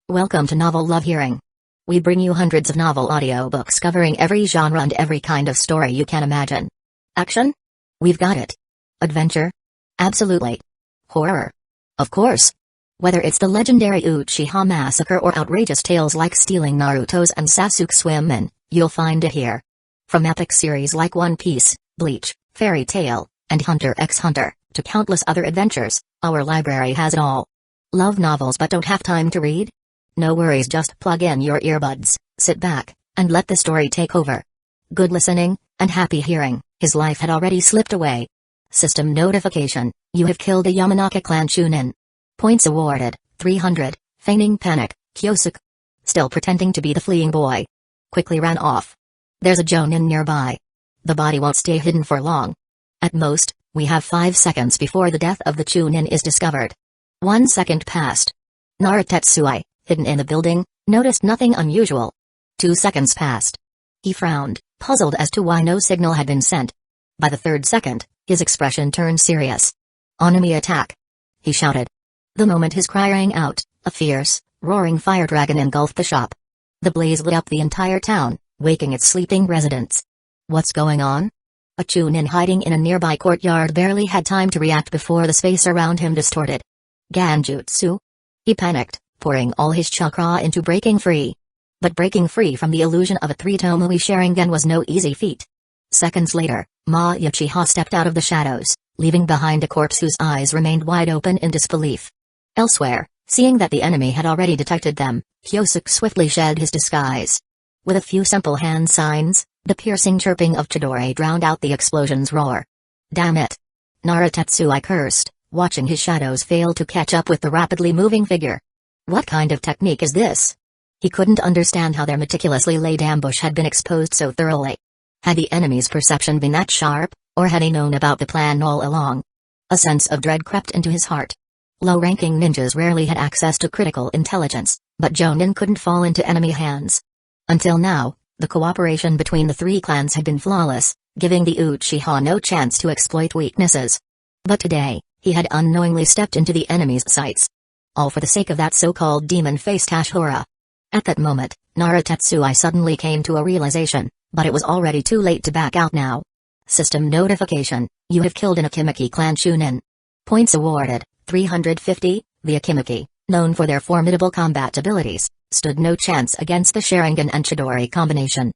Welcome to Novel Love Hearing. We bring you hundreds of novel audiobooks covering every genre and every kind of story you can imagine. Action? We've got it. Adventure? Absolutely. Horror? Of course. Whether it's the legendary Uchiha massacre or outrageous tales like stealing Naruto's and Sasuke's women, you'll find it here. From epic series like One Piece, Bleach, Fairy Tail, and Hunter x Hunter, to countless other adventures, our library has it all. Love novels but don't have time to read? No worries, just plug in your earbuds, sit back, and let the story take over. Good listening, and happy hearing. His life had already slipped away. System notification: you have killed a Yamanaka clan Chunin. Points awarded, 300, feigning panic, Kyosuke. Still pretending to be the fleeing boy. Quickly ran off. There's a Jonin nearby. The body won't stay hidden for long. At most, we have 5 seconds before the death of the Chunin is discovered. 1 second passed. Narutetsuai, hidden in the building, noticed nothing unusual. 2 seconds passed. He frowned, puzzled as to why no signal had been sent. By the 3rd second, his expression turned serious. "Enemy attack!" he shouted. The moment his cry rang out, a fierce, roaring fire dragon engulfed the shop. The blaze lit up the entire town, waking its sleeping residents. What's going on? A Chunin hiding in a nearby courtyard barely had time to react before the space around him distorted. Ganjutsu? He panicked, pouring all his chakra into breaking free. But breaking free from the illusion of a 3-Tomoe Sharingan was no easy feat. Seconds later, Uchiha stepped out of the shadows, leaving behind a corpse whose eyes remained wide open in disbelief. Elsewhere, seeing that the enemy had already detected them, Kyosuke swiftly shed his disguise. With a few simple hand signs, the piercing chirping of Chidori drowned out the explosion's roar. Damn it! Narutetsuai cursed, watching his shadows fail to catch up with the rapidly moving figure. What kind of technique is this? He couldn't understand how their meticulously laid ambush had been exposed so thoroughly. Had the enemy's perception been that sharp, or had he known about the plan all along? A sense of dread crept into his heart. Low-ranking ninjas rarely had access to critical intelligence, but Jonin couldn't fall into enemy hands. Until now, the cooperation between the 3 clans had been flawless, giving the Uchiha no chance to exploit weaknesses. But today, he had unknowingly stepped into the enemy's sights. All for the sake of that so-called demon-faced Ashura. At that moment, Narutetsuai suddenly came to a realization, but it was already too late to back out now. System notification: you have killed an Akimiki clan Chunin. Points awarded, 350. The Akimiki, known for their formidable combat abilities, stood no chance against the Sharingan and Chidori combination.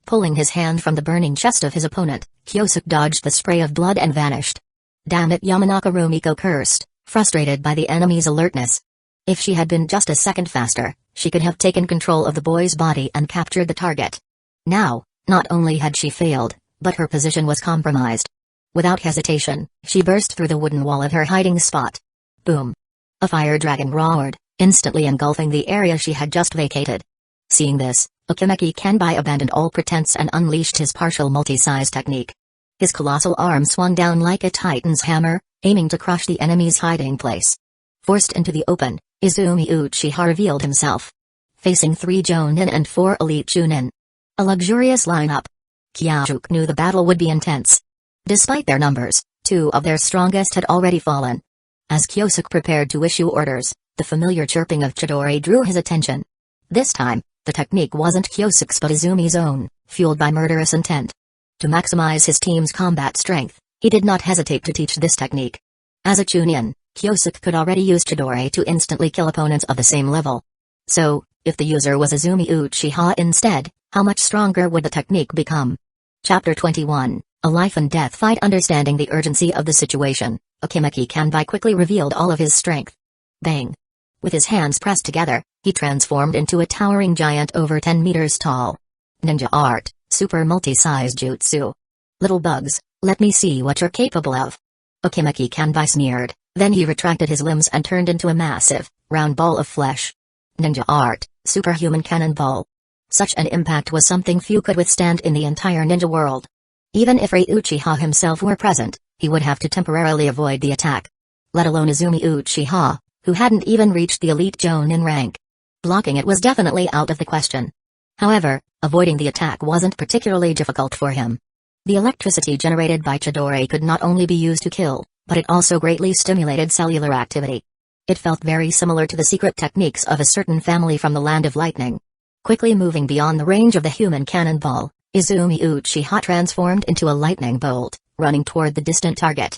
Pulling his hand from the burning chest of his opponent, Kyosuke dodged the spray of blood and vanished. Damn it, Yamanaka Rumiko cursed, frustrated by the enemy's alertness. If she had been just a second faster, she could have taken control of the boy's body and captured the target. Now, not only had she failed, but her position was compromised. Without hesitation, she burst through the wooden wall of her hiding spot. Boom! A fire dragon roared, instantly engulfing the area she had just vacated. Seeing this, Akimeki Kanbai abandoned all pretense and unleashed his partial multi-size technique. His colossal arm swung down like a titan's hammer, aiming to crush the enemy's hiding place. Forced into the open, Izumi Uchiha revealed himself. Facing 3 Jonin and 4 elite Chunin. A luxurious lineup. Kyosuke knew the battle would be intense. Despite their numbers, 2 of their strongest had already fallen. As Kyosuke prepared to issue orders, the familiar chirping of Chidori drew his attention. This time, the technique wasn't Kyosuke's but Izumi's own, fueled by murderous intent. To maximize his team's combat strength, he did not hesitate to teach this technique. As a Chunin, Kyosuke could already use Chidori to instantly kill opponents of the same level. So, if the user was Izumi Uchiha instead, how much stronger would the technique become? Chapter 21, A Life and Death Fight. Understanding the urgency of the situation, Akimeki Kanbai quickly revealed all of his strength. Bang! With his hands pressed together, he transformed into a towering giant over 10 meters tall. Ninja art, super multi-size jutsu. Little bugs, let me see what you're capable of. Akimeki Kanbai sneered, then he retracted his limbs and turned into a massive, round ball of flesh. Ninja art, superhuman cannonball. Such an impact was something few could withstand in the entire ninja world. Even if Rei Uchiha himself were present, he would have to temporarily avoid the attack. Let alone Izumi Uchiha, who hadn't even reached the elite Jonin rank. Blocking it was definitely out of the question. However, avoiding the attack wasn't particularly difficult for him. The electricity generated by Chidori could not only be used to kill, but it also greatly stimulated cellular activity. It felt very similar to the secret techniques of a certain family from the Land of Lightning. Quickly moving beyond the range of the human cannonball, Izumi Uchiha transformed into a lightning bolt, running toward the distant target.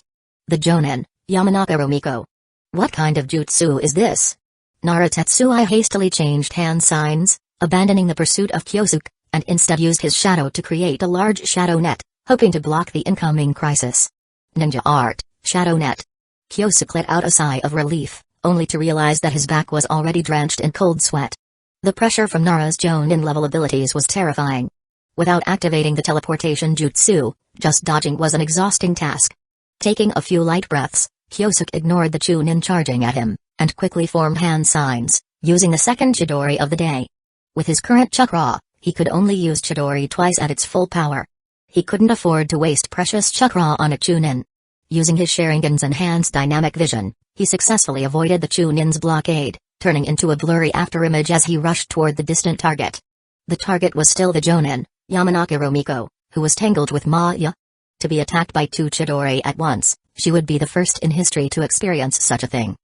The Jonin, Yamanaka Romiko. What kind of jutsu is this? Narutetsuai hastily changed hand signs, abandoning the pursuit of Kyosuke, and instead used his shadow to create a large shadow net, hoping to block the incoming crisis. Ninja art, shadow net. Kyosuke let out a sigh of relief, only to realize that his back was already drenched in cold sweat. The pressure from Nara's Jonin-level abilities was terrifying. Without activating the teleportation jutsu, just dodging was an exhausting task. Taking a few light breaths, Kyosuke ignored the Chunin charging at him, and quickly formed hand signs, using the second Chidori of the day. With his current chakra, he could only use Chidori twice at its full power. He couldn't afford to waste precious chakra on a Chunin. Using his Sharingan's enhanced dynamic vision, he successfully avoided the Chunin's blockade, turning into a blurry afterimage as he rushed toward the distant target. The target was still the Jonin, Yamanaka Romiko, who was tangled with Maya. To be attacked by two Chidori at once, she would be the first in history to experience such a thing.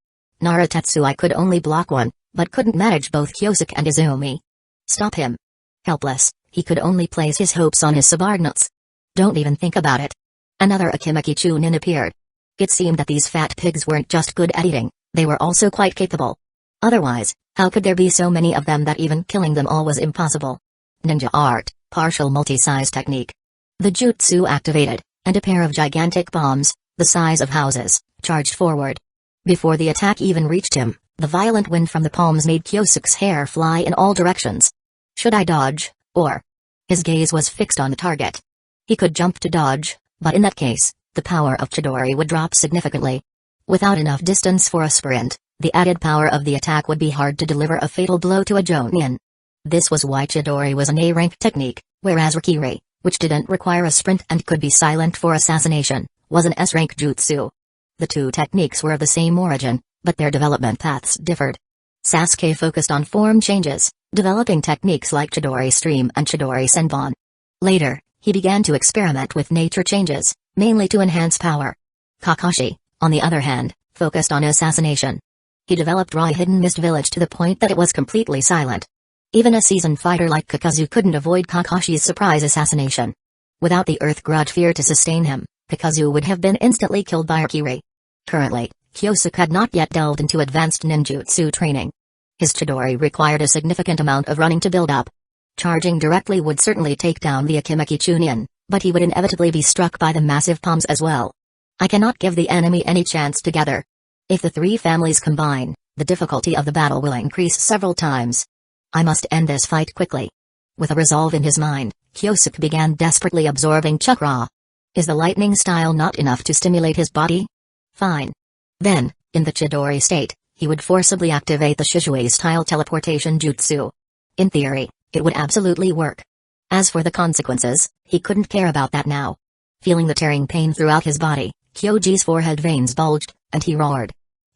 Narutetsuai could only block one, but couldn't manage both Kyosuke and Izumi. Stop him. Helpless, he could only place his hopes on his subordinates. Don't even think about it. Another Akimeki Chunin appeared. It seemed that these fat pigs weren't just good at eating, they were also quite capable. Otherwise, how could there be so many of them that even killing them all was impossible? Ninja art, partial multi-size technique. The jutsu activated, and a pair of gigantic bombs, the size of houses, charged forward. Before the attack even reached him, the violent wind from the palms made Kyosuke's hair fly in all directions. Should I dodge, or? His gaze was fixed on the target. He could jump to dodge, but in that case, the power of Chidori would drop significantly. Without enough distance for a sprint, the added power of the attack would be hard to deliver a fatal blow to a Jonin. This was why Chidori was an A-rank technique, whereas Rikiri, which didn't require a sprint and could be silent for assassination, was an S-rank jutsu. The two techniques were of the same origin, but their development paths differed. Sasuke focused on form changes, developing techniques like Chidori Stream and Chidori Senbon. Later, he began to experiment with nature changes, mainly to enhance power. Kakashi, on the other hand, focused on assassination. He developed Rai Hidden Mist Village to the point that it was completely silent. Even a seasoned fighter like Kakazu couldn't avoid Kakashi's surprise assassination. Without the Earth Grudge fear to sustain him, Kakazu would have been instantly killed by Rikiri. Currently, Kyosuke had not yet delved into advanced ninjutsu training. His Chidori required a significant amount of running to build up. Charging directly would certainly take down the Akimeki Chunin, but he would inevitably be struck by the massive palms as well. I cannot give the enemy any chance together. If the three families combine, the difficulty of the battle will increase several times. I must end this fight quickly. With a resolve in his mind, Kyosuke began desperately absorbing chakra. Is the lightning style not enough to stimulate his body? Fine. Then, in the Chidori state, he would forcibly activate the Shizue-style teleportation jutsu. In theory, it would absolutely work. As for the consequences, he couldn't care about that now. Feeling the tearing pain throughout his body, Kyoji's forehead veins bulged, and he roared.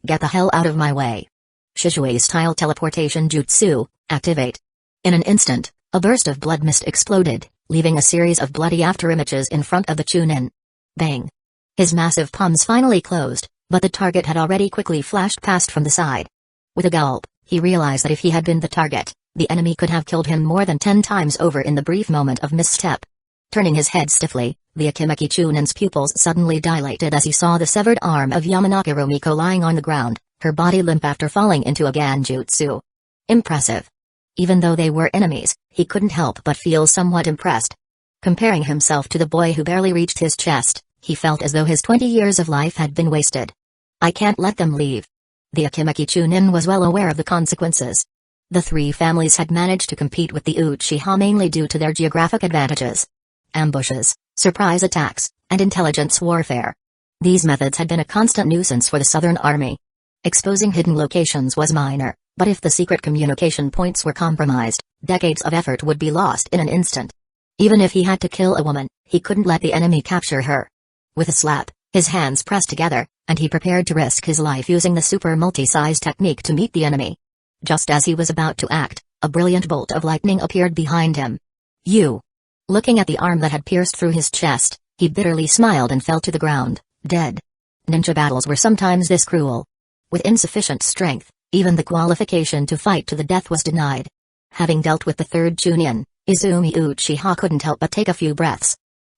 Get the hell out of my way. Shizue-style teleportation jutsu, activate. In an instant, a burst of blood mist exploded, leaving a series of bloody afterimages in front of the Chunin. Bang. His massive palms finally closed, but the target had already quickly flashed past from the side. With a gulp, he realized that if he had been the target, the enemy could have killed him more than 10 times over in the brief moment of misstep. Turning his head stiffly, the Akimeki Chunin's pupils suddenly dilated as he saw the severed arm of Yamanaka Romiko lying on the ground, her body limp after falling into a Ganjutsu. Impressive. Even though they were enemies, he couldn't help but feel somewhat impressed. Comparing himself to the boy who barely reached his chest, he felt as though his 20 years of life had been wasted. I can't let them leave. The Akimeki Chunin was well aware of the consequences. The three families had managed to compete with the Uchiha mainly due to their geographic advantages. Ambushes, surprise attacks, and intelligence warfare. These methods had been a constant nuisance for the Southern Army. Exposing hidden locations was minor, but if the secret communication points were compromised, decades of effort would be lost in an instant. Even if he had to kill a woman, he couldn't let the enemy capture her. With a slap, his hands pressed together, and he prepared to risk his life using the super multi-size technique to meet the enemy. Just as he was about to act, a brilliant bolt of lightning appeared behind him. You! Looking at the arm that had pierced through his chest, he bitterly smiled and fell to the ground, dead. Ninja battles were sometimes this cruel. With insufficient strength, even the qualification to fight to the death was denied. Having dealt with the third Chunin, Izumi Uchiha couldn't help but take a few breaths.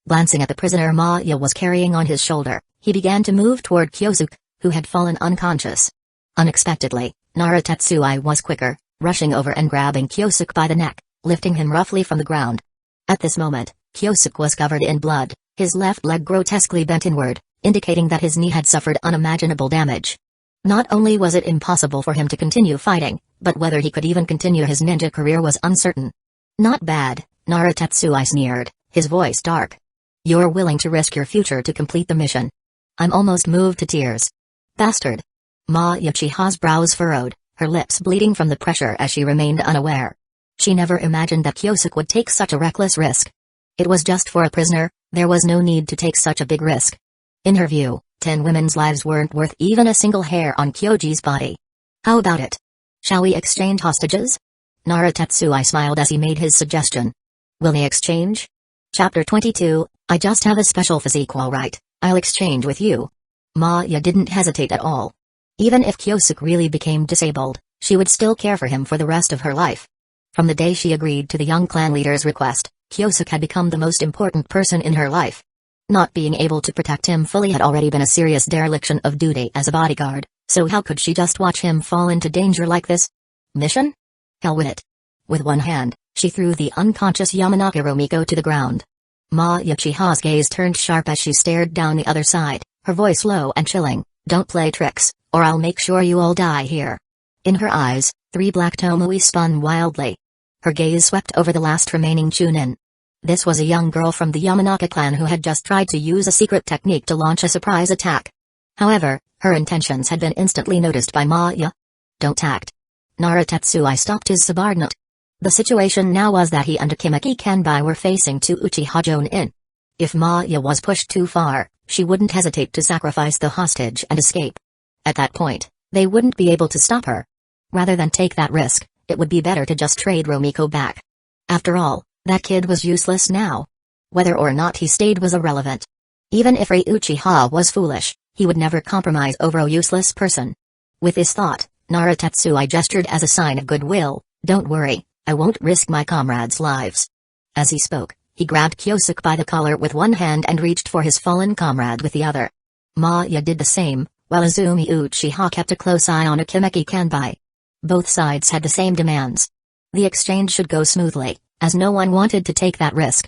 Glancing at the prisoner Maya was carrying on his shoulder, he began to move toward Kyosuke, who had fallen unconscious. Unexpectedly, Nara Tetsui was quicker, rushing over and grabbing Kyosuke by the neck, lifting him roughly from the ground. At this moment, Kyosuke was covered in blood, his left leg grotesquely bent inward, indicating that his knee had suffered unimaginable damage. Not only was it impossible for him to continue fighting, but whether he could even continue his ninja career was uncertain. Not bad, Nara Tetsui sneered, his voice dark. You're willing to risk your future to complete the mission. I'm almost moved to tears. Bastard. Maya Chiha's brows furrowed, her lips bleeding from the pressure as she remained unaware. She never imagined that Kyosuke would take such a reckless risk. It was just for a prisoner, there was no need to take such a big risk. In her view, 10 women's lives weren't worth even a single hair on Kyoji's body. How about it? Shall we exchange hostages? Nara Tetsui smiled as he made his suggestion. Will they exchange? Chapter 22, I just have a special physique, all right, I'll exchange with you. Maya didn't hesitate at all. Even if Kyosuke really became disabled, she would still care for him for the rest of her life. From the day she agreed to the young clan leader's request, Kyosuke had become the most important person in her life. Not being able to protect him fully had already been a serious dereliction of duty as a bodyguard, so how could she just watch him fall into danger like this? Mission? Hell with it. With one hand, she threw the unconscious Yamanaka Romiko to the ground. Maya Chiha's gaze turned sharp as she stared down the other side, her voice low and chilling. Don't play tricks, or I'll make sure you all die here. In her eyes, 3 black tomoe spun wildly. Her gaze swept over the last remaining Chunin. This was a young girl from the Yamanaka clan who had just tried to use a secret technique to launch a surprise attack. However, her intentions had been instantly noticed by Maya. Don't act. Nara Tetsui stopped his subordinate. The situation now was that he and Akimeki Kanbai were facing 2 Uchiha Jonin. If Maya was pushed too far, she wouldn't hesitate to sacrifice the hostage and escape. At that point, they wouldn't be able to stop her. Rather than take that risk, it would be better to just trade Romiko back. After all, that kid was useless now. Whether or not he stayed was irrelevant. Even if Rei Uchiha was foolish, he would never compromise over a useless person. With this thought, Nara Tetsui gestured as a sign of goodwill. Don't worry, I won't risk my comrades' lives. As he spoke, he grabbed Kyosuke by the collar with one hand and reached for his fallen comrade with the other. Maya did the same, while Izumi Uchiha kept a close eye on Akimeki Kanbai. Both sides had the same demands. The exchange should go smoothly, as no one wanted to take that risk.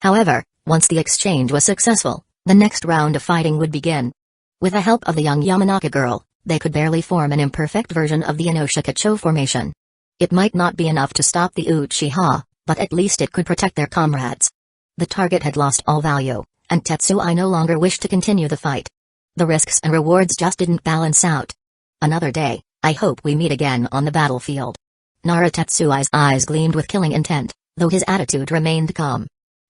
However, once the exchange was successful, the next round of fighting would begin. With the help of the young Yamanaka girl, they could barely form an imperfect version of the Inoshikacho formation. It might not be enough to stop the Uchiha, but at least it could protect their comrades. The target had lost all value, and Tetsui no longer wished to continue the fight. The risks and rewards just didn't balance out. Another day, I hope we meet again on the battlefield. Nara Tetsui's eyes gleamed with killing intent, though his attitude remained calm.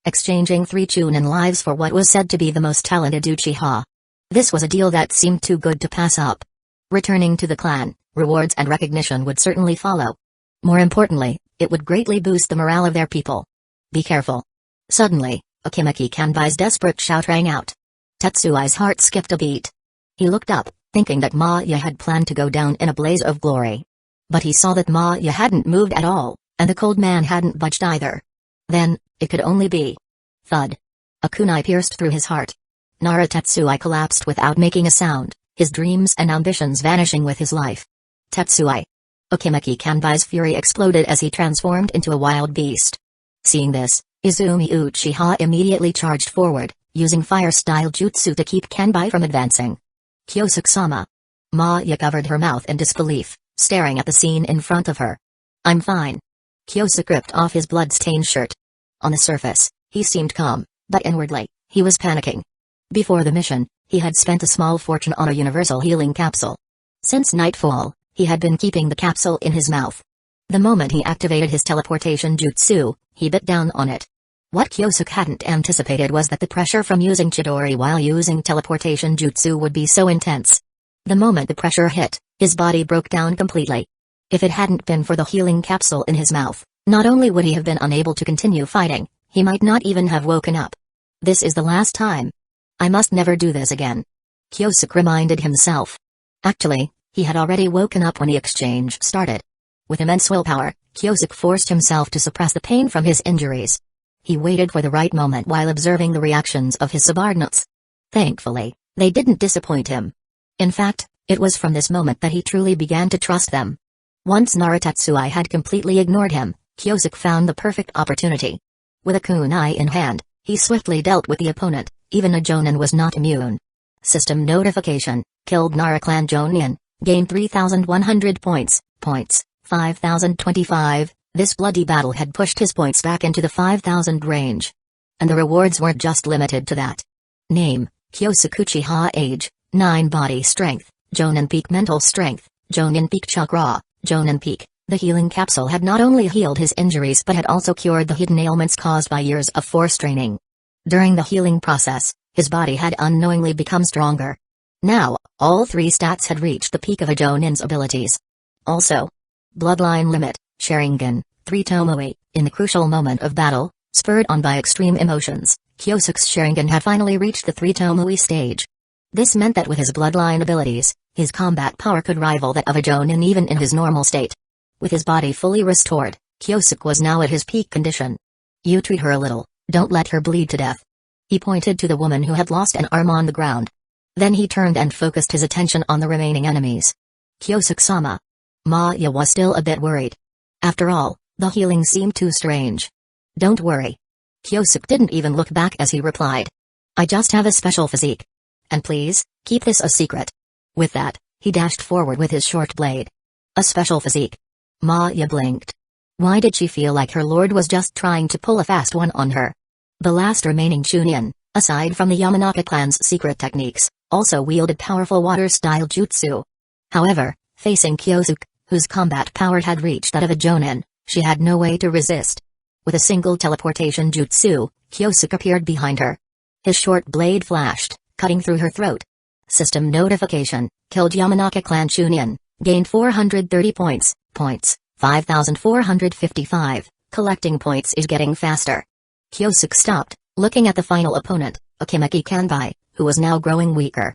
Exchanging 3 Chunin lives for what was said to be the most talented Uchiha. This was a deal that seemed too good to pass up. Returning to the clan, rewards and recognition would certainly follow. More importantly, it would greatly boost the morale of their people. Be careful. Suddenly, Akimeki Kanbai's desperate shout rang out. Tetsui's heart skipped a beat. He looked up, thinking that Maya had planned to go down in a blaze of glory. But he saw that Maya hadn't moved at all, and the cold man hadn't budged either. Then, it could only be. Thud. A kunai pierced through his heart. Nara Tetsui collapsed without making a sound, his dreams and ambitions vanishing with his life. Tetsui. Akimeki Kanbai's fury exploded as he transformed into a wild beast. Seeing this, Izumi Uchiha immediately charged forward, using fire-style jutsu to keep Kanbai from advancing. Kyosuke-sama. Maya covered her mouth in disbelief, staring at the scene in front of her. I'm fine. Kyosuke ripped off his blood-stained shirt. On the surface, he seemed calm, but inwardly, he was panicking. Before the mission, he had spent a small fortune on a universal healing capsule. Since nightfall, he had been keeping the capsule in his mouth. The moment he activated his teleportation jutsu, he bit down on it. What Kyosuke hadn't anticipated was that the pressure from using Chidori while using teleportation jutsu would be so intense. The moment the pressure hit, his body broke down completely. If it hadn't been for the healing capsule in his mouth, not only would he have been unable to continue fighting, he might not even have woken up. This is the last time. I must never do this again. Kyosuke reminded himself. Actually, He had already woken up when the exchange started. With immense willpower, Kyosuke forced himself to suppress the pain from his injuries. He waited for the right moment while observing the reactions of his subordinates. Thankfully, they didn't disappoint him. In fact, it was from this moment that he truly began to trust them. Once Narutatsui had completely ignored him, Kyosuke found the perfect opportunity. With a kunai in hand, he swiftly dealt with the opponent. Even a Jonin was not immune. System notification: killed Nara clan Jonin, gained 3,100 points, 5,025. This bloody battle had pushed his points back into the 5,000 range. And the rewards weren't just limited to that. Name: Kyosuke Uchiha. Age: 9. Body strength: Jonin peak. Mental strength: Jonin peak. Chakra: Jonin peak. The healing capsule had not only healed his injuries but had also cured the hidden ailments caused by years of force training. During the healing process, his body had unknowingly become stronger. Now, all three stats had reached the peak of a Jonin's abilities. Also, bloodline limit: Sharingan, 3 Tomoe. In the crucial moment of battle, spurred on by extreme emotions, Kyosuke's Sharingan had finally reached the 3 Tomoe stage. This meant that with his bloodline abilities, his combat power could rival that of a Jonin even in his normal state. With his body fully restored, Kyosuke was now at his peak condition. You treat her a little, don't let her bleed to death. He pointed to the woman who had lost an arm on the ground. Then he turned and focused his attention on the remaining enemies. Kyosuke-sama. Maya was still a bit worried. After all, the healing seemed too strange. Don't worry. Kyosuke didn't even look back as he replied. I just have a special physique. And please, keep this a secret. With that, he dashed forward with his short blade. A special physique. Maya blinked. Why did she feel like her lord was just trying to pull a fast one on her? The last remaining Chunin, aside from the Yamanaka clan's secret techniques, also wielded powerful water-style jutsu. However, facing Kyosuke, whose combat power had reached that of a Jonin, she had no way to resist. With a single teleportation jutsu, Kyosuke appeared behind her. His short blade flashed, cutting through her throat. System notification: killed Yamanaka clan Chunin, gained 430 points, 5,455. Collecting points is getting faster. Kyosuke stopped, looking at the final opponent, Akimeki Kanbai, who was now growing weaker.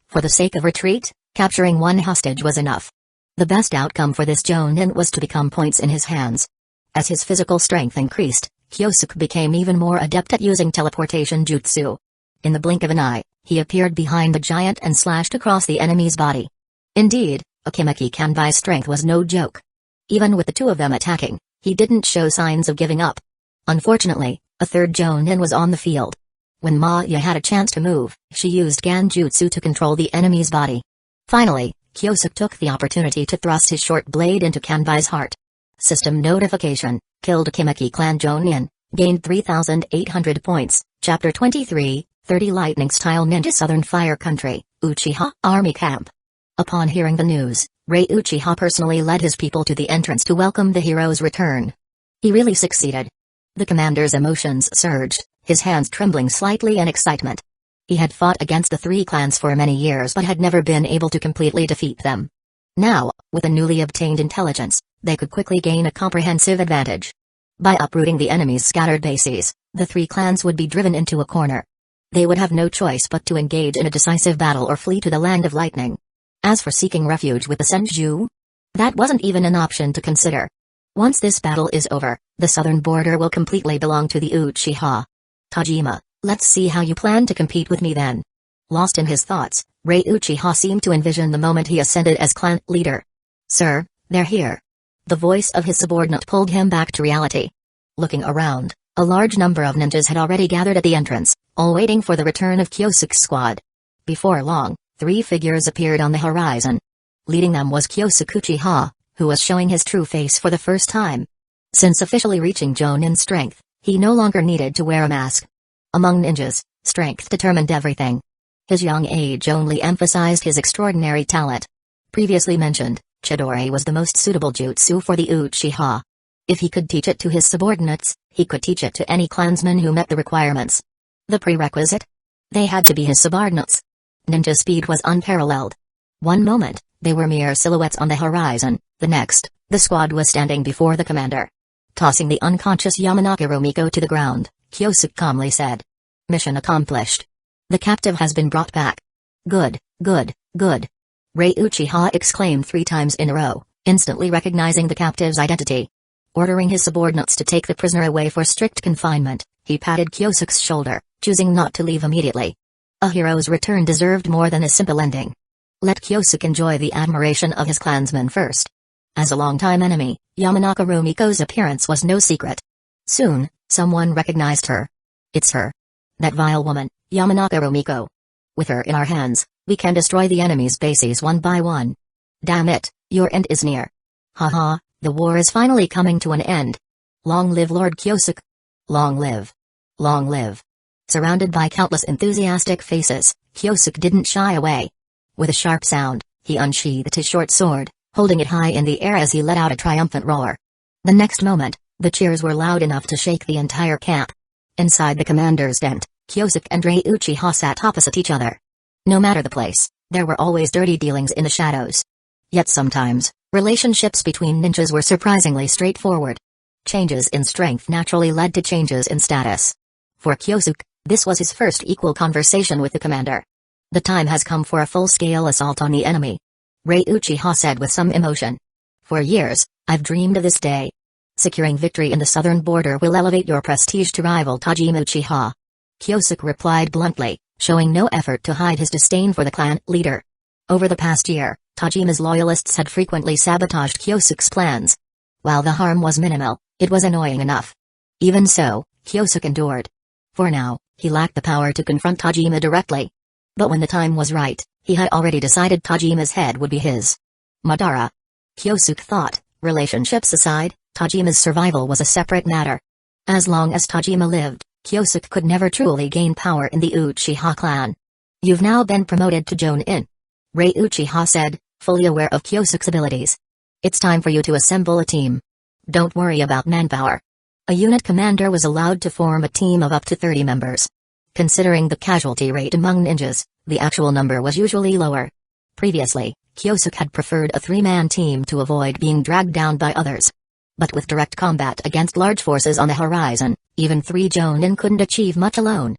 For the sake of retreat, capturing one hostage was enough. The best outcome for this Jonin was to become points in his hands. As his physical strength increased, Kyosuke became even more adept at using teleportation jutsu. In the blink of an eye, he appeared behind the giant and slashed across the enemy's body. Indeed, Akimeki Kanbai's strength was no joke. Even with the two of them attacking, he didn't show signs of giving up. Unfortunately, a third Jonin was on the field. When Maya had a chance to move, she used Ganjutsu to control the enemy's body. Finally, Kyosuke took the opportunity to thrust his short blade into Kanbai's heart. System notification: killed Akimeki clan Jonin, gained 3,800 points. Chapter 23, 30 Lightning-style ninja Southern Fire Country, Uchiha Army Camp. Upon hearing the news, Rei Uchiha personally led his people to the entrance to welcome the hero's return. He really succeeded. The commander's emotions surged, his hands trembling slightly in excitement. He had fought against the three clans for many years but had never been able to completely defeat them. Now, with a newly obtained intelligence, they could quickly gain a comprehensive advantage. By uprooting the enemy's scattered bases, the three clans would be driven into a corner. They would have no choice but to engage in a decisive battle or flee to the land of lightning. As for seeking refuge with the Senju, that wasn't even an option to consider. Once this battle is over, the southern border will completely belong to the Uchiha. Tajima, let's see how you plan to compete with me then. Lost in his thoughts, Rei Uchiha seemed to envision the moment he ascended as clan leader. Sir, they're here. The voice of his subordinate pulled him back to reality. Looking around, a large number of ninjas had already gathered at the entrance, all waiting for the return of Kyosuke's squad. Before long, three figures appeared on the horizon. Leading them was Kyosuke Uchiha, who was showing his true face for the first time. Since officially reaching Jonin strength, he no longer needed to wear a mask. Among ninjas, strength determined everything. His young age only emphasized his extraordinary talent. Previously mentioned, Chidori was the most suitable jutsu for the Uchiha. If he could teach it to his subordinates, he could teach it to any clansman who met the requirements. The prerequisite? They had to be his subordinates. Ninja speed was unparalleled. One moment, they were mere silhouettes on the horizon, the next, the squad was standing before the commander. Tossing the unconscious Yamanaka Rumiko to the ground, Kyosuke calmly said. Mission accomplished. The captive has been brought back. Good, good, good. Rei Uchiha exclaimed 3 times in a row, instantly recognizing the captive's identity. Ordering his subordinates to take the prisoner away for strict confinement, he patted Kyosuke's shoulder, choosing not to leave immediately. A hero's return deserved more than a simple ending. Let Kyosuke enjoy the admiration of his clansmen first. As a longtime enemy, Yamanaka Rumiko's appearance was no secret. Soon, someone recognized her. It's her. That vile woman, Yamanaka Rumiko. With her in our hands, we can destroy the enemy's bases one by one. Damn it, your end is near. Haha, the war is finally coming to an end. Long live Lord Kyosuke. Long live. Long live. Surrounded by countless enthusiastic faces, Kyosuke didn't shy away. With a sharp sound, he unsheathed his short sword, holding it high in the air as he let out a triumphant roar. The next moment, the cheers were loud enough to shake the entire camp. Inside the commander's tent, Kyosuke and Rei Uchiha sat opposite each other. No matter the place, there were always dirty dealings in the shadows. Yet sometimes, relationships between ninjas were surprisingly straightforward. Changes in strength naturally led to changes in status. For Kyosuke, this was his first equal conversation with the commander. The time has come for a full-scale assault on the enemy. Rei Uchiha said with some emotion. For years, I've dreamed of this day. Securing victory in the southern border will elevate your prestige to rival Tajima Uchiha. Kyosuke replied bluntly, showing no effort to hide his disdain for the clan leader. Over the past year, Tajima's loyalists had frequently sabotaged Kyosuke's plans. While the harm was minimal, it was annoying enough. Even so, Kyosuke endured. For now, he lacked the power to confront Tajima directly. But when the time was right, he had already decided Tajima's head would be his. Madara. Kyosuke thought, relationships aside, Tajima's survival was a separate matter. As long as Tajima lived, Kyosuke could never truly gain power in the Uchiha clan. You've now been promoted to Jonin. Rei Uchiha said, fully aware of Kyosuke's abilities. It's time for you to assemble a team. Don't worry about manpower. A unit commander was allowed to form a team of up to 30 members. Considering the casualty rate among ninjas, the actual number was usually lower. Previously, Kyosuke had preferred a 3-man team to avoid being dragged down by others. But with direct combat against large forces on the horizon, even 3 Jonin couldn't achieve much alone.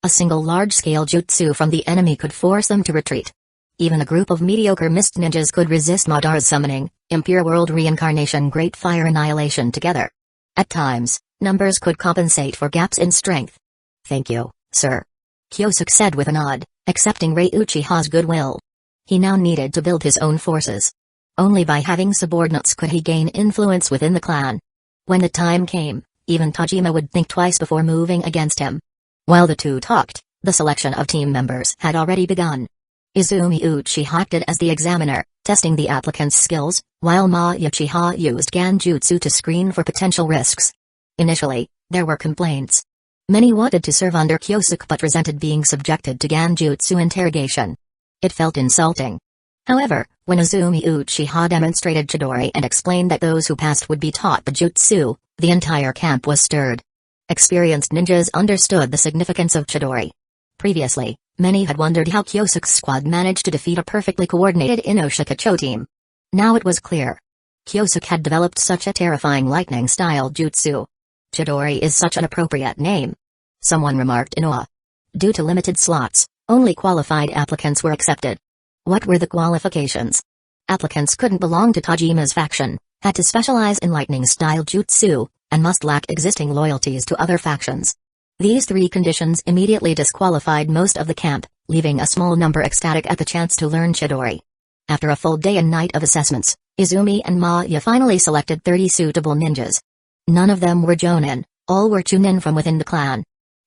A single large-scale jutsu from the enemy could force them to retreat. Even a group of mediocre mist ninjas could resist Madara's summoning, Impure World Reincarnation Great Fire Annihilation together. At times, numbers could compensate for gaps in strength. Thank you, sir. Kyosuke said with a nod, accepting Rei Uchiha's goodwill. He now needed to build his own forces. Only by having subordinates could he gain influence within the clan. When the time came, even Tajima would think twice before moving against him. While the two talked, the selection of team members had already begun. Izumi Uchiha acted as the examiner, testing the applicants' skills, while Ma Uchiha used Ganjutsu to screen for potential risks. Initially, there were complaints. Many wanted to serve under Kyosuke but resented being subjected to Ganjutsu interrogation. It felt insulting. However, when Izumi Uchiha demonstrated Chidori and explained that those who passed would be taught the jutsu, the entire camp was stirred. Experienced ninjas understood the significance of Chidori. Previously, many had wondered how Kyosuke's squad managed to defeat a perfectly coordinated Inoshikacho team. Now it was clear. Kyosuke had developed such a terrifying lightning-style jutsu. Chidori is such an appropriate name. Someone remarked in awe. Due to limited slots, only qualified applicants were accepted. What were the qualifications? Applicants couldn't belong to Tajima's faction, had to specialize in lightning-style jutsu, and must lack existing loyalties to other factions. These 3 conditions immediately disqualified most of the camp, leaving a small number ecstatic at the chance to learn Chidori. After a full day and night of assessments, Izumi and Maya finally selected 30 suitable ninjas. None of them were Jonin, all were Chunin from within the clan.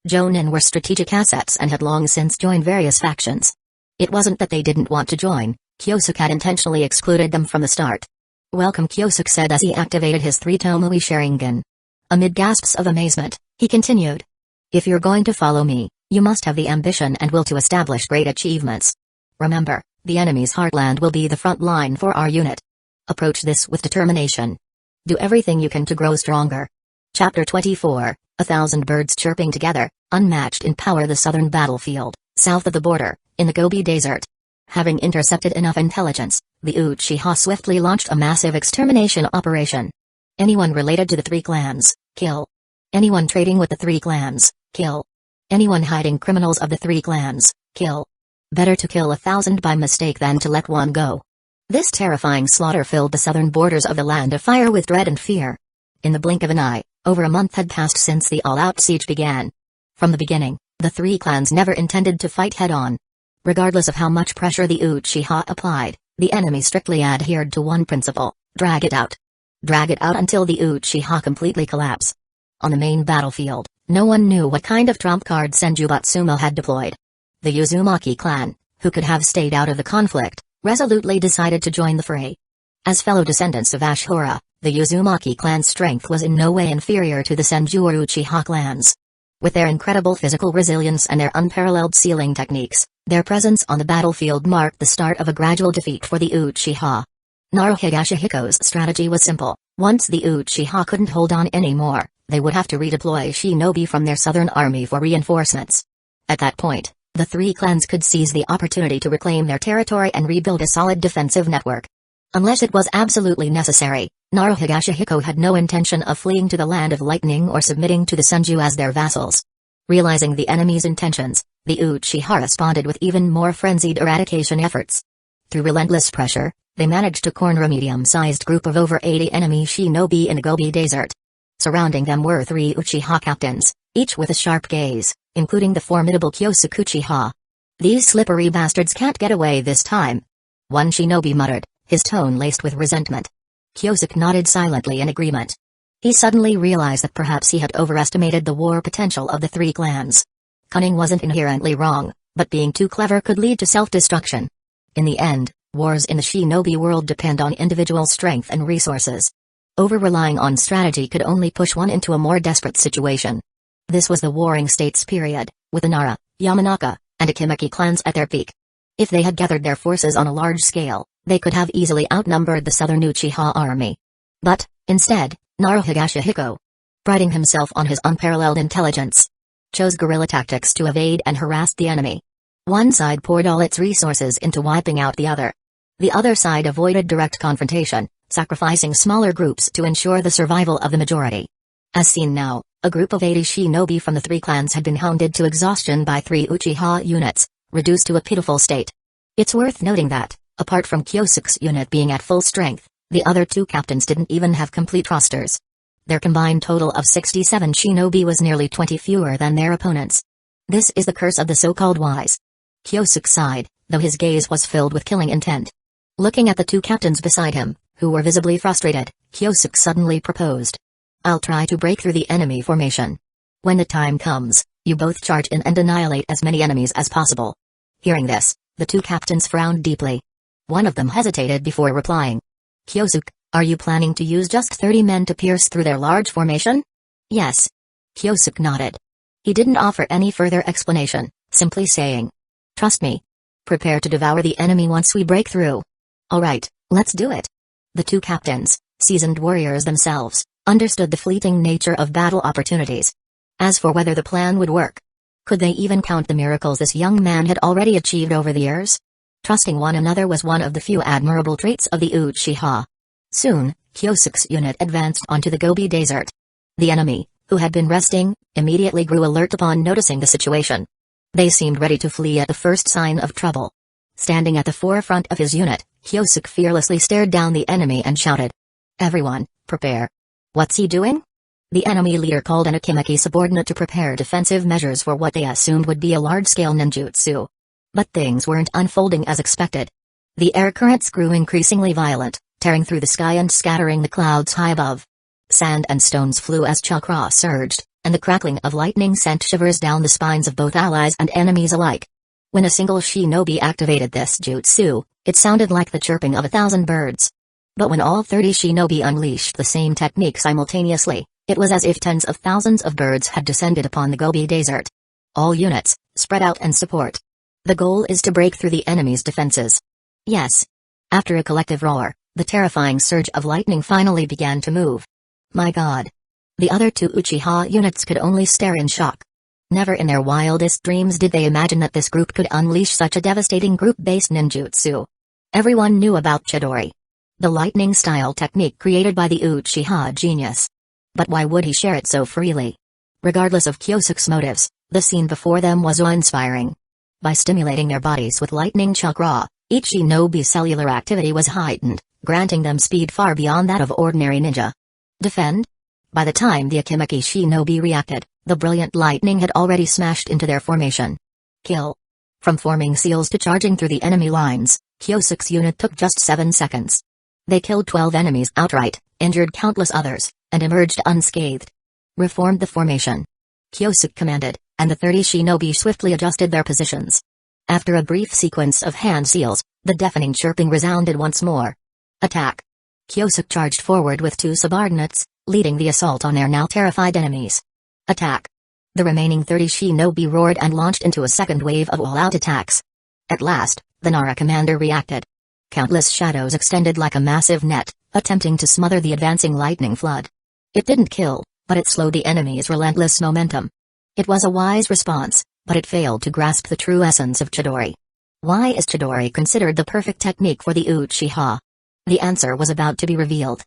Jonin were strategic assets and had long since joined various factions. It wasn't that they didn't want to join, Kyosuke had intentionally excluded them from the start. Welcome, Kyosuke said as he activated his 3 Tomoe Sharingan. Amid gasps of amazement, he continued. If you're going to follow me, you must have the ambition and will to establish great achievements. Remember, the enemy's heartland will be the front line for our unit. Approach this with determination. Do everything you can to grow stronger. Chapter 24, 1,000 birds chirping together, unmatched in power. The southern battlefield, south of the border, in the Gobi Desert. Having intercepted enough intelligence, the Uchiha swiftly launched a massive extermination operation. Anyone related to the 3 clans, kill. Anyone trading with the 3 clans, kill. Anyone hiding criminals of the 3 clans, kill. Better to kill 1,000 by mistake than to let one go. This terrifying slaughter filled the southern borders of the Land of Fire with dread and fear. In the blink of an eye, over a month had passed since the all-out siege began. From the beginning, the three clans never intended to fight head-on. Regardless of how much pressure the Uchiha applied, the enemy strictly adhered to one principle: drag it out. Drag it out until the Uchiha completely collapse. On the main battlefield, no one knew what kind of trump card Senjubatsumo had deployed. The Uzumaki clan, who could have stayed out of the conflict, resolutely decided to join the fray. As fellow descendants of Ashura, the Uzumaki clan's strength was in no way inferior to the Senju or Uchiha clans. With their incredible physical resilience and their unparalleled sealing techniques, their presence on the battlefield marked the start of a gradual defeat for the Uchiha. Naruhigashihiko's strategy was simple: once the Uchiha couldn't hold on anymore, they would have to redeploy shinobi from their southern army for reinforcements. At that point, the three clans could seize the opportunity to reclaim their territory and rebuild a solid defensive network. Unless it was absolutely necessary, Naruhigashihiko had no intention of fleeing to the Land of Lightning or submitting to the Senju as their vassals. Realizing the enemy's intentions, the Uchiha responded with even more frenzied eradication efforts. Through relentless pressure, they managed to corner a medium-sized group of over 80 enemy shinobi in the Gobi Desert. Surrounding them were 3 Uchiha captains, each with a sharp gaze, including the formidable Kyosuke Uchiha. "These slippery bastards can't get away this time," one shinobi muttered, his tone laced with resentment. Kyosuke nodded silently in agreement. He suddenly realized that perhaps he had overestimated the war potential of the three clans. Cunning wasn't inherently wrong, but being too clever could lead to self-destruction. In the end, wars in the shinobi world depend on individual strength and resources. Over-relying on strategy could only push one into a more desperate situation. This was the Warring States period, with the Nara, Yamanaka, and Akimaki clans at their peak. If they had gathered their forces on a large scale, they could have easily outnumbered the southern Uchiha army. But, instead, Naruhigashihiko, priding himself on his unparalleled intelligence, chose guerrilla tactics to evade and harass the enemy. One side poured all its resources into wiping out the other. The other side avoided direct confrontation, sacrificing smaller groups to ensure the survival of the majority. As seen now, a group of 80 shinobi from the three clans had been hounded to exhaustion by 3 Uchiha units, reduced to a pitiful state. It's worth noting that, apart from Kyosuke's unit being at full strength, the other two captains didn't even have complete rosters. Their combined total of 67 shinobi was nearly 20 fewer than their opponents. This is the curse of the so-called wise. Kyosuke sighed, though his gaze was filled with killing intent. Looking at the two captains beside him, who were visibly frustrated, Kyosuke suddenly proposed. "I'll try to break through the enemy formation. When the time comes, you both charge in and annihilate as many enemies as possible." Hearing this, the two captains frowned deeply. One of them hesitated before replying. "Kyosuke, are you planning to use just 30 men to pierce through their large formation?" "Yes." Kyosuke nodded. He didn't offer any further explanation, simply saying, "Trust me. Prepare to devour the enemy once we break through." "All right, let's do it." The two captains, seasoned warriors themselves, understood the fleeting nature of battle opportunities. As for whether the plan would work, could they even count the miracles this young man had already achieved over the years? Trusting one another was one of the few admirable traits of the Uchiha. Soon, Kyosuke's unit advanced onto the Gobi Desert. The enemy, who had been resting, immediately grew alert upon noticing the situation. They seemed ready to flee at the first sign of trouble. Standing at the forefront of his unit, Kyosuke fearlessly stared down the enemy and shouted, "Everyone, prepare." "What's he doing?" The enemy leader called an Akimaki subordinate to prepare defensive measures for what they assumed would be a large-scale ninjutsu. But things weren't unfolding as expected. The air currents grew increasingly violent, tearing through the sky and scattering the clouds high above. Sand and stones flew as chakra surged, and the crackling of lightning sent shivers down the spines of both allies and enemies alike. When a single shinobi activated this jutsu, it sounded like the chirping of 1,000 birds. But when all 30 shinobi unleashed the same technique simultaneously, it was as if tens of thousands of birds had descended upon the Gobi Desert. "All units, spread out and support. The goal is to break through the enemy's defenses." "Yes." After a collective roar, the terrifying surge of lightning finally began to move. My God! The other two Uchiha units could only stare in shock. Never in their wildest dreams did they imagine that this group could unleash such a devastating group-based ninjutsu. Everyone knew about Chidori, the lightning-style technique created by the Uchiha genius. But why would he share it so freely? Regardless of Kyosuke's motives, the scene before them was awe-inspiring. By stimulating their bodies with lightning chakra, each shinobi's cellular activity was heightened, granting them speed far beyond that of ordinary ninja. Defend? By the time the Akimaki shinobi reacted, the brilliant lightning had already smashed into their formation. Kill. From forming seals to charging through the enemy lines, Kyosuke's unit took just 7 seconds. They killed 12 enemies outright, injured countless others, and emerged unscathed. Reformed the formation. Kyosuke commanded, and the 30 shinobi swiftly adjusted their positions. After a brief sequence of hand seals, the deafening chirping resounded once more. Attack. Kyosuke charged forward with 2 subordinates, leading the assault on their now terrified enemies. Attack. The remaining 30 shinobi roared and launched into a second wave of all-out attacks. At last, the Nara commander reacted. Countless shadows extended like a massive net, attempting to smother the advancing lightning flood. It didn't kill, but it slowed the enemy's relentless momentum. It was a wise response, but it failed to grasp the true essence of Chidori. Why is Chidori considered the perfect technique for the Uchiha? The answer was about to be revealed.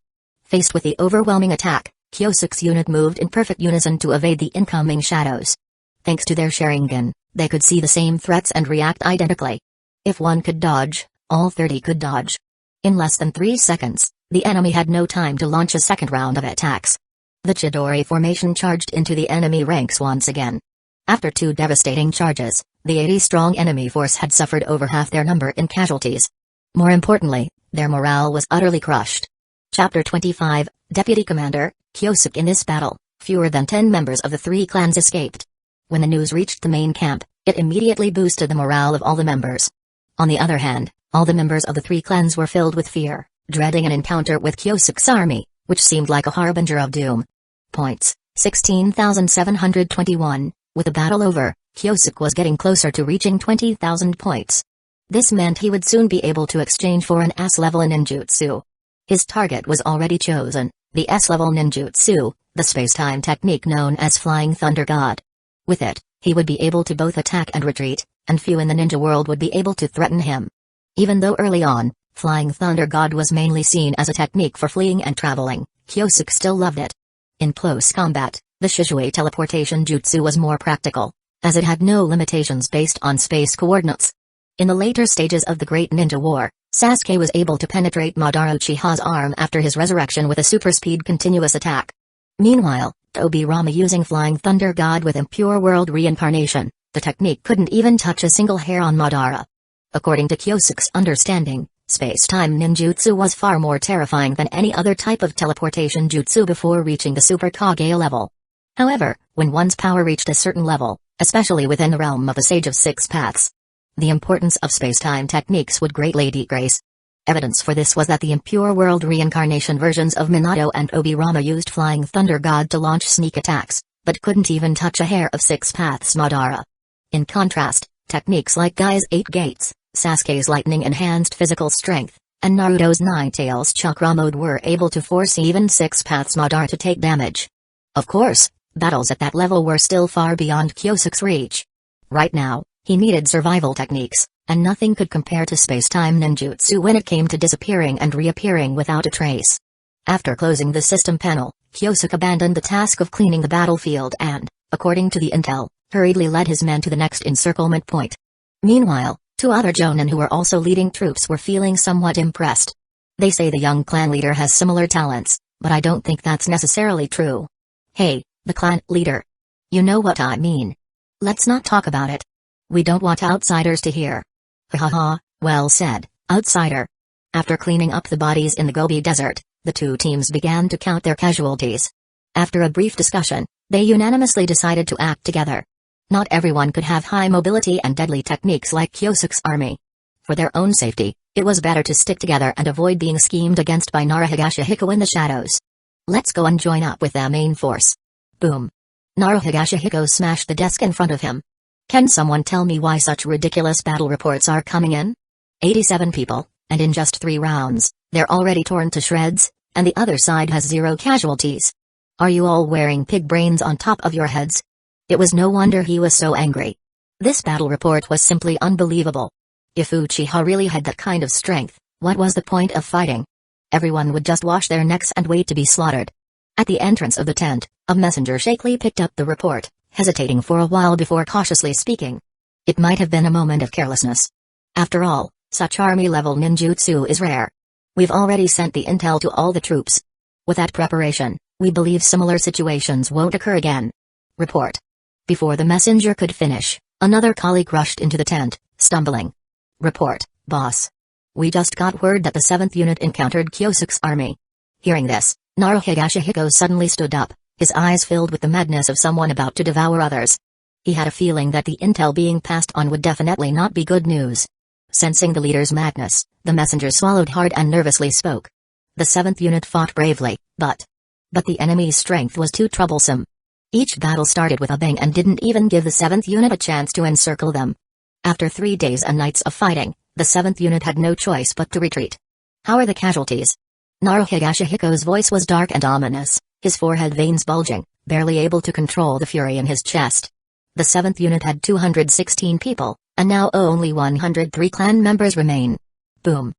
Faced with the overwhelming attack, Kyosuke's unit moved in perfect unison to evade the incoming shadows. Thanks to their Sharingan, they could see the same threats and react identically. If one could dodge, all 30 could dodge. In less than 3 seconds, the enemy had no time to launch a second round of attacks. The Chidori formation charged into the enemy ranks once again. After 2 devastating charges, the 80-strong enemy force had suffered over half their number in casualties. More importantly, their morale was utterly crushed. Chapter 25, Deputy Commander, Kyosuke. In this battle, fewer than 10 members of the 3 clans escaped. When the news reached the main camp, it immediately boosted the morale of all the members. On the other hand, all the members of the 3 clans were filled with fear, dreading an encounter with Kyosuke's army, which seemed like a harbinger of doom. Points, 16,721. With the battle over, Kyosuke was getting closer to reaching 20,000 points. This meant he would soon be able to exchange for an S-level ninjutsu. His target was already chosen, the S-level ninjutsu, the space-time technique known as Flying Thunder God. With it, he would be able to both attack and retreat, and few in the ninja world would be able to threaten him. Even though early on, Flying Thunder God was mainly seen as a technique for fleeing and traveling, Kyosuke still loved it. In close combat, the Shizue teleportation jutsu was more practical, as it had no limitations based on space coordinates. In the later stages of the Great Ninja War, Sasuke was able to penetrate Madara Uchiha's arm after his resurrection with a super-speed continuous attack. Meanwhile, Tobirama using Flying Thunder God with Impure World Reincarnation, the technique couldn't even touch a single hair on Madara. According to Kyosuke's understanding, space-time ninjutsu was far more terrifying than any other type of teleportation jutsu before reaching the Super Kage level. However, when one's power reached a certain level, especially within the realm of a Sage of 6 Paths, the importance of space-time techniques would greatly decrease. Evidence for this was that the Impure World Reincarnation versions of Minato and Obirama used Flying Thunder God to launch sneak attacks, but couldn't even touch a hair of 6 Paths Madara. In contrast, techniques like Gai's 8 Gates, Sasuke's lightning-enhanced physical strength, and Naruto's 9 Tails Chakra mode were able to force even 6 Paths Madara to take damage. Of course, battles at that level were still far beyond Kyosuke's reach. Right now, he needed survival techniques, and nothing could compare to space-time ninjutsu when it came to disappearing and reappearing without a trace. After closing the system panel, Kyosuke abandoned the task of cleaning the battlefield and, according to the intel, hurriedly led his men to the next encirclement point. Meanwhile, 2 other jonin who were also leading troops were feeling somewhat impressed. They say the young clan leader has similar talents, but I don't think that's necessarily true. Hey, the clan leader. You know what I mean. Let's not talk about it. We don't want outsiders to hear. Ha ha ha, well said, outsider. After cleaning up the bodies in the Gobi Desert, the 2 teams began to count their casualties. After a brief discussion, they unanimously decided to act together. Not everyone could have high mobility and deadly techniques like Kyosuke's army. For their own safety, it was better to stick together and avoid being schemed against by Nara Higashihiko in the shadows. Let's go and join up with their main force. Boom. Nara Higashihiko smashed the desk in front of him. Can someone tell me why such ridiculous battle reports are coming in? 87 people, and in just 3 rounds, they're already torn to shreds, and the other side has 0 casualties. Are you all wearing pig brains on top of your heads? It was no wonder he was so angry. This battle report was simply unbelievable. If Uchiha really had that kind of strength, what was the point of fighting? Everyone would just wash their necks and wait to be slaughtered. At the entrance of the tent, a messenger shakily picked up the report, hesitating for a while before cautiously speaking. It might have been a moment of carelessness. After all, such army-level ninjutsu is rare. We've already sent the intel to all the troops. With that preparation, we believe similar situations won't occur again. Report. Before the messenger could finish, another colleague rushed into the tent, stumbling. Report, boss. We just got word that the 7th unit encountered Kyosuke's army. Hearing this, Naruhigashihiko suddenly stood up, his eyes filled with the madness of someone about to devour others. He had a feeling that the intel being passed on would definitely not be good news. Sensing the leader's madness, the messenger swallowed hard and nervously spoke. The 7th unit fought bravely, but the enemy's strength was too troublesome. Each battle started with a bang and didn't even give the 7th unit a chance to encircle them. After 3 days and nights of fighting, the 7th unit had no choice but to retreat. How are the casualties? Naruhigashihiko's voice was dark and ominous, his forehead veins bulging, barely able to control the fury in his chest. The 7th unit had 216 people, and now only 103 clan members remain. Boom.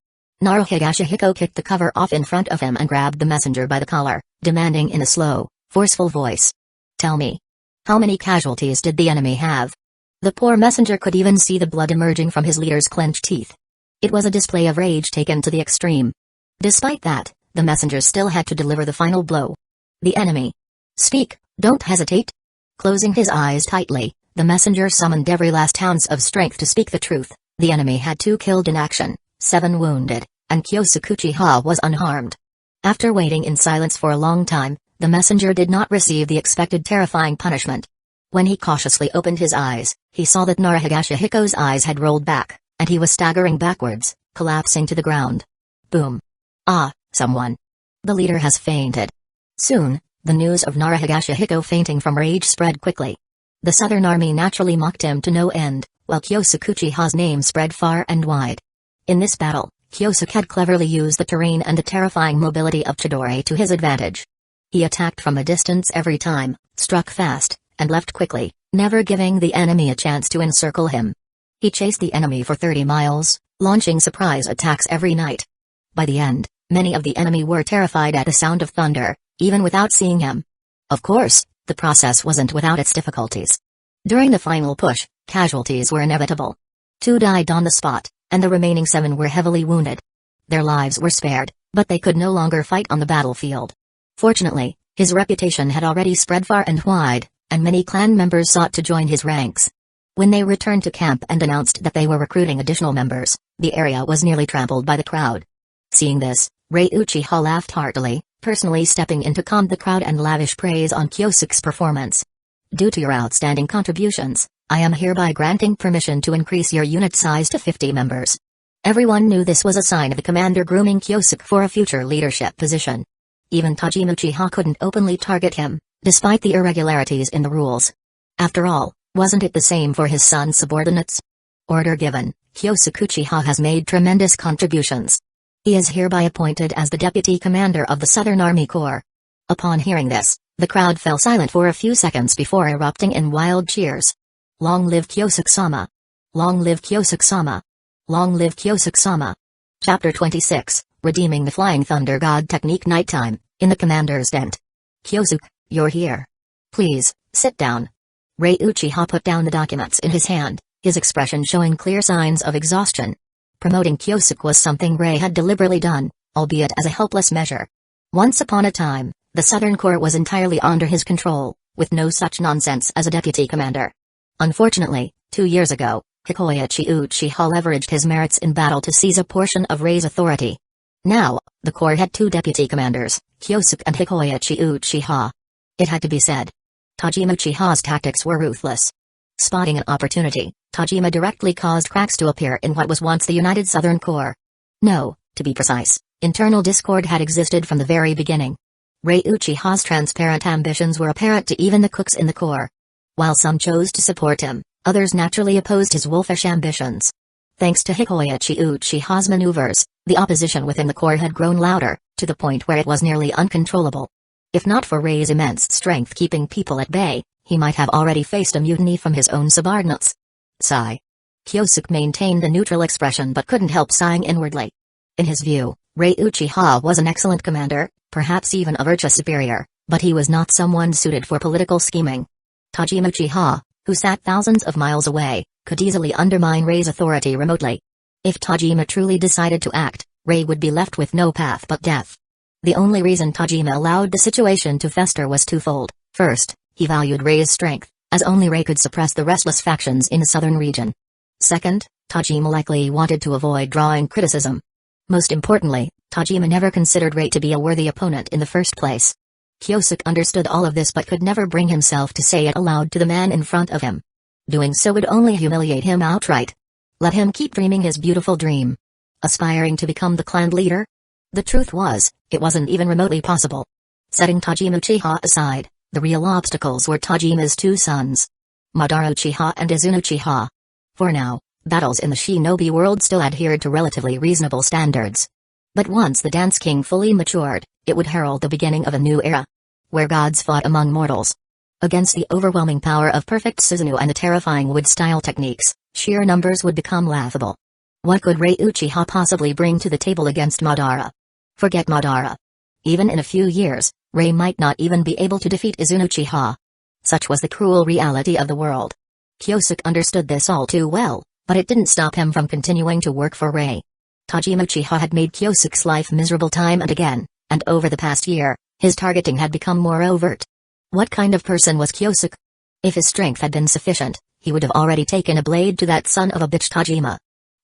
Naruhigashihiko kicked the cover off in front of him and grabbed the messenger by the collar, demanding in a slow, forceful voice. Tell me. How many casualties did the enemy have? The poor messenger could even see the blood emerging from his leader's clenched teeth. It was a display of rage taken to the extreme. Despite that, the messenger still had to deliver the final blow. The enemy. Speak, don't hesitate. Closing his eyes tightly, the messenger summoned every last ounce of strength to speak the truth. The enemy had 2 killed in action, 7 wounded, and Kyosuke Uchiha was unharmed. After waiting in silence for a long time, the messenger did not receive the expected terrifying punishment. When he cautiously opened his eyes, he saw that Naruhigashihiko's eyes had rolled back, and he was staggering backwards, collapsing to the ground. Boom. Ah, someone. The leader has fainted. Soon, the news of Naruhigashihiko fainting from rage spread quickly. The Southern Army naturally mocked him to no end, while Kyosuke Uchiha's name spread far and wide. In this battle, Kyosuke had cleverly used the terrain and the terrifying mobility of Chidori to his advantage. He attacked from a distance every time, struck fast, and left quickly, never giving the enemy a chance to encircle him. He chased the enemy for 30 miles, launching surprise attacks every night. By the end, many of the enemy were terrified at the sound of thunder, even without seeing him. Of course, the process wasn't without its difficulties. During the final push, casualties were inevitable. 2 died on the spot, and the remaining 7 were heavily wounded. Their lives were spared, but they could no longer fight on the battlefield. Fortunately, his reputation had already spread far and wide, and many clan members sought to join his ranks. When they returned to camp and announced that they were recruiting additional members, the area was nearly trampled by the crowd. Seeing this, Rei Uchiha laughed heartily, personally stepping in to calm the crowd and lavish praise on Kyosuke's performance. Due to your outstanding contributions, I am hereby granting permission to increase your unit size to 50 members. Everyone knew this was a sign of the commander grooming Kyosuke for a future leadership position. Even Tajima Uchiha couldn't openly target him, despite the irregularities in the rules. After all, wasn't it the same for his son's subordinates? Order given, Kyosuke Uchiha has made tremendous contributions. He is hereby appointed as the deputy commander of the Southern Army Corps. Upon hearing this, the crowd fell silent for a few seconds before erupting in wild cheers. Long live Kyosuke-sama! Long live Kyosuke-sama! Long live Kyosuke-sama! Chapter 26, Redeeming the Flying Thunder God Technique. Nighttime, in the commander's tent. Kyosuke, you're here. Please, sit down. Rei Uchiha put down the documents in his hand, his expression showing clear signs of exhaustion. Promoting Kyosuke was something Rei had deliberately done, albeit as a helpless measure. Once upon a time, the Southern Corps was entirely under his control, with no such nonsense as a deputy commander. Unfortunately, 2 years ago, Hikoichi Uchiha leveraged his merits in battle to seize a portion of Rei's authority. Now, the Corps had 2 deputy commanders, Kyosuke and Hikoichi Uchiha. It had to be said. Tajima Uchiha's tactics were ruthless. Spotting an opportunity, Tajima directly caused cracks to appear in what was once the United Southern Corps. No, to be precise, internal discord had existed from the very beginning. Rei Uchiha's transparent ambitions were apparent to even the cooks in the Corps. While some chose to support him, others naturally opposed his wolfish ambitions. Thanks to Hikoichi Uchiha's maneuvers, the opposition within the Corps had grown louder, to the point where it was nearly uncontrollable. If not for Rei's immense strength keeping people at bay, he might have already faced a mutiny from his own subordinates. Sigh. Kyosuke maintained a neutral expression but couldn't help sighing inwardly. In his view, Rei Uchiha was an excellent commander, perhaps even a virtuous superior, but he was not someone suited for political scheming. Tajima Uchiha, who sat thousands of miles away, could easily undermine Rei's authority remotely. If Tajima truly decided to act, Rei would be left with no path but death. The only reason Tajima allowed the situation to fester was twofold. First, he valued Rei's strength, as only Rei could suppress the restless factions in the southern region. Second, Tajima likely wanted to avoid drawing criticism. Most importantly, Tajima never considered Rei to be a worthy opponent in the first place. Kyosuke understood all of this but could never bring himself to say it aloud to the man in front of him. Doing so would only humiliate him outright. Let him keep dreaming his beautiful dream. Aspiring to become the clan leader? The truth was, it wasn't even remotely possible. Setting Tajima Uchiha aside, the real obstacles were Tajima's two sons, Madara Uchiha and Izuna Uchiha. For now, battles in the shinobi world still adhered to relatively reasonable standards. But once the Dance King fully matured, it would herald the beginning of a new era, where gods fought among mortals. Against the overwhelming power of perfect Susanoo and the terrifying wood-style techniques, sheer numbers would become laughable. What could Rei Uchiha possibly bring to the table against Madara? Forget Madara. Even in a few years, Rei might not even be able to defeat Izuna Uchiha. Such was the cruel reality of the world. Kyosuke understood this all too well, but it didn't stop him from continuing to work for Rei. Tajima Uchiha had made Kyosuke's life miserable time and again, and over the past year, his targeting had become more overt. What kind of person was Kyosuke? If his strength had been sufficient, he would have already taken a blade to that son of a bitch Tajima.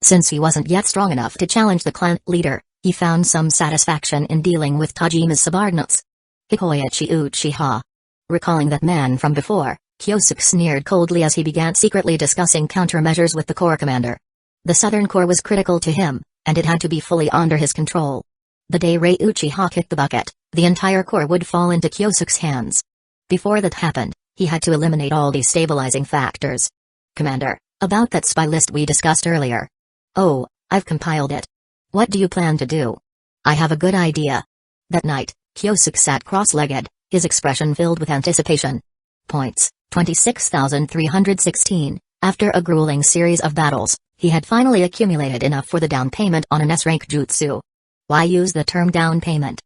Since he wasn't yet strong enough to challenge the clan leader, he found some satisfaction in dealing with Tajima's subordinates. Hikoichi Uchiha. Recalling that man from before, Kyosuke sneered coldly as he began secretly discussing countermeasures with the corps commander. The Southern Corps was critical to him, and it had to be fully under his control. The day Rei Uchiha kicked the bucket, the entire corps would fall into Kyosuke's hands. Before that happened, he had to eliminate all destabilizing factors. Commander, about that spy list we discussed earlier. Oh, I've compiled it. What do you plan to do? I have a good idea. That night, Kyosuke sat cross-legged, his expression filled with anticipation. Points, 26,316. After a grueling series of battles, he had finally accumulated enough for the down payment on an S-rank jutsu. Why use the term down payment?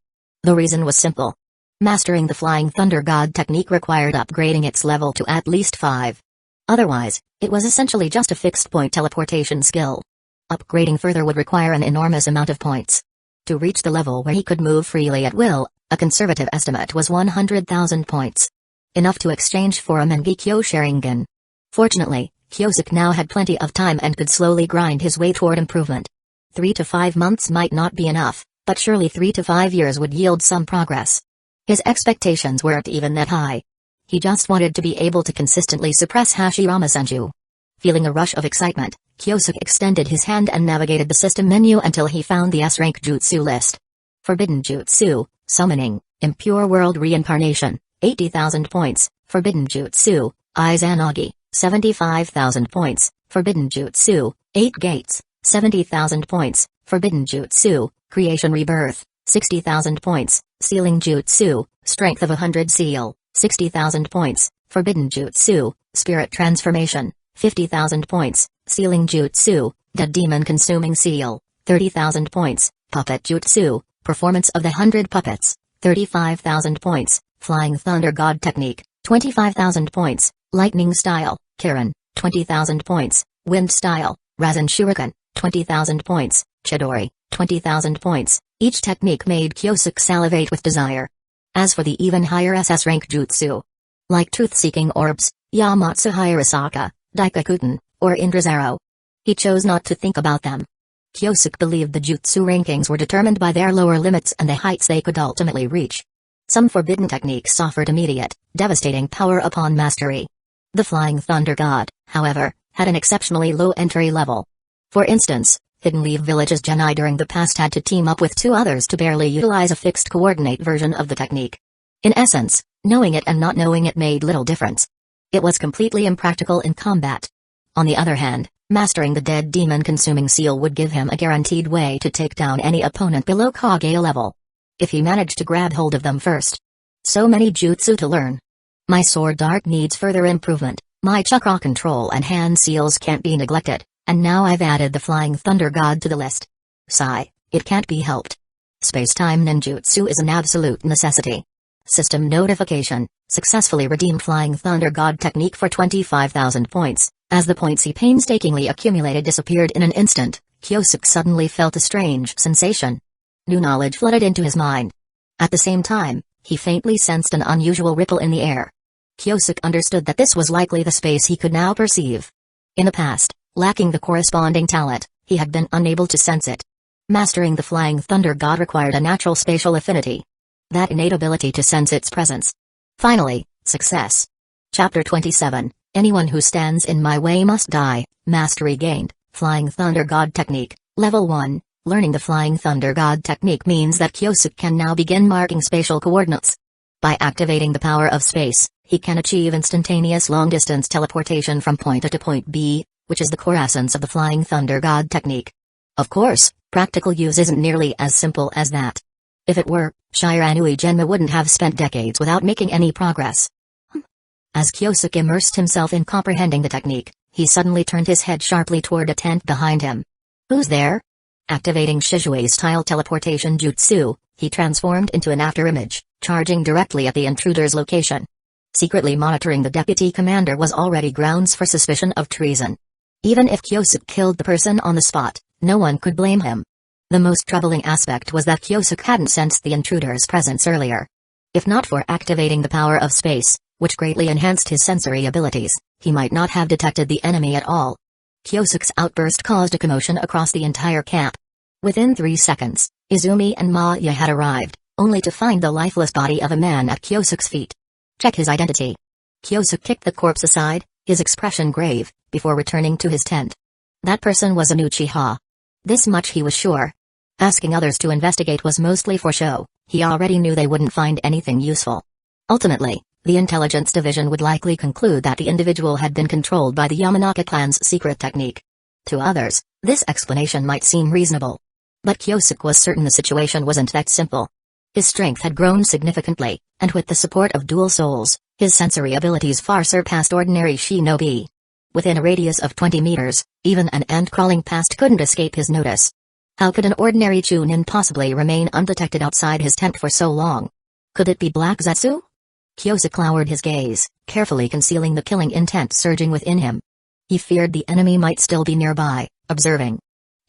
The reason was simple. Mastering the Flying Thunder God technique required upgrading its level to at least 5. Otherwise, it was essentially just a fixed-point teleportation skill. Upgrading further would require an enormous amount of points. To reach the level where he could move freely at will, a conservative estimate was 100,000 points. Enough to exchange for a Mangekyo Sharingan. Fortunately, Kyosuke now had plenty of time and could slowly grind his way toward improvement. 3 to 5 months might not be enough, but surely 3 to 5 years would yield some progress. His expectations weren't even that high. He just wanted to be able to consistently suppress Hashirama Senju. Feeling a rush of excitement, Kyosuke extended his hand and navigated the system menu until he found the S-rank jutsu list. Forbidden Jutsu, Summoning, Impure World Reincarnation, 80,000 points. Forbidden Jutsu, Izanagi, 75,000 points. Forbidden Jutsu, 8 Gates, 70,000 points. Forbidden Jutsu, Creation Rebirth, 60,000 points. Sealing Jutsu, Strength of 100 Seal, 60,000 points. Forbidden Jutsu, Spirit Transformation, 50,000 points. Sealing Jutsu, Dead Demon Consuming Seal, 30,000 points. Puppet Jutsu, Performance of the 100 Puppets, 35,000 points. Flying Thunder God Technique, 25,000 points. Lightning Style, Kirin, 20,000 points. Wind Style, Rasen Shuriken, 20,000 points. Chidori, 20,000 points. Each technique made Kyosuke salivate with desire. As for the even higher SS rank jutsu, like Truth-Seeking Orbs, Yamatsu Hirasaka, Daikakuten, or Indra's Arrow, he chose not to think about them. Kyosuke believed the jutsu rankings were determined by their lower limits and the heights they could ultimately reach. Some forbidden techniques offered immediate, devastating power upon mastery. The Flying Thunder God, however, had an exceptionally low entry level. For instance, Hidden Leaf Village's Genii during the past had to team up with 2 others to barely utilize a fixed coordinate version of the technique. In essence, knowing it and not knowing it made little difference. It was completely impractical in combat. On the other hand, mastering the Dead Demon Consuming Seal would give him a guaranteed way to take down any opponent below Kage level. If he managed to grab hold of them first. So many jutsu to learn. My sword art needs further improvement, my chakra control and hand seals can't be neglected. And now I've added the Flying Thunder God to the list. Sigh, it can't be helped. Space-time ninjutsu is an absolute necessity. System notification, successfully redeemed Flying Thunder God technique for 25,000 points. As the points he painstakingly accumulated disappeared in an instant, Kyosuke suddenly felt a strange sensation. New knowledge flooded into his mind. At the same time, he faintly sensed an unusual ripple in the air. Kyosuke understood that this was likely the space he could now perceive. In the past, lacking the corresponding talent, he had been unable to sense it. Mastering the Flying Thunder God required a natural spatial affinity. That innate ability to sense its presence. Finally, success. Chapter 27, Anyone who stands in my way must die. Mastery gained, Flying Thunder God Technique, Level 1. Learning the Flying Thunder God Technique means that Kyosuke can now begin marking spatial coordinates. By activating the power of space, he can achieve instantaneous long-distance teleportation from point A to point B, which is the core essence of the Flying Thunder God Technique. Of course, practical use isn't nearly as simple as that. If it were, Shiranui Genma wouldn't have spent decades without making any progress. As Kyosuke immersed himself in comprehending the technique, he suddenly turned his head sharply toward a tent behind him. Who's there? Activating Shizue-style teleportation jutsu, he transformed into an afterimage, charging directly at the intruder's location. Secretly monitoring the deputy commander was already grounds for suspicion of treason. Even if Kyosuke killed the person on the spot, no one could blame him. The most troubling aspect was that Kyosuke hadn't sensed the intruder's presence earlier. If not for activating the power of space, which greatly enhanced his sensory abilities, he might not have detected the enemy at all. Kyosuke's outburst caused a commotion across the entire camp. Within 3 seconds, Izumi and Maya had arrived, only to find the lifeless body of a man at Kyosuke's feet. Check his identity. Kyosuke kicked the corpse aside, his expression grave, before returning to his tent. That person was an Uchiha. This much he was sure. Asking others to investigate was mostly for show, he already knew they wouldn't find anything useful. Ultimately, the intelligence division would likely conclude that the individual had been controlled by the Yamanaka clan's secret technique. To others, this explanation might seem reasonable. But Kyosuke was certain the situation wasn't that simple. His strength had grown significantly, and with the support of dual souls, his sensory abilities far surpassed ordinary shinobi. Within a radius of 20 meters, even an ant crawling past couldn't escape his notice. How could an ordinary Chunin possibly remain undetected outside his tent for so long? Could it be Black Zetsu? Kyosuke lowered his gaze, carefully concealing the killing intent surging within him. He feared the enemy might still be nearby, observing.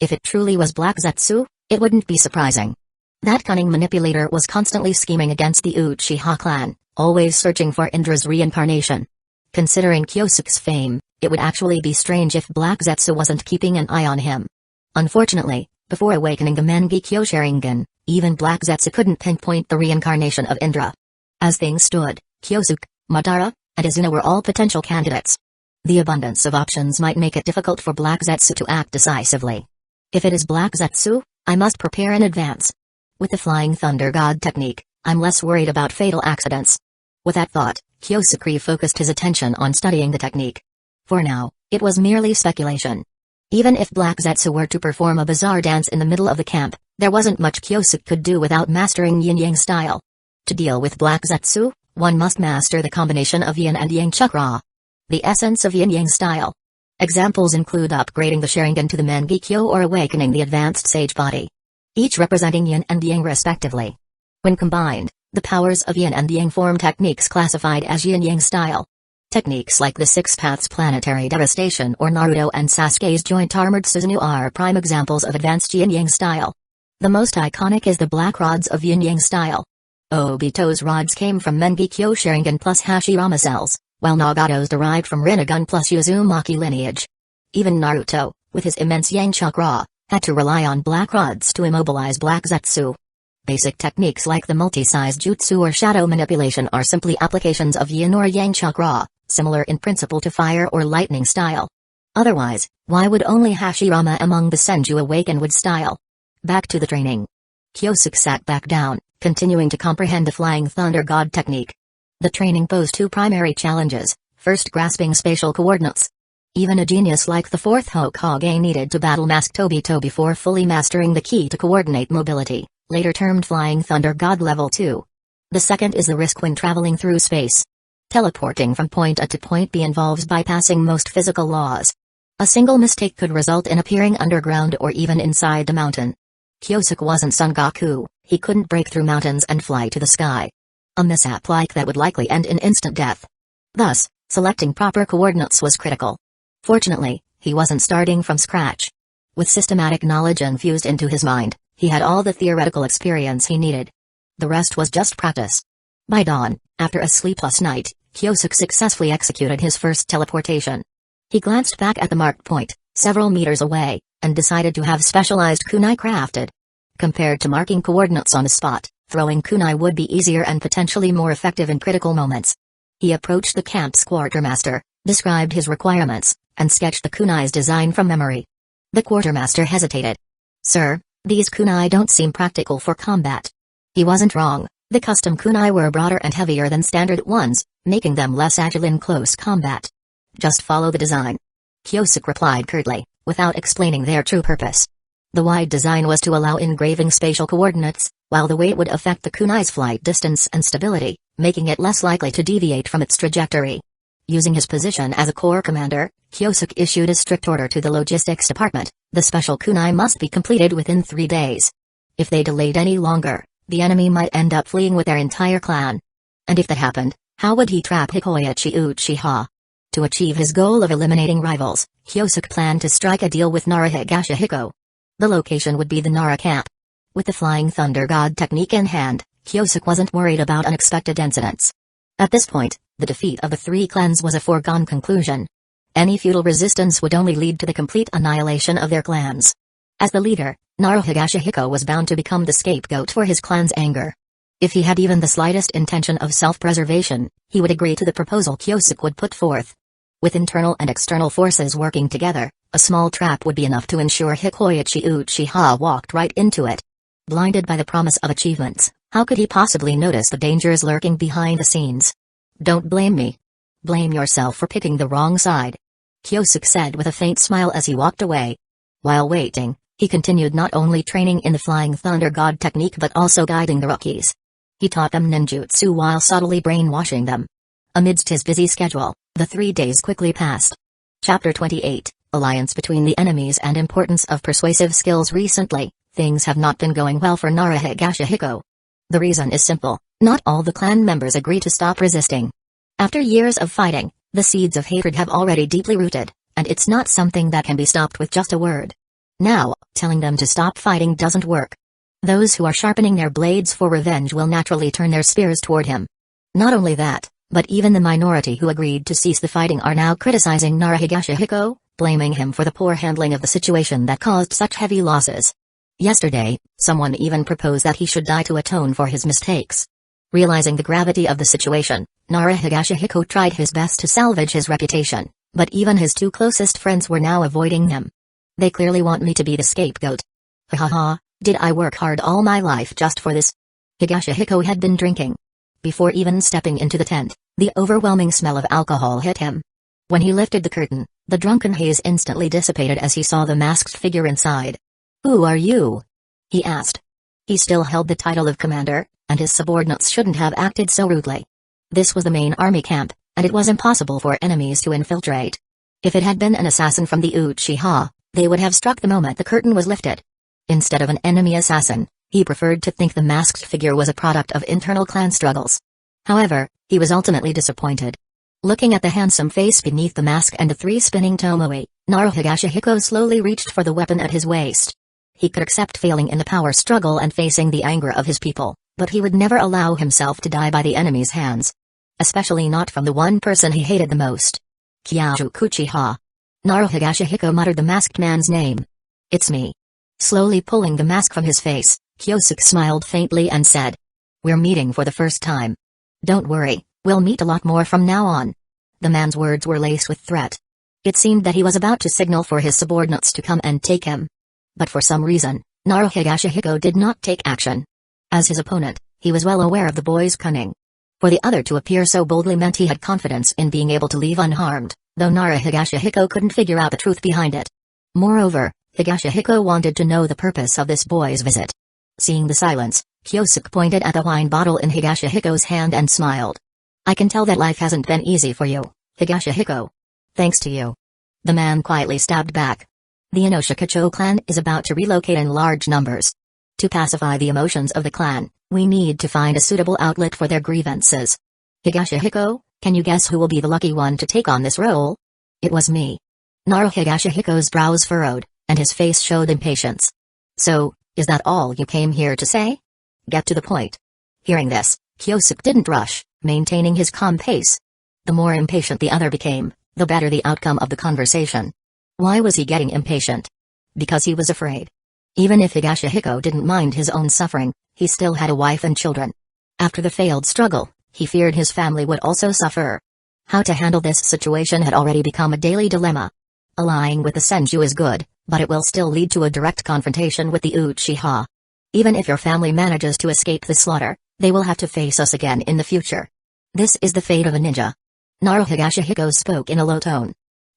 If it truly was Black Zetsu, it wouldn't be surprising. That cunning manipulator was constantly scheming against the Uchiha clan, always searching for Indra's reincarnation. Considering Kyosuke's fame, it would actually be strange if Black Zetsu wasn't keeping an eye on him. Unfortunately, before awakening the Mangekyo Sharingan, even Black Zetsu couldn't pinpoint the reincarnation of Indra. As things stood, Kyosuke, Madara, and Izuna were all potential candidates. The abundance of options might make it difficult for Black Zetsu to act decisively. If it is Black Zetsu, I must prepare in advance. With the Flying Thunder God technique, I'm less worried about fatal accidents. With that thought, Kyosuke refocused his attention on studying the technique. For now, it was merely speculation. Even if Black Zetsu were to perform a bizarre dance in the middle of the camp, there wasn't much Kyosuke could do without mastering yin-yang style. To deal with Black Zetsu, one must master the combination of yin and yang chakra. The essence of yin-yang style. Examples include upgrading the Sharingan to the Mangekyo or awakening the advanced sage body. Each representing yin and yang respectively. When combined, the powers of yin and yang form techniques classified as yin-yang style. Techniques like the Six Paths Planetary Devastation or Naruto and Sasuke's Joint Armored Susanoo are prime examples of advanced yin-yang style. The most iconic is the Black Rods of yin-yang style. Obito's rods came from Mangekyo Sharingan plus Hashirama cells, while Nagato's derived from Rinnegan plus Uzumaki lineage. Even Naruto, with his immense yang chakra, had to rely on black rods to immobilize Black Zetsu. Basic techniques like the multi-size jutsu or shadow manipulation are simply applications of yin or yang chakra, similar in principle to fire or lightning style. Otherwise, why would only Hashirama among the Senju awaken with style? Back to the training. Kyosuke sat back down, continuing to comprehend the Flying Thunder God technique. The training posed two primary challenges, first grasping spatial coordinates. Even a genius like the fourth Hokage needed to battle Mask Tobito before fully mastering the key to coordinate mobility, later termed Flying Thunder God Level 2. The second is the risk when traveling through space. Teleporting from point A to point B involves bypassing most physical laws. A single mistake could result in appearing underground or even inside the mountain. Kyosuke wasn't Son Goku, he couldn't break through mountains and fly to the sky. A mishap like that would likely end in instant death. Thus, selecting proper coordinates was critical. Fortunately, he wasn't starting from scratch. With systematic knowledge infused into his mind, he had all the theoretical experience he needed. The rest was just practice. By dawn, after a sleepless night, Kyosuke successfully executed his first teleportation. He glanced back at the marked point, several meters away, and decided to have specialized kunai crafted. Compared to marking coordinates on the spot, throwing kunai would be easier and potentially more effective in critical moments. He approached the camp's quartermaster, described his requirements, and sketched the kunai's design from memory. The quartermaster hesitated. "Sir, these kunai don't seem practical for combat." He wasn't wrong. The custom kunai were broader and heavier than standard ones, making them less agile in close combat. "Just follow the design," Kyosuke replied curtly, without explaining their true purpose. The wide design was to allow engraving spatial coordinates, while the weight would affect the kunai's flight distance and stability, making it less likely to deviate from its trajectory. Using his position as a corps commander, Kyosuke issued a strict order to the logistics department: the special kunai must be completed within 3 days. If they delayed any longer, the enemy might end up fleeing with their entire clan. And if that happened, how would he trap Hikoichi Uchiha? To achieve his goal of eliminating rivals, Kyosuke planned to strike a deal with Nara Higashihiko. The location would be the Nara camp. With the Flying Thunder God technique in hand, Kyosuke wasn't worried about unexpected incidents. At this point, the defeat of the 3 clans was a foregone conclusion. Any futile resistance would only lead to the complete annihilation of their clans. As the leader, Nara Higashihiko was bound to become the scapegoat for his clan's anger. If he had even the slightest intention of self-preservation, he would agree to the proposal Kyosuke would put forth. With internal and external forces working together, a small trap would be enough to ensure Hikoichi Uchiha walked right into it. Blinded by the promise of achievements, how could he possibly notice the dangers lurking behind the scenes? "Don't blame me. Blame yourself for picking the wrong side," Kyosuke said with a faint smile as he walked away. While waiting, he continued not only training in the Flying Thunder God technique but also guiding the rookies. He taught them ninjutsu while subtly brainwashing them. Amidst his busy schedule, the 3 days quickly passed. Chapter 28, Alliance between the enemies and importance of persuasive skills. Recently, things have not been going well for Nara Higashihiko. The reason is simple: not all the clan members agree to stop resisting. After years of fighting, the seeds of hatred have already deeply rooted, and it's not something that can be stopped with just a word. Now, telling them to stop fighting doesn't work. Those who are sharpening their blades for revenge will naturally turn their spears toward him. Not only that, but even the minority who agreed to cease the fighting are now criticizing Nara Higashihiko, blaming him for the poor handling of the situation that caused such heavy losses. Yesterday, someone even proposed that he should die to atone for his mistakes. Realizing the gravity of the situation, Nara Higashihiko tried his best to salvage his reputation, but even his 2 closest friends were now avoiding him. "They clearly want me to be the scapegoat. Ha, did I work hard all my life just for this?" Higashihiko had been drinking. Before even stepping into the tent, the overwhelming smell of alcohol hit him. When he lifted the curtain, the drunken haze instantly dissipated as he saw the masked figure inside. "Who are you?" he asked. He still held the title of commander, and his subordinates shouldn't have acted so rudely. This was the main army camp, and it was impossible for enemies to infiltrate. If it had been an assassin from the Uchiha, they would have struck the moment the curtain was lifted. Instead of an enemy assassin, he preferred to think the masked figure was a product of internal clan struggles. However, he was ultimately disappointed. Looking at the handsome face beneath the mask and the 3 spinning tomoe, Nara Higashihiko slowly reached for the weapon at his waist. He could accept failing in the power struggle and facing the anger of his people, but he would never allow himself to die by the enemy's hands. Especially not from the one person he hated the most. Kyosuke Uchiha. Nara Higashihiko muttered the masked man's name. "It's me." Slowly pulling the mask from his face, Kyosuke smiled faintly and said, "We're meeting for the first time. Don't worry, we'll meet a lot more from now on." The man's words were laced with threat. It seemed that he was about to signal for his subordinates to come and take him. But for some reason, Nara Higashihiko did not take action. As his opponent, he was well aware of the boy's cunning. For the other to appear so boldly meant he had confidence in being able to leave unharmed, though Nara Higashihiko couldn't figure out the truth behind it. Moreover, Higashihiko wanted to know the purpose of this boy's visit. Seeing the silence, Kyosuke pointed at the wine bottle in Higashihiko's hand and smiled. "I can tell that life hasn't been easy for you, Higashihiko. Thanks to you." The man quietly stabbed back. The Inoshikacho clan is about to relocate in large numbers. To pacify the emotions of the clan, we need to find a suitable outlet for their grievances. Higashihiko, can you guess who will be the lucky one to take on this role? It was me. Higashihiko's brows furrowed, and his face showed impatience. So, is that all you came here to say? Get to the point. Hearing this, Kyosuke didn't rush, maintaining his calm pace. The more impatient the other became, the better the outcome of the conversation. Why was he getting impatient? Because he was afraid. Even if Higashihiko didn't mind his own suffering, he still had a wife and children. After the failed struggle, he feared his family would also suffer. How to handle this situation had already become a daily dilemma. Allying with the Senju is good, but it will still lead to a direct confrontation with the Uchiha. Even if your family manages to escape the slaughter, they will have to face us again in the future. This is the fate of a ninja. Higashihiko spoke in a low tone.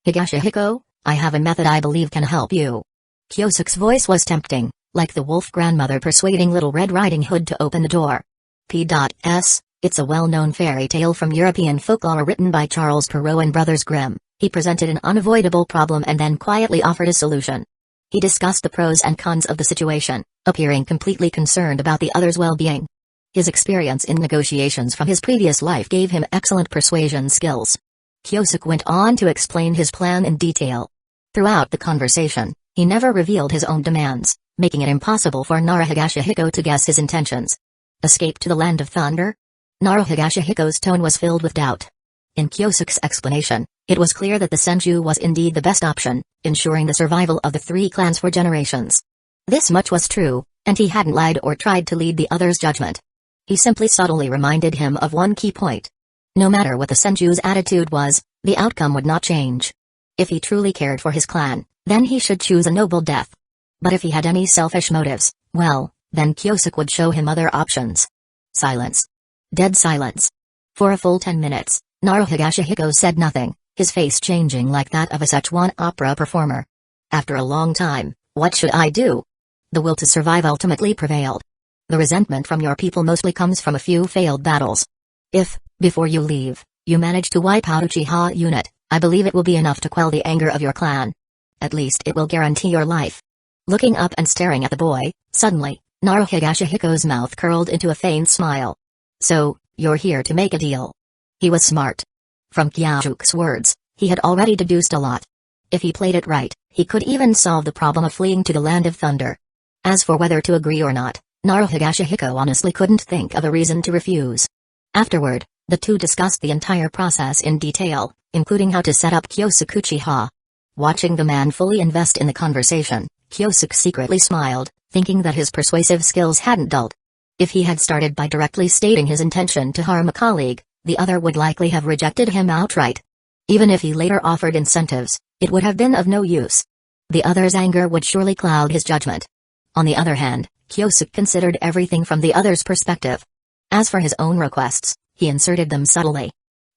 Higashihiko, I have a method I believe can help you. Kyosuke's voice was tempting, like the wolf grandmother persuading Little Red Riding Hood to open the door. P.S. It's a well-known fairy tale from European folklore written by Charles Perrault and Brothers Grimm. He presented an unavoidable problem and then quietly offered a solution. He discussed the pros and cons of the situation, appearing completely concerned about the other's well-being. His experience in negotiations from his previous life gave him excellent persuasion skills. Kyosuke went on to explain his plan in detail. Throughout the conversation, he never revealed his own demands, making it impossible for Higashihiko to guess his intentions. Escape to the Land of Thunder? Higashihiko's tone was filled with doubt. In Kyosuke's explanation, it was clear that the Senju was indeed the best option, ensuring the survival of the three clans for generations. This much was true, and he hadn't lied or tried to lead the other's judgment. He simply subtly reminded him of one key point. No matter what the Senju's attitude was, the outcome would not change. If he truly cared for his clan, then he should choose a noble death. But if he had any selfish motives, well, then Kyosuke would show him other options. Silence. Dead silence. For a full 10 minutes, Higashihiko said nothing, his face changing like that of a Szechuan opera performer. After a long time, what should I do? The will to survive ultimately prevailed. The resentment from your people mostly comes from a few failed battles. If, before you leave, you manage to wipe out Uchiha unit, I believe it will be enough to quell the anger of your clan. At least it will guarantee your life. Looking up and staring at the boy, suddenly, Higashihiko's mouth curled into a faint smile. So, you're here to make a deal. He was smart. From Kyosuke's words, he had already deduced a lot. If he played it right, he could even solve the problem of fleeing to the Land of Thunder. As for whether to agree or not, Higashihiko honestly couldn't think of a reason to refuse. Afterward, the two discussed the entire process in detail, including how to set up Kyosuke Uchiha. Watching the man fully invest in the conversation, Kyosuke secretly smiled, thinking that his persuasive skills hadn't dulled. If he had started by directly stating his intention to harm a colleague, the other would likely have rejected him outright. Even if he later offered incentives, it would have been of no use. The other's anger would surely cloud his judgment. On the other hand, Kyosuke considered everything from the other's perspective. As for his own requests, he inserted them subtly.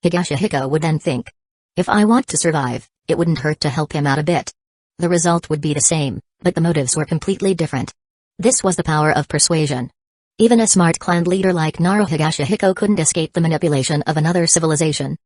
Higashihiko would then think. If I want to survive, it wouldn't hurt to help him out a bit. The result would be the same, but the motives were completely different. This was the power of persuasion. Even a smart clan leader like Higashihiko couldn't escape the manipulation of another civilization.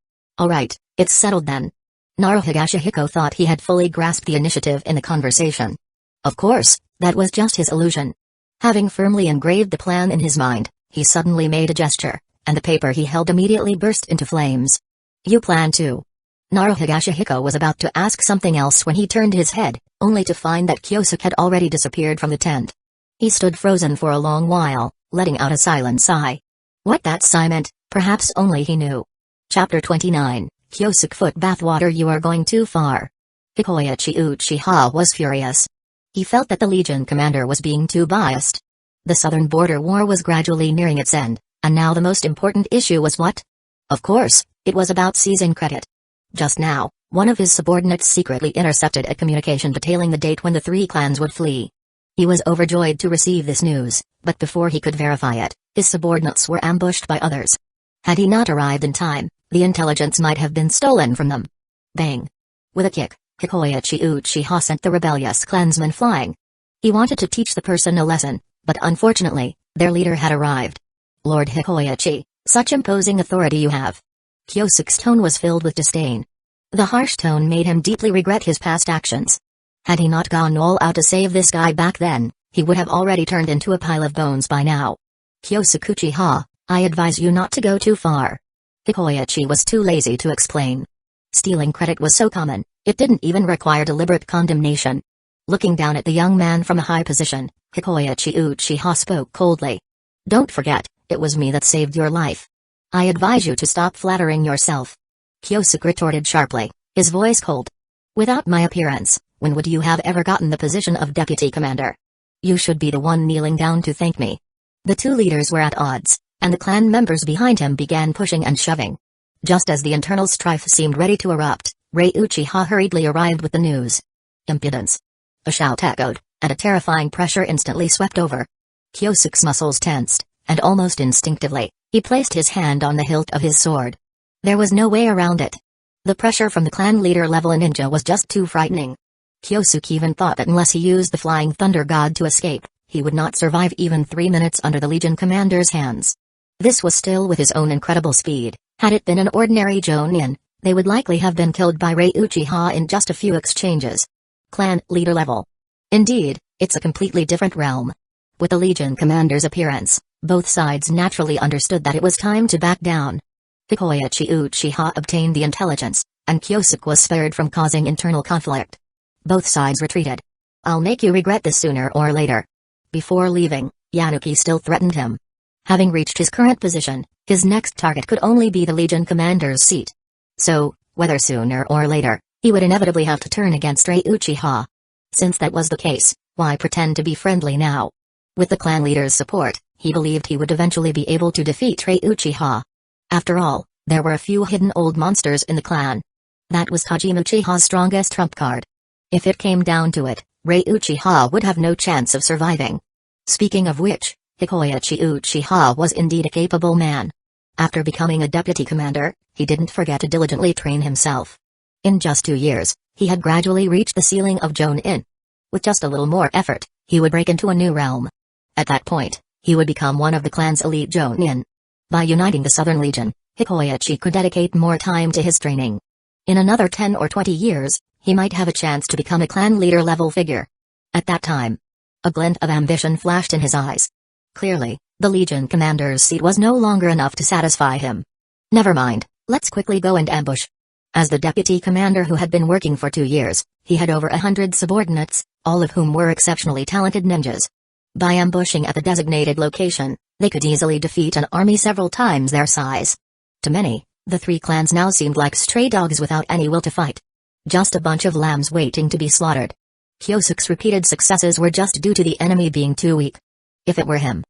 Alright, it's settled then. Higashihiko thought he had fully grasped the initiative in the conversation. Of course, that was just his illusion. Having firmly engraved the plan in his mind, he suddenly made a gesture, and the paper he held immediately burst into flames. You plan to. Higashihiko was about to ask something else when he turned his head, only to find that Kyosuke had already disappeared from the tent. He stood frozen for a long while, letting out a silent sigh. What that sigh meant, perhaps only he knew. Chapter 29, Kyosuke Foot Bathwater. You are going too far. Hikoichi Uchiha was furious. He felt that the Legion commander was being too biased. The Southern Border War was gradually nearing its end, and now the most important issue was what? Of course, it was about seizing credit. Just now, one of his subordinates secretly intercepted a communication detailing the date when the three clans would flee. He was overjoyed to receive this news, but before he could verify it, his subordinates were ambushed by others. Had he not arrived in time, the intelligence might have been stolen from them. Bang! With a kick, Hikoichi Uchiha sent the rebellious clansmen flying. He wanted to teach the person a lesson, but unfortunately, their leader had arrived. Lord Hikoichi, such imposing authority you have. Kyosuke's tone was filled with disdain. The harsh tone made him deeply regret his past actions. Had he not gone all out to save this guy back then, he would have already turned into a pile of bones by now. Kyosuke Uchiha, I advise you not to go too far. Hikoichi was too lazy to explain. Stealing credit was so common, It didn't even require deliberate condemnation. Looking down at the young man from a high position, Hikoyachi Uchiha spoke coldly. "Don't forget, it was me that saved your life. I advise you to stop flattering yourself." Kyosuke retorted sharply, his voice cold. "Without my appearance, when would you have ever gotten the position of deputy commander? You should be the one kneeling down to thank me." The two leaders were at odds, and the clan members behind him began pushing and shoving. Just as the internal strife seemed ready to erupt, Rei Uchiha hurriedly arrived with the news. "Impudence!" A shout echoed, and a terrifying pressure instantly swept over. Kyosuke's muscles tensed, and almost instinctively, he placed his hand on the hilt of his sword. There was no way around it. The pressure from the clan leader level ninja was just too frightening. Kyosuke even thought that unless he used the flying thunder god to escape, he would not survive even 3 minutes under the Legion commander's hands. This was still with his own incredible speed. Had it been an ordinary Jonin, they would likely have been killed by Rei Uchiha in just a few exchanges. Clan leader level. Indeed, it's a completely different realm. With the Legion commander's appearance, both sides naturally understood that it was time to back down. Hikoyachi Uchiha obtained the intelligence, and Kyosuke was spared from causing internal conflict. Both sides retreated. "I'll make you regret this sooner or later." Before leaving, Yanuki still threatened him. Having reached his current position, his next target could only be the Legion commander's seat. So, whether sooner or later, he would inevitably have to turn against Rei Uchiha. Since that was the case, why pretend to be friendly now? With the clan leader's support, he believed he would eventually be able to defeat Rei Uchiha. After all, there were a few hidden old monsters in the clan. That was Hajime Uchiha's strongest trump card. If it came down to it, Rei Uchiha would have no chance of surviving. Speaking of which, Hikoyachi Uchiha was indeed a capable man. After becoming a deputy commander, he didn't forget to diligently train himself. In just 2 years, he had gradually reached the ceiling of Jonin. With just a little more effort, he would break into a new realm. At that point, he would become one of the clan's elite Jonin. By uniting the Southern Legion, Hikoyachi could dedicate more time to his training. In another 10 or 20 years, he might have a chance to become a clan leader-level figure. At that time, a glint of ambition flashed in his eyes. Clearly, the Legion commander's seat was no longer enough to satisfy him. Never mind, let's quickly go and ambush. As the deputy commander who had been working for 2 years, he had over 100 subordinates, all of whom were exceptionally talented ninjas. By ambushing at the designated location, they could easily defeat an army several times their size. To many, the 3 clans now seemed like stray dogs without any will to fight. Just a bunch of lambs waiting to be slaughtered. Kyosuke's repeated successes were just due to the enemy being too weak. If it were him.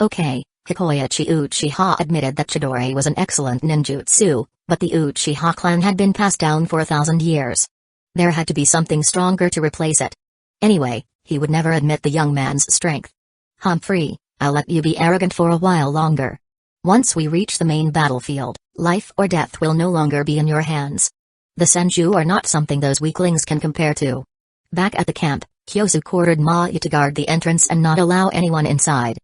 Okay, Hikoyachi Uchiha admitted that Chidori was an excellent ninjutsu, but the Uchiha clan had been passed down for 1,000 years. There had to be something stronger to replace it. Anyway, he would never admit the young man's strength. "Humphrey, I'll let you be arrogant for a while longer. Once we reach the main battlefield, life or death will no longer be in your hands. The Senju are not something those weaklings can compare to." Back at the camp, Kyosuke ordered Maya to guard the entrance and not allow anyone inside.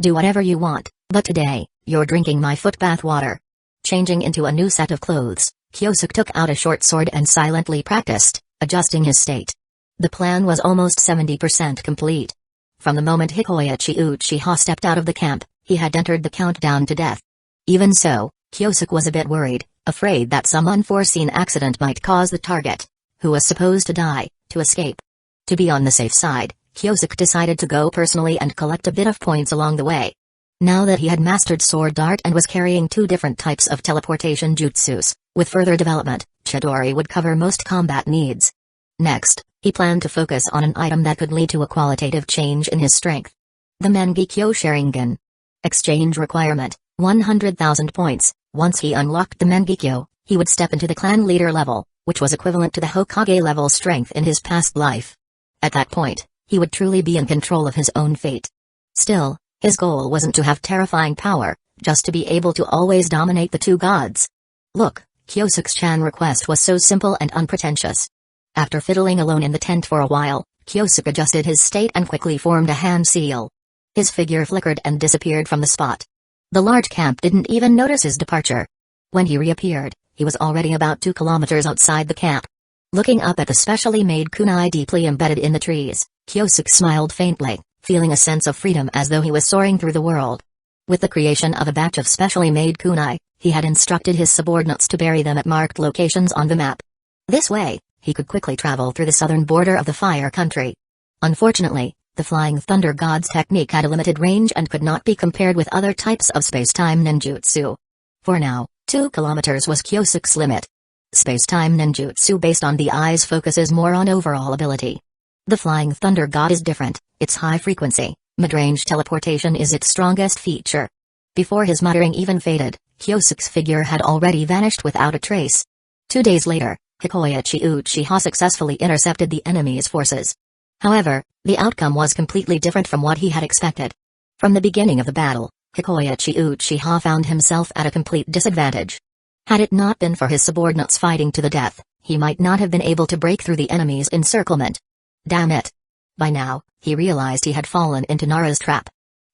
"Do whatever you want, but today, you're drinking my foot bath water." Changing into a new set of clothes, Kyosuke took out a short sword and silently practiced, adjusting his state. The plan was almost 70% complete. From the moment Hikoyachi Uchiha stepped out of the camp, he had entered the countdown to death. Even so, Kyosuke was a bit worried, afraid that some unforeseen accident might cause the target, who was supposed to die, to escape. To be on the safe side, Kyosuke decided to go personally and collect a bit of points along the way. Now that he had mastered sword dart and was carrying 2 different types of teleportation jutsus, with further development, Chidori would cover most combat needs. Next, he planned to focus on an item that could lead to a qualitative change in his strength. The Mangekyo Sharingan. Exchange requirement, 100,000 points. Once he unlocked the Mangekyo, he would step into the clan leader level, which was equivalent to the Hokage level strength in his past life. At that point, he would truly be in control of his own fate. Still, his goal wasn't to have terrifying power, just to be able to always dominate the 2 gods. Look, Kyosuke's request was so simple and unpretentious. After fiddling alone in the tent for a while, Kyosuke adjusted his state and quickly formed a hand seal. His figure flickered and disappeared from the spot. The large camp didn't even notice his departure. When he reappeared, he was already about 2 kilometers outside the camp. Looking up at the specially made kunai deeply embedded in the trees, Kyosuke smiled faintly, feeling a sense of freedom as though he was soaring through the world. With the creation of a batch of specially made kunai, he had instructed his subordinates to bury them at marked locations on the map. This way, he could quickly travel through the southern border of the Fire Country. Unfortunately, the Flying Thunder God's technique had a limited range and could not be compared with other types of space-time ninjutsu. For now, 2 kilometers was Kyosuke's limit. Space-time ninjutsu based on the eyes focuses more on overall ability. The Flying Thunder God is different, its high-frequency, mid-range teleportation is its strongest feature. Before his muttering even faded, Kyosuke's figure had already vanished without a trace. 2 days later, Hikoyachi Uchiha successfully intercepted the enemy's forces. However, the outcome was completely different from what he had expected. From the beginning of the battle, Hikoyachi Uchiha found himself at a complete disadvantage. Had it not been for his subordinates fighting to the death, he might not have been able to break through the enemy's encirclement. Damn it! By now, he realized he had fallen into Nara's trap.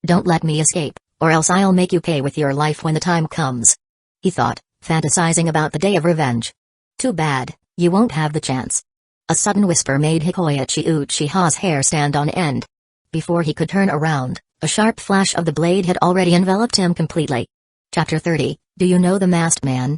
Don't let me escape, or else I'll make you pay with your life when the time comes, he thought, fantasizing about the day of revenge. Too bad, you won't have the chance. A sudden whisper made Hikoyachi Uchiha's hair stand on end. Before he could turn around, a sharp flash of the blade had already enveloped him completely. Chapter 30, Do you know the masked man?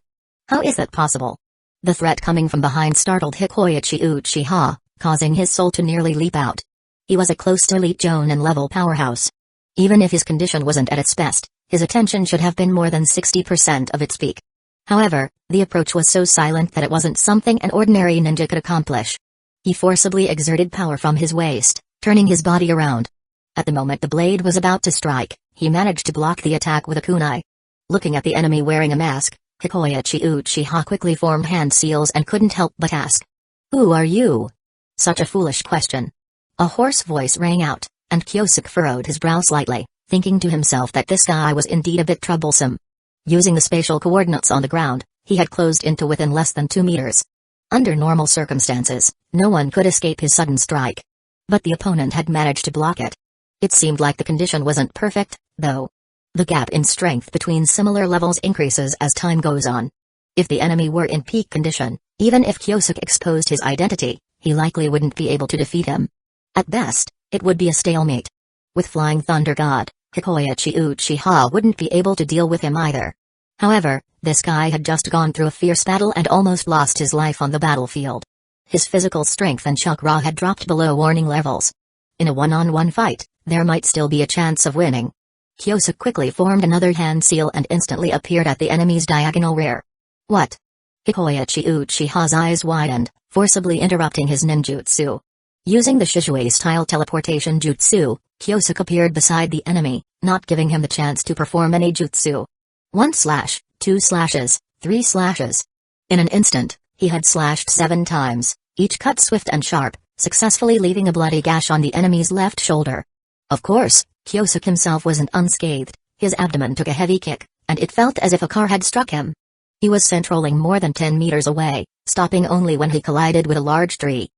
How is that possible? The threat coming from behind startled Hikoyachi Uchiha, causing his soul to nearly leap out. He was a close to elite Jonin level powerhouse. Even if his condition wasn't at its best, his attention should have been more than 60% of its peak. However, the approach was so silent that it wasn't something an ordinary ninja could accomplish. He forcibly exerted power from his waist, turning his body around. At the moment the blade was about to strike, he managed to block the attack with a kunai. Looking at the enemy wearing a mask, Hikoyachi Uchiha quickly formed hand seals and couldn't help but ask, "Who are you?" Such a foolish question. A hoarse voice rang out, and Kyosuke furrowed his brow slightly, thinking to himself that this guy was indeed a bit troublesome. Using the spatial coordinates on the ground, he had closed into within less than 2 meters. Under normal circumstances, no one could escape his sudden strike. But the opponent had managed to block it. It seemed like the condition wasn't perfect, though. The gap in strength between similar levels increases as time goes on. If the enemy were in peak condition, even if Kyosuke exposed his identity, he likely wouldn't be able to defeat him. At best, it would be a stalemate. With Flying Thunder God, Hikoyachi Uchiha wouldn't be able to deal with him either. However, this guy had just gone through a fierce battle and almost lost his life on the battlefield. His physical strength and chakra had dropped below warning levels. In a one-on-one fight, there might still be a chance of winning. Kyosuke quickly formed another hand seal and instantly appeared at the enemy's diagonal rear. What? Hikoyachi Uchiha's eyes widened, forcibly interrupting his ninjutsu. Using the Shizue-style teleportation jutsu, Kyosuke appeared beside the enemy, not giving him the chance to perform any jutsu. 1 slash, 2 slashes, 3 slashes. In an instant, he had slashed 7 times, each cut swift and sharp, successfully leaving a bloody gash on the enemy's left shoulder. Of course, Kyosuke himself wasn't unscathed. His abdomen took a heavy kick, and it felt as if a car had struck him. He was sent rolling more than 10 meters away, stopping only when he collided with a large tree.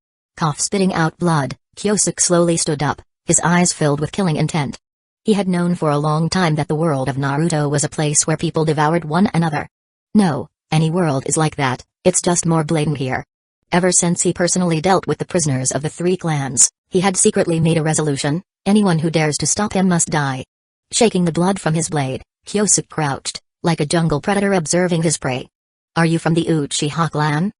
Spitting out blood, Kyosuke slowly stood up, his eyes filled with killing intent. He had known for a long time that the world of Naruto was a place where people devoured one another. No, any world is like that, it's just more blatant here. Ever since he personally dealt with the prisoners of the 3 clans, he had secretly made a resolution: anyone who dares to stop him must die. Shaking the blood from his blade, Kyosuke crouched, like a jungle predator observing his prey. Are you from the Uchiha clan?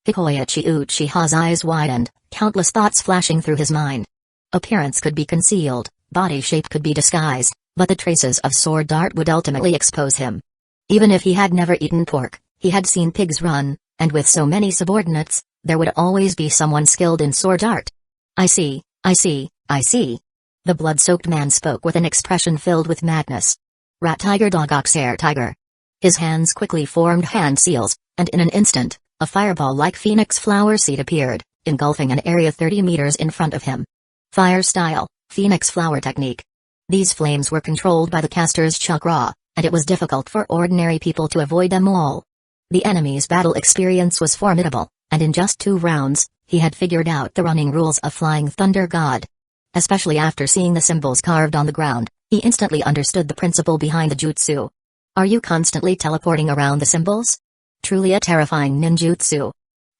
Hikoyachi Uchiha's eyes widened, countless thoughts flashing through his mind. Appearance could be concealed, body shape could be disguised, but the traces of sword dart would ultimately expose him. Even if he had never eaten pork, he had seen pigs run, and with so many subordinates, there would always be someone skilled in sword art. I see, I see, I see. The blood-soaked man spoke with an expression filled with madness. Rat tiger dog ox hare tiger. His hands quickly formed hand seals, and in an instant, a fireball-like phoenix flower seed appeared, engulfing an area 30 meters in front of him. Fire style, phoenix flower technique. These flames were controlled by the caster's chakra, and it was difficult for ordinary people to avoid them all. The enemy's battle experience was formidable, and in just 2 rounds, he had figured out the running rules of Flying Thunder God. Especially after seeing the symbols carved on the ground, he instantly understood the principle behind the jutsu. Are you constantly teleporting around the symbols? Truly a terrifying ninjutsu.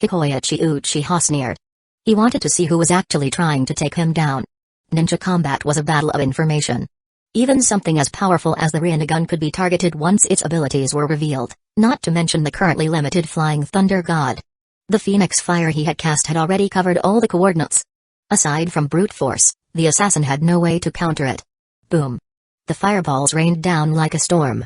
Hikoyachi Uchiha sneered. He wanted to see who was actually trying to take him down. Ninja combat was a battle of information. Even something as powerful as the Rinnegan could be targeted once its abilities were revealed, not to mention the currently limited Flying Thunder God. The phoenix fire he had cast had already covered all the coordinates. Aside from brute force, the assassin had no way to counter it. Boom. The fireballs rained down like a storm.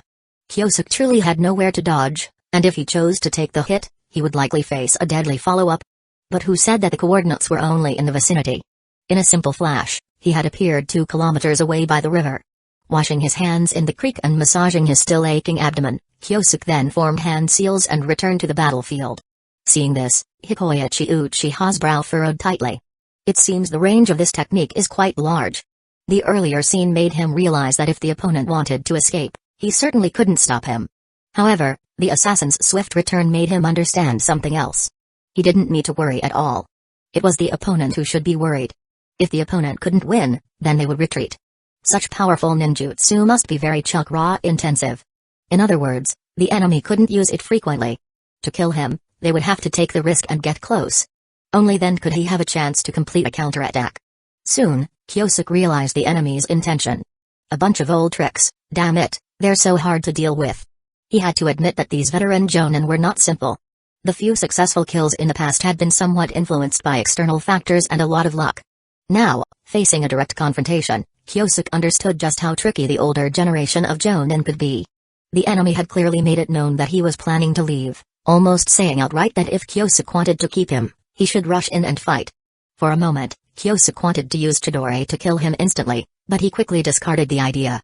Kyosuke truly had nowhere to dodge, and if he chose to take the hit, he would likely face a deadly follow-up. But who said that the coordinates were only in the vicinity? In a simple flash, he had appeared 2 kilometers away by the river. Washing his hands in the creek and massaging his still aching abdomen, Kyosuke then formed hand seals and returned to the battlefield. Seeing this, Hikoichi Uchiha's brow furrowed tightly. It seems the range of this technique is quite large. The earlier scene made him realize that if the opponent wanted to escape, he certainly couldn't stop him. However, the assassin's swift return made him understand something else. He didn't need to worry at all. It was the opponent who should be worried. If the opponent couldn't win, then they would retreat. Such powerful ninjutsu must be very chakra intensive. In other words, the enemy couldn't use it frequently. To kill him, they would have to take the risk and get close. Only then could he have a chance to complete a counterattack. Soon, Kyosuke realized the enemy's intention. A bunch of old tricks, damn it, they're so hard to deal with. He had to admit that these veteran jonin were not simple. The few successful kills in the past had been somewhat influenced by external factors and a lot of luck. Now, facing a direct confrontation, Kyosuke understood just how tricky the older generation of jonin could be. The enemy had clearly made it known that he was planning to leave, almost saying outright that if Kyosuke wanted to keep him, he should rush in and fight. For a moment, Kyosuke wanted to use Chidori to kill him instantly, but he quickly discarded the idea.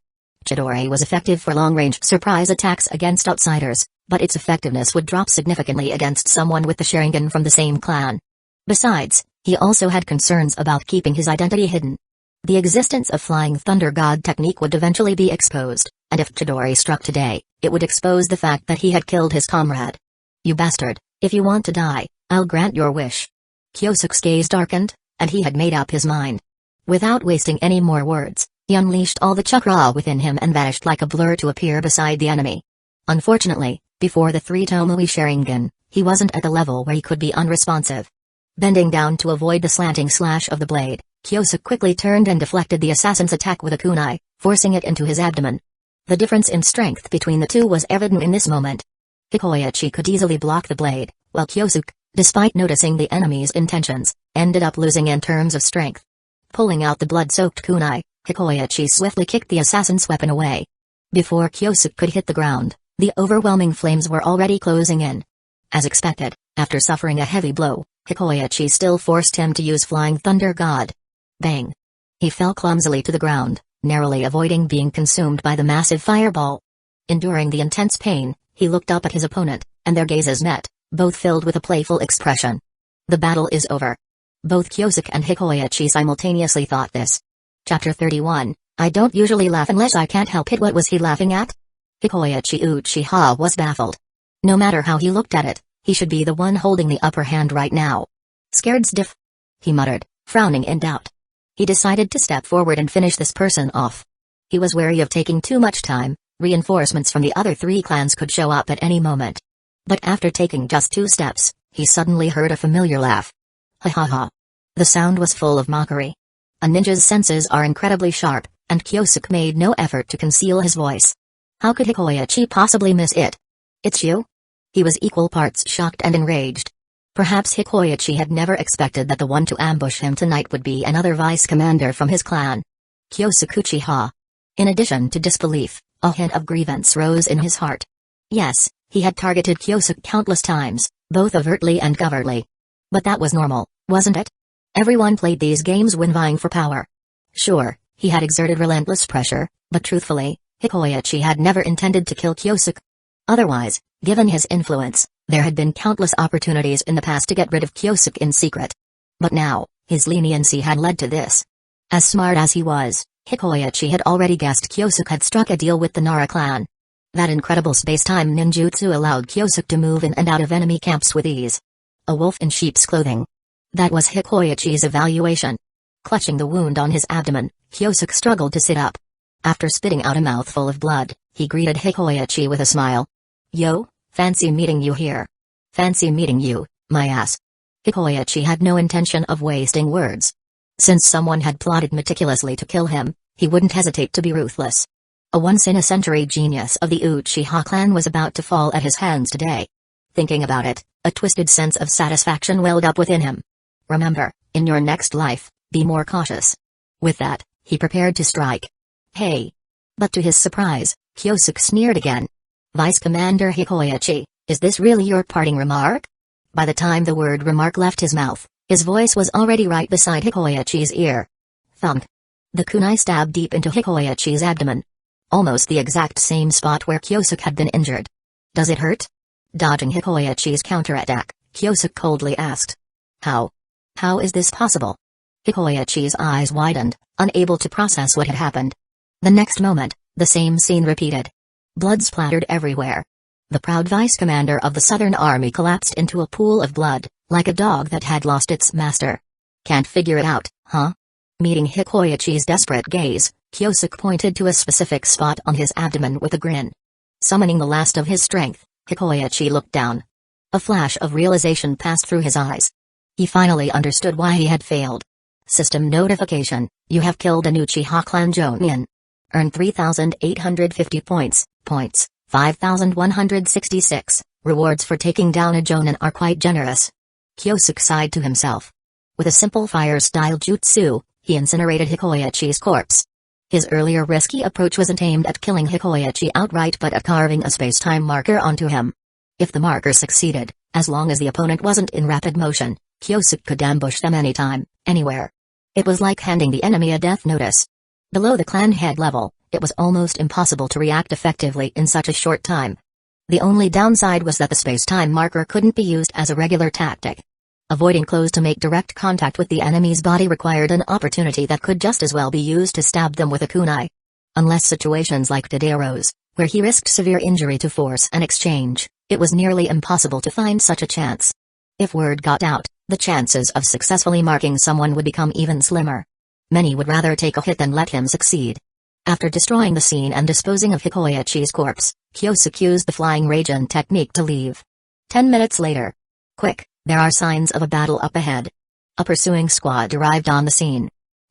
Chidori was effective for long-range surprise attacks against outsiders, but its effectiveness would drop significantly against someone with the Sharingan from the same clan. Besides, he also had concerns about keeping his identity hidden. The existence of Flying Thunder God technique would eventually be exposed, and if Chidori struck today, it would expose the fact that he had killed his comrade. You bastard, if you want to die, I'll grant your wish. Kyosuke's gaze darkened, and he had made up his mind. Without wasting any more words, he unleashed all the chakra within him and vanished like a blur to appear beside the enemy. Unfortunately, before the 3 Tomoe Sharingan, he wasn't at the level where he could be unresponsive. Bending down to avoid the slanting slash of the blade, Kyosuke quickly turned and deflected the assassin's attack with a kunai, forcing it into his abdomen. The difference in strength between the two was evident in this moment. Hikoichi could easily block the blade, while Kyosuke, despite noticing the enemy's intentions, ended up losing in terms of strength. Pulling out the blood-soaked kunai, Hikoichi swiftly kicked the assassin's weapon away. Before Kyosuke could hit the ground, the overwhelming flames were already closing in. As expected, after suffering a heavy blow, Hikoichi still forced him to use Flying Thunder God. Bang! He fell clumsily to the ground, narrowly avoiding being consumed by the massive fireball. Enduring the intense pain, he looked up at his opponent, and their gazes met, both filled with a playful expression. The battle is over. Both Kyosuke and Hikoichi simultaneously thought this. Chapter 31, I don't usually laugh unless I can't help it. What was he laughing at? Hikoichi Uchiha was baffled. No matter how he looked at it, he should be the one holding the upper hand right now. Scared stiff? He muttered, frowning in doubt. He decided to step forward and finish this person off. He was wary of taking too much time. Reinforcements from the other 3 clans could show up at any moment. But after taking just 2 steps, he suddenly heard a familiar laugh. Ha ha ha. The sound was full of mockery. A ninja's senses are incredibly sharp, and Kyosuke made no effort to conceal his voice. How could Hikoichi possibly miss it? It's you? He was equal parts shocked and enraged. Perhaps Hikoichi had never expected that the one to ambush him tonight would be another vice-commander from his clan. Kyosuke Uchiha. In addition to disbelief, a hint of grievance rose in his heart. Yes, he had targeted Kyosuke countless times, both overtly and covertly. But that was normal, wasn't it? Everyone played these games when vying for power. Sure, he had exerted relentless pressure, but truthfully, Hikoichi had never intended to kill Kyosuke. Otherwise, given his influence, there had been countless opportunities in the past to get rid of Kyosuke in secret. But now, his leniency had led to this. As smart as he was, Hikoichi had already guessed Kyosuke had struck a deal with the Nara clan. That incredible space-time ninjutsu allowed Kyosuke to move in and out of enemy camps with ease. A wolf in sheep's clothing. That was Hikoichi's evaluation. Clutching the wound on his abdomen, Kyosuke struggled to sit up. After spitting out a mouthful of blood, he greeted Hikoichi with a smile. Yo, fancy meeting you here. Fancy meeting you, my ass. Hikoichi had no intention of wasting words. Since someone had plotted meticulously to kill him, he wouldn't hesitate to be ruthless. A once-in-a-century genius of the Uchiha clan was about to fall at his hands today. Thinking about it, a twisted sense of satisfaction welled up within him. Remember, in your next life, be more cautious. With that, he prepared to strike. Hey! But to his surprise, Kyosuke sneered again. Vice Commander Hikoichi, is this really your parting remark? By the time the word remark left his mouth, his voice was already right beside Hikoichi's ear. Thunk. The kunai stabbed deep into Hikoichi's abdomen. Almost the exact same spot where Kyosuke had been injured. Does it hurt? Dodging Hikoichi's counterattack, Kyosuke coldly asked. How? How is this possible? Hikoichi's eyes widened, unable to process what had happened. The next moment, the same scene repeated. Blood splattered everywhere. The proud vice commander of the Southern Army collapsed into a pool of blood, like a dog that had lost its master. Can't figure it out, huh? Meeting Hikoichi's desperate gaze, Kyosuke pointed to a specific spot on his abdomen with a grin. Summoning the last of his strength, Hikoichi looked down. A flash of realization passed through his eyes. He finally understood why he had failed. System notification, you have killed an Uchiha clan Jonin. Earn 3,850 points, 5,166. Rewards for taking down a Jonin are quite generous. Kyosuke sighed to himself. With a simple fire-style jutsu, he incinerated Hikoichi's corpse. His earlier risky approach wasn't aimed at killing Hikoichi outright but at carving a space-time marker onto him. If the marker succeeded, as long as the opponent wasn't in rapid motion, Kyosuke could ambush them anytime, anywhere. It was like handing the enemy a death notice. Below the clan head level, it was almost impossible to react effectively in such a short time. The only downside was that the space-time marker couldn't be used as a regular tactic. Avoiding close to make direct contact with the enemy's body required an opportunity that could just as well be used to stab them with a kunai. Unless situations like today arose, where he risked severe injury to force an exchange, it was nearly impossible to find such a chance. If word got out, the chances of successfully marking someone would become even slimmer. Many would rather take a hit than let him succeed. After destroying the scene and disposing of Hikoichi's corpse, Kyosuke used the flying Raijin technique to leave. 10 minutes later. Quick, there are signs of a battle up ahead. A pursuing squad arrived on the scene.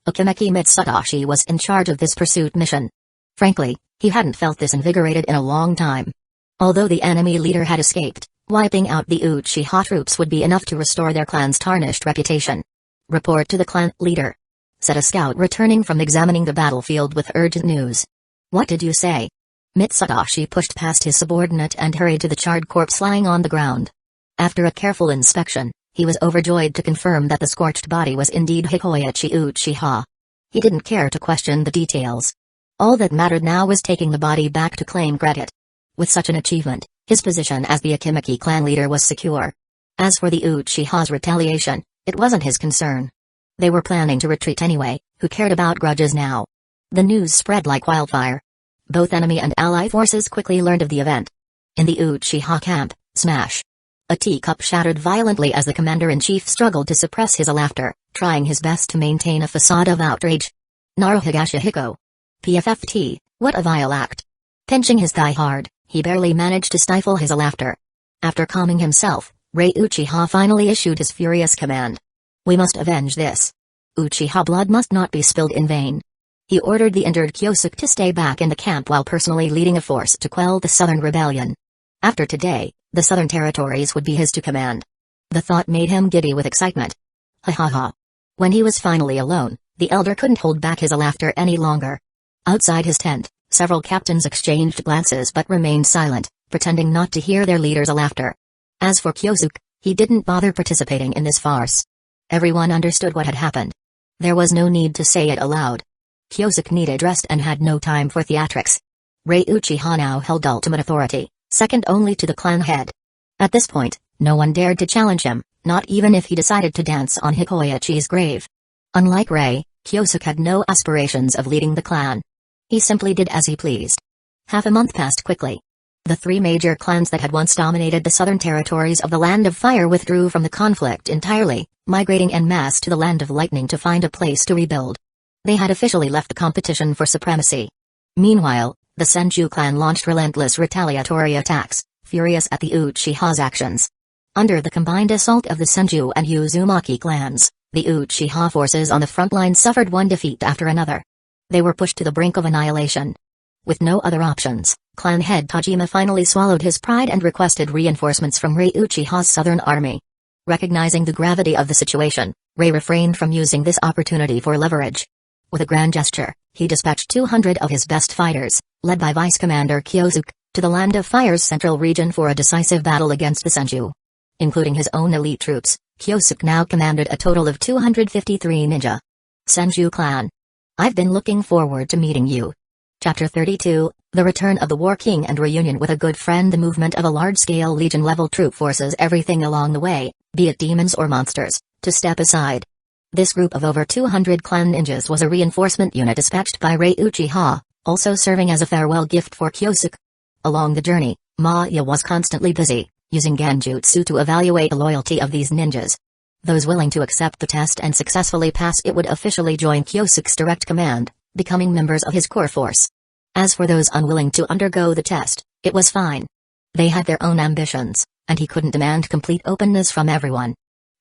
Akimeki Mitsudashi was in charge of this pursuit mission. Frankly, he hadn't felt this invigorated in a long time. Although the enemy leader had escaped, wiping out the Uchiha troops would be enough to restore their clan's tarnished reputation. Report to the clan leader, said a scout returning from examining the battlefield with urgent news. What did you say? Mitsudashi pushed past his subordinate and hurried to the charred corpse lying on the ground. After a careful inspection, he was overjoyed to confirm that the scorched body was indeed Hikoichi Uchiha. He didn't care to question the details. All that mattered now was taking the body back to claim credit. With such an achievement, his position as the Akimeki clan leader was secure. As for the Uchiha's retaliation, it wasn't his concern. They were planning to retreat anyway, who cared about grudges now? The news spread like wildfire. Both enemy and ally forces quickly learned of the event. In the Uchiha camp, smash. A teacup shattered violently as the commander-in-chief struggled to suppress his laughter, trying his best to maintain a facade of outrage. Naruhigashihiko. PFFT, what a vile act. Pinching his thigh hard, he barely managed to stifle his laughter. After calming himself, Rei Uchiha finally issued his furious command. We must avenge this. Uchiha blood must not be spilled in vain. He ordered the injured Kyosuke to stay back in the camp while personally leading a force to quell the Southern Rebellion. After today, the Southern territories would be his to command. The thought made him giddy with excitement. Ha ha ha. When he was finally alone, the elder couldn't hold back his laughter any longer. Outside his tent, several captains exchanged glances but remained silent, pretending not to hear their leader's laughter. As for Kyosuke, he didn't bother participating in this farce. Everyone understood what had happened. There was no need to say it aloud. Kyosuke needed rest and had no time for theatrics. Rei Uchiha now held ultimate authority, second only to the clan head. At this point, no one dared to challenge him, not even if he decided to dance on Hikoichi's grave. Unlike Rei, Kyosuke had no aspirations of leading the clan. He simply did as he pleased. Half a month passed quickly. The three major clans that had once dominated the southern territories of the Land of Fire withdrew from the conflict entirely, migrating en masse to the Land of Lightning to find a place to rebuild. They had officially left the competition for supremacy. Meanwhile, the Senju clan launched relentless retaliatory attacks, furious at the Uchiha's actions. Under the combined assault of the Senju and Uzumaki clans, the Uchiha forces on the front line suffered one defeat after another. They were pushed to the brink of annihilation. With no other options, Clan head Tajima finally swallowed his pride and requested reinforcements from Rei Uchiha's southern army. Recognizing the gravity of the situation, Rei refrained from using this opportunity for leverage. With a grand gesture, he dispatched 200 of his best fighters, led by Vice Commander Kyosuke, to the Land of Fire's central region for a decisive battle against the Senju. Including his own elite troops, Kyosuke now commanded a total of 253 ninja. Senju Clan. I've been looking forward to meeting you. Chapter 32, The Return of the War King and Reunion with a Good Friend. The movement of a large-scale Legion-level troop forces everything along the way, be it demons or monsters, to step aside. This group of over 200 clan ninjas was a reinforcement unit dispatched by Rei Uchiha, also serving as a farewell gift for Kyosuke. Along the journey, Maya was constantly busy, using genjutsu to evaluate the loyalty of these ninjas. Those willing to accept the test and successfully pass it would officially join Kyosuke's direct command, becoming members of his core force. As for those unwilling to undergo the test, it was fine. They had their own ambitions, and he couldn't demand complete openness from everyone.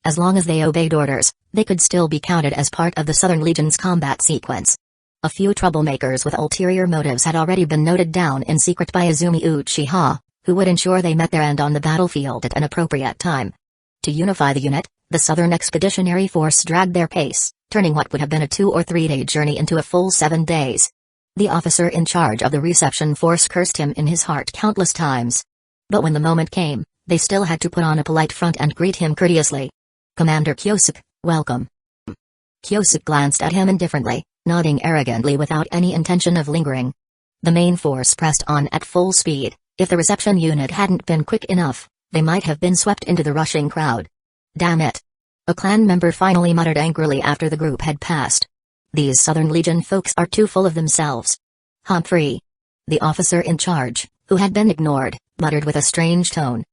As long as they obeyed orders, they could still be counted as part of the Southern Legion's combat sequence. A few troublemakers with ulterior motives had already been noted down in secret by Izumi Uchiha, who would ensure they met their end on the battlefield at an appropriate time. To unify the unit, the Southern Expeditionary Force dragged their pace, turning what would have been a 2 or 3 day journey into a full 7 days. The officer in charge of the reception force cursed him in his heart countless times. But when the moment came, they still had to put on a polite front and greet him courteously. Commander Kyosuke, welcome. Kyosuke glanced at him indifferently, nodding arrogantly without any intention of lingering. The main force pressed on at full speed. If the reception unit hadn't been quick enough, they might have been swept into the rushing crowd. Damn it. A clan member finally muttered angrily after the group had passed. These Southern Legion folks are too full of themselves. Humphrey. The officer in charge, who had been ignored, muttered with a strange tone.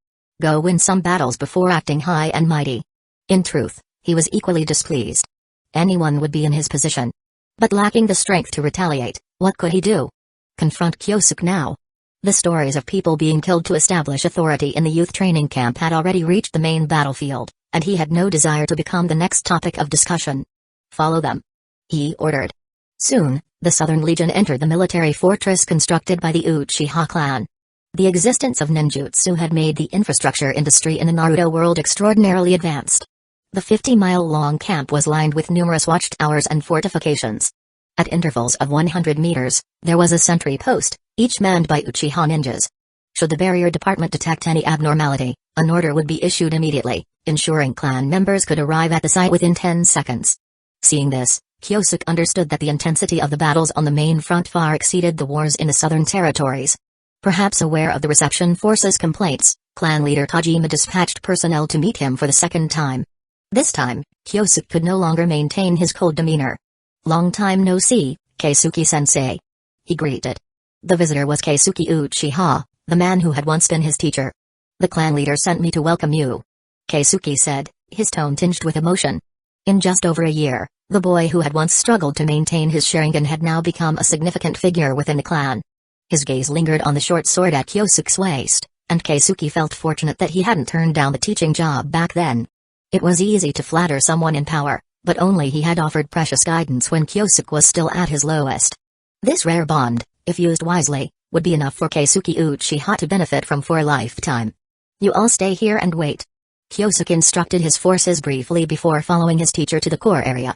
Go win some battles before acting high and mighty. In truth, he was equally displeased. Anyone would be in his position. But lacking the strength to retaliate, what could he do? Confront Kyosuke now? The stories of people being killed to establish authority in the youth training camp had already reached the main battlefield, and he had no desire to become the next topic of discussion. Follow them. He ordered. Soon, the Southern Legion entered the military fortress constructed by the Uchiha clan. The existence of ninjutsu had made the infrastructure industry in the Naruto world extraordinarily advanced. The 50-mile-long camp was lined with numerous watchtowers and fortifications. At intervals of 100 meters, there was a sentry post, each manned by Uchiha ninjas. Should the barrier department detect any abnormality, an order would be issued immediately, ensuring clan members could arrive at the site within 10 seconds. Seeing this, Kyosuke understood that the intensity of the battles on the main front far exceeded the wars in the southern territories. Perhaps aware of the reception force's complaints, clan leader Tajima dispatched personnel to meet him for the second time. This time, Kyosuke could no longer maintain his cold demeanor. Long time no see, Keisuke-sensei. He greeted. The visitor was Keisuke Uchiha, the man who had once been his teacher. The clan leader sent me to welcome you. Keisuke said, his tone tinged with emotion. In just over a year, the boy who had once struggled to maintain his Sharingan had now become a significant figure within the clan. His gaze lingered on the short sword at Kyosuke's waist, and Keisuke felt fortunate that he hadn't turned down the teaching job back then. It was easy to flatter someone in power, but only he had offered precious guidance when Kyosuke was still at his lowest. This rare bond, if used wisely, would be enough for Keisuke Uchiha to benefit from for a lifetime. You all stay here and wait. Kyosuke instructed his forces briefly before following his teacher to the core area.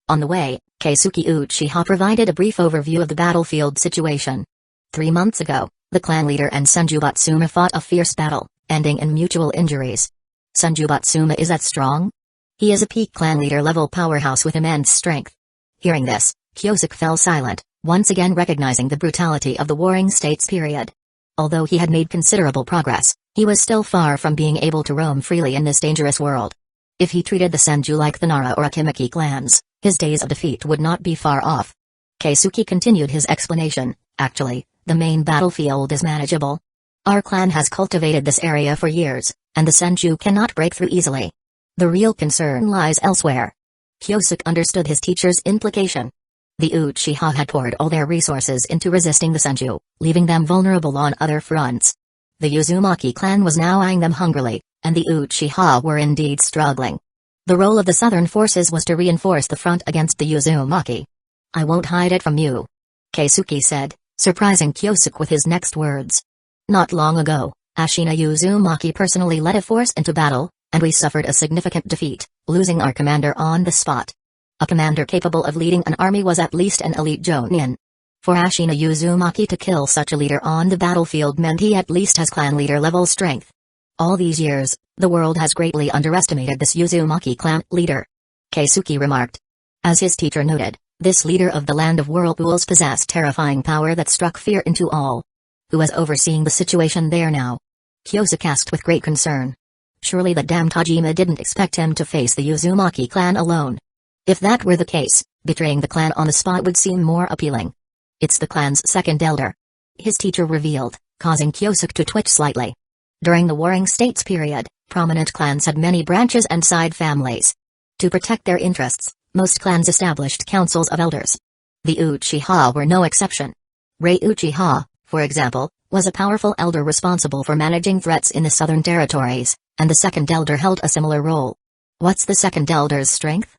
On the way, Keisuke Uchiha provided a brief overview of the battlefield situation. 3 months ago, the clan leader and Senju Batsuma fought a fierce battle, ending in mutual injuries. Senju Batsuma is that strong? He is a peak clan leader level powerhouse with immense strength. Hearing this, Kyosuke fell silent, once again recognizing the brutality of the Warring States period. Although he had made considerable progress, he was still far from being able to roam freely in this dangerous world. If he treated the Senju like the Nara or Akimiki clans, his days of defeat would not be far off. Keisuke continued his explanation. Actually, the main battlefield is manageable. Our clan has cultivated this area for years, and the Senju cannot break through easily. The real concern lies elsewhere. Kyosuke understood his teacher's implication. The Uchiha had poured all their resources into resisting the Senju, leaving them vulnerable on other fronts. The Uzumaki clan was now eyeing them hungrily, and the Uchiha were indeed struggling. The role of the southern forces was to reinforce the front against the Uzumaki. I won't hide it from you. Keisuke said, surprising Kyosuke with his next words. Not long ago, Ashina Uzumaki personally led a force into battle, and we suffered a significant defeat, losing our commander on the spot. A commander capable of leading an army was at least an elite Jonin. For Ashina Uzumaki to kill such a leader on the battlefield meant he at least has clan leader level strength. All these years, the world has greatly underestimated this Uzumaki clan leader. Keisuke remarked. As his teacher noted, this leader of the land of whirlpools possessed terrifying power that struck fear into all. Who was overseeing the situation there now? Kyosuke asked with great concern. Surely the damn Tajima didn't expect him to face the Uzumaki clan alone. If that were the case, betraying the clan on the spot would seem more appealing. It's the clan's second elder. His teacher revealed, causing Kyosuke to twitch slightly. During the Warring States period, prominent clans had many branches and side families. To protect their interests, most clans established councils of elders. The Uchiha were no exception. Rei Uchiha, for example, was a powerful elder responsible for managing threats in the southern territories, and the second elder held a similar role. What's the second elder's strength?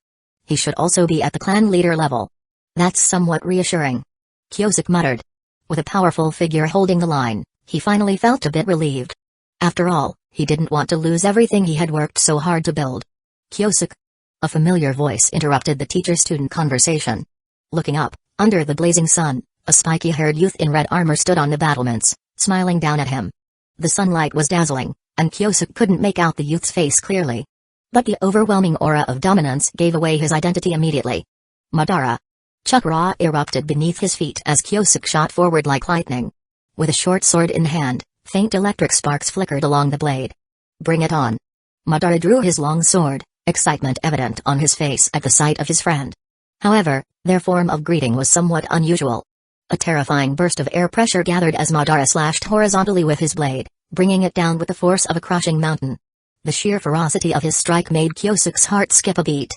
He should also be at the clan leader level. That's somewhat reassuring. Kyosuke muttered. With a powerful figure holding the line, he finally felt a bit relieved. After all, he didn't want to lose everything he had worked so hard to build. Kyosuke. A familiar voice interrupted the teacher-student conversation. Looking up, under the blazing sun, a spiky-haired youth in red armor stood on the battlements, smiling down at him. The sunlight was dazzling, and Kyosuke couldn't make out the youth's face clearly. But the overwhelming aura of dominance gave away his identity immediately. Madara. Chakra erupted beneath his feet as Kyosuke shot forward like lightning. With a short sword in hand, faint electric sparks flickered along the blade. Bring it on. Madara drew his long sword, excitement evident on his face at the sight of his friend. However, their form of greeting was somewhat unusual. A terrifying burst of air pressure gathered as Madara slashed horizontally with his blade, bringing it down with the force of a crushing mountain. The sheer ferocity of his strike made Kyosuke's heart skip a beat.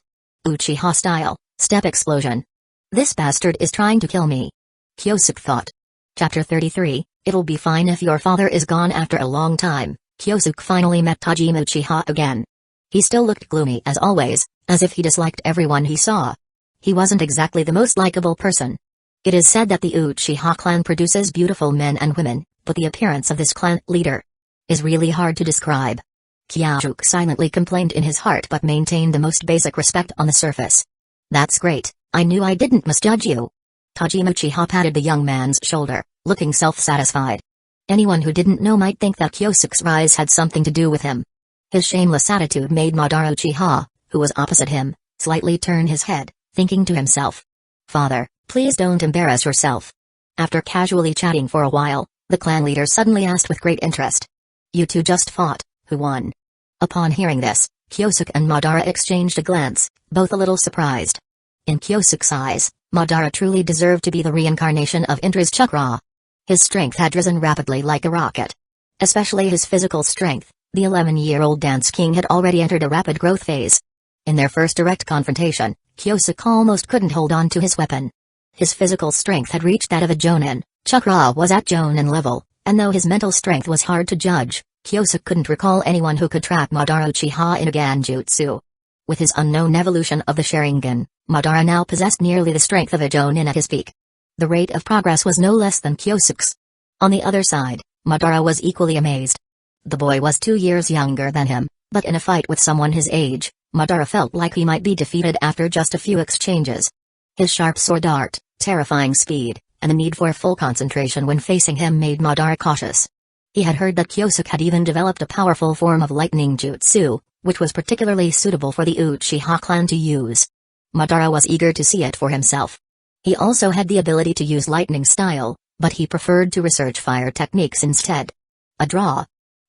Uchiha style, step explosion. This bastard is trying to kill me. Kyosuke thought. Chapter 33, It'll be fine if your father is gone. After a long time, Kyosuke finally met Tajima Uchiha again. He still looked gloomy as always, as if he disliked everyone he saw. He wasn't exactly the most likable person. It is said that the Uchiha clan produces beautiful men and women, but the appearance of this clan leader is really hard to describe. Kyosuke silently complained in his heart but maintained the most basic respect on the surface. That's great, I knew I didn't misjudge you. Tajima Uchiha patted the young man's shoulder, looking self-satisfied. Anyone who didn't know might think that Kyosuke's rise had something to do with him. His shameless attitude made Madara Uchiha, who was opposite him, slightly turn his head, thinking to himself. Father, please don't embarrass yourself. After casually chatting for a while, the clan leader suddenly asked with great interest. You two just fought, who won? Upon hearing this, Kyosuke and Madara exchanged a glance, both a little surprised. In Kyosuke's eyes, Madara truly deserved to be the reincarnation of Indra's chakra. His strength had risen rapidly like a rocket. Especially his physical strength, the 11-year-old dance king had already entered a rapid growth phase. In their first direct confrontation, Kyosuke almost couldn't hold on to his weapon. His physical strength had reached that of a Jonin, chakra was at Jonin level, and though his mental strength was hard to judge, Kyosuke couldn't recall anyone who could trap Madara Uchiha in a Ganjutsu. With his unknown evolution of the Sharingan, Madara now possessed nearly the strength of a Jonin at his peak. The rate of progress was no less than Kyosuke's. On the other side, Madara was equally amazed. The boy was 2 years younger than him, but in a fight with someone his age, Madara felt like he might be defeated after just a few exchanges. His sharp sword dart, terrifying speed, and the need for full concentration when facing him made Madara cautious. He had heard that Kyosuke had even developed a powerful form of lightning jutsu, which was particularly suitable for the Uchiha clan to use. Madara was eager to see it for himself. He also had the ability to use lightning style, but he preferred to research fire techniques instead. A draw.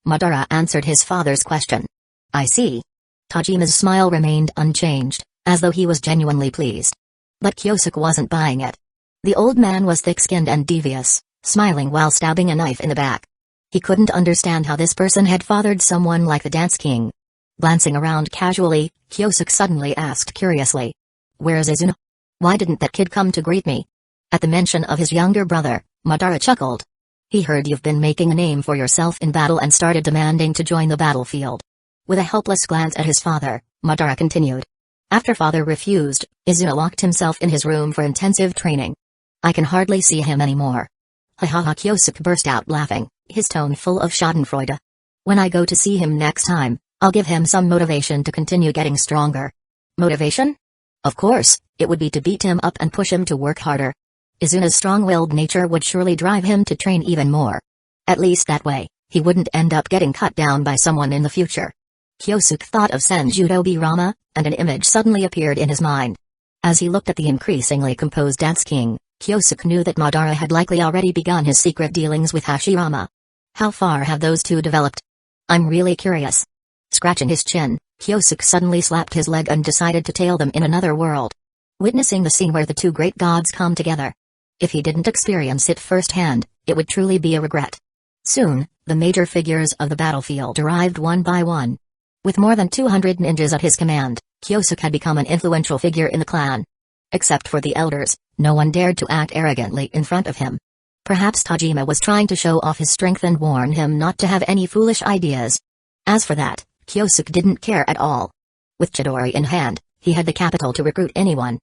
Madara answered his father's question. I see. Tajima's smile remained unchanged, as though he was genuinely pleased. But Kyosuke wasn't buying it. The old man was thick-skinned and devious, smiling while stabbing a knife in the back. He couldn't understand how this person had fathered someone like the Dance King. Glancing around casually, Kyosuke suddenly asked curiously. Where's Izuna? Why didn't that kid come to greet me? At the mention of his younger brother, Madara chuckled. He heard you've been making a name for yourself in battle and started demanding to join the battlefield. With a helpless glance at his father, Madara continued. After father refused, Izuna locked himself in his room for intensive training. I can hardly see him anymore. Ha ha ha! Kyosuke burst out laughing, his tone full of schadenfreude. When I go to see him next time, I'll give him some motivation to continue getting stronger. Motivation? Of course, it would be to beat him up and push him to work harder. Izuna's strong-willed nature would surely drive him to train even more. At least that way, he wouldn't end up getting cut down by someone in the future. Kyosuke thought of Senjudo Rama, and an image suddenly appeared in his mind. As he looked at the increasingly composed Dance King, Kyosuke knew that Madara had likely already begun his secret dealings with Hashirama. How far have those two developed? I'm really curious. Scratching his chin, Kyosuke suddenly slapped his leg and decided to tail them in another world. Witnessing the scene where the two great gods come together. If he didn't experience it firsthand, it would truly be a regret. Soon, the major figures of the battlefield arrived one by one. With more than 200 ninjas at his command, Kyosuke had become an influential figure in the clan. Except for the elders, no one dared to act arrogantly in front of him. Perhaps Tajima was trying to show off his strength and warn him not to have any foolish ideas. As for that, Kyosuke didn't care at all. With Chidori in hand, he had the capital to recruit anyone.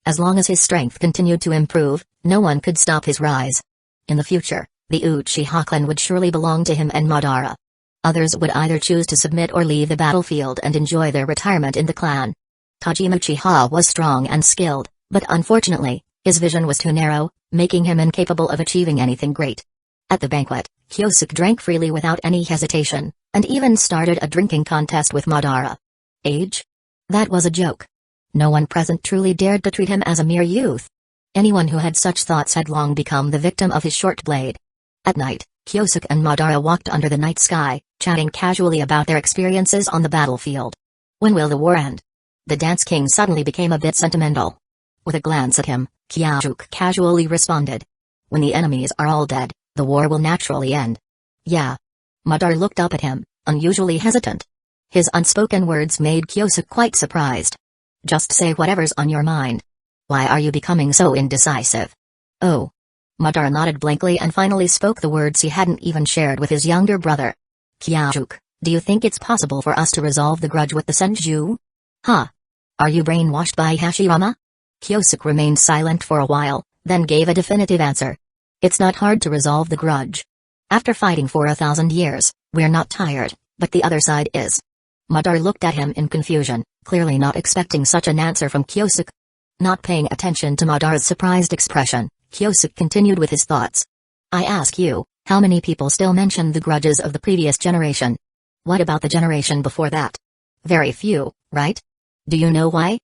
As long as his strength continued to improve, no one could stop his rise. In the future, the Uchiha clan would surely belong to him and Madara. Others would either choose to submit or leave the battlefield and enjoy their retirement in the clan. Tajima Uchiha was strong and skilled, but unfortunately, his vision was too narrow, making him incapable of achieving anything great. At the banquet, Kyosuke drank freely without any hesitation, and even started a drinking contest with Madara. Age? That was a joke. No one present truly dared to treat him as a mere youth. Anyone who had such thoughts had long become the victim of his short blade. At night, Kyosuke and Madara walked under the night sky, chatting casually about their experiences on the battlefield. When will the war end? The Dance King suddenly became a bit sentimental. With a glance at him, Kyosuke casually responded. When the enemies are all dead, the war will naturally end. Yeah. Madara looked up at him, unusually hesitant. His unspoken words made Kyosuke quite surprised. Just say whatever's on your mind. Why are you becoming so indecisive? Oh. Madara nodded blankly and finally spoke the words he hadn't even shared with his younger brother. Kyosuke, do you think it's possible for us to resolve the grudge with the Senju? Huh? Are you brainwashed by Hashirama? Kyosuke remained silent for a while, then gave a definitive answer. It's not hard to resolve the grudge. After fighting for 1,000 years, we're not tired, but the other side is. Madara looked at him in confusion, clearly not expecting such an answer from Kyosuke. Not paying attention to Madara's surprised expression, Kyosuke continued with his thoughts. I ask you, how many people still mention the grudges of the previous generation? What about the generation before that? Very few, right? Do you know why?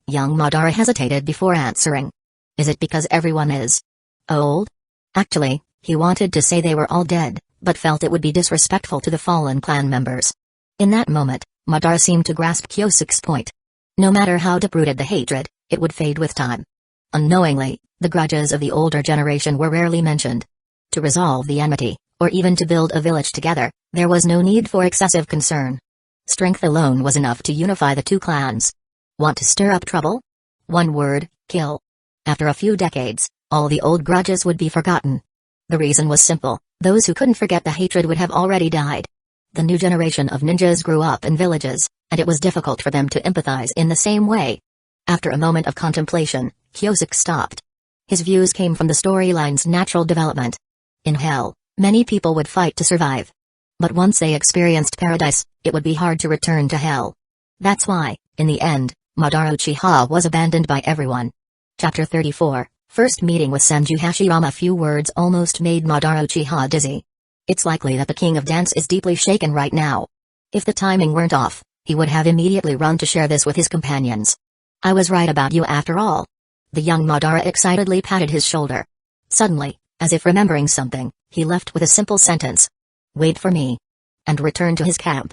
Young Madara hesitated before answering. Is it because everyone is old? Actually, he wanted to say they were all dead, but felt it would be disrespectful to the fallen clan members. In that moment, Madara seemed to grasp Kyosuke's point. No matter how deep-rooted the hatred, it would fade with time. Unknowingly, the grudges of the older generation were rarely mentioned. To resolve the enmity, or even to build a village together, there was no need for excessive concern. Strength alone was enough to unify the two clans. Want to stir up trouble? One word, kill. After a few decades, all the old grudges would be forgotten. The reason was simple, those who couldn't forget the hatred would have already died. The new generation of ninjas grew up in villages, and it was difficult for them to empathize in the same way. After a moment of contemplation, Kyosuke stopped. His views came from the storyline's natural development. In hell, many people would fight to survive. But once they experienced paradise, it would be hard to return to hell. That's why, in the end, Madara Uchiha was abandoned by everyone. Chapter 34, First Meeting with Senju Hashirama. Few words almost made Madara Uchiha dizzy. It's likely that the King of Dance is deeply shaken right now. If the timing weren't off, he would have immediately run to share this with his companions. I was right about you after all. The young Madara excitedly patted his shoulder. Suddenly, as if remembering something, he left with a simple sentence. Wait for me. And returned to his camp.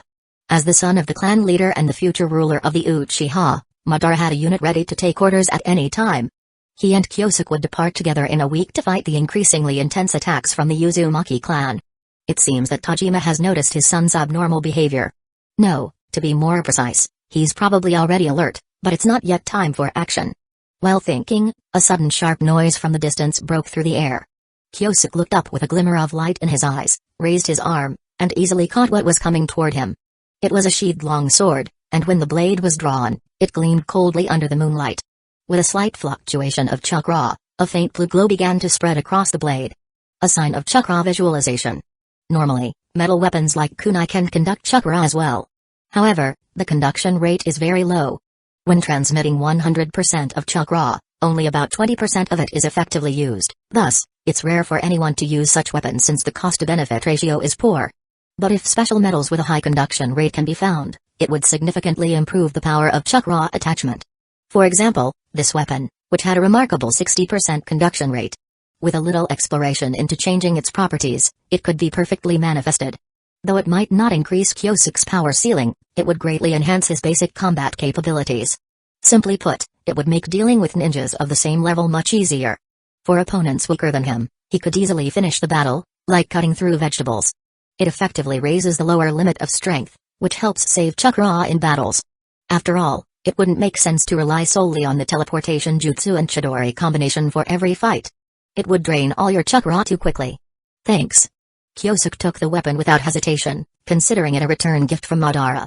As the son of the clan leader and the future ruler of the Uchiha, Madara had a unit ready to take orders at any time. He and Kyosuke would depart together in a week to fight the increasingly intense attacks from the Uzumaki clan. It seems that Tajima has noticed his son's abnormal behavior. No, to be more precise, he's probably already alert, but it's not yet time for action. While thinking, a sudden sharp noise from the distance broke through the air. Kyosuke looked up with a glimmer of light in his eyes, raised his arm, and easily caught what was coming toward him. It was a sheathed long sword, and when the blade was drawn, it gleamed coldly under the moonlight. With a slight fluctuation of chakra, a faint blue glow began to spread across the blade. a sign of chakra visualization. Normally, metal weapons like kunai can conduct chakra as well. However, the conduction rate is very low. When transmitting 100% of chakra, only about 20% of it is effectively used. Thus, it's rare for anyone to use such weapons since the cost-to-benefit ratio is poor. But if special metals with a high conduction rate can be found, it would significantly improve the power of chakra attachment. For example, this weapon, which had a remarkable 60% conduction rate. With a little exploration into changing its properties, it could be perfectly manifested. Though it might not increase Kyosuke's power ceiling, it would greatly enhance his basic combat capabilities. Simply put, it would make dealing with ninjas of the same level much easier. For opponents weaker than him, he could easily finish the battle, like cutting through vegetables. It effectively raises the lower limit of strength, which helps save chakra in battles. After all, it wouldn't make sense to rely solely on the teleportation jutsu and chidori combination for every fight. It would drain all your chakra too quickly. Thanks. Kyosuke took the weapon without hesitation, considering it a return gift from Madara.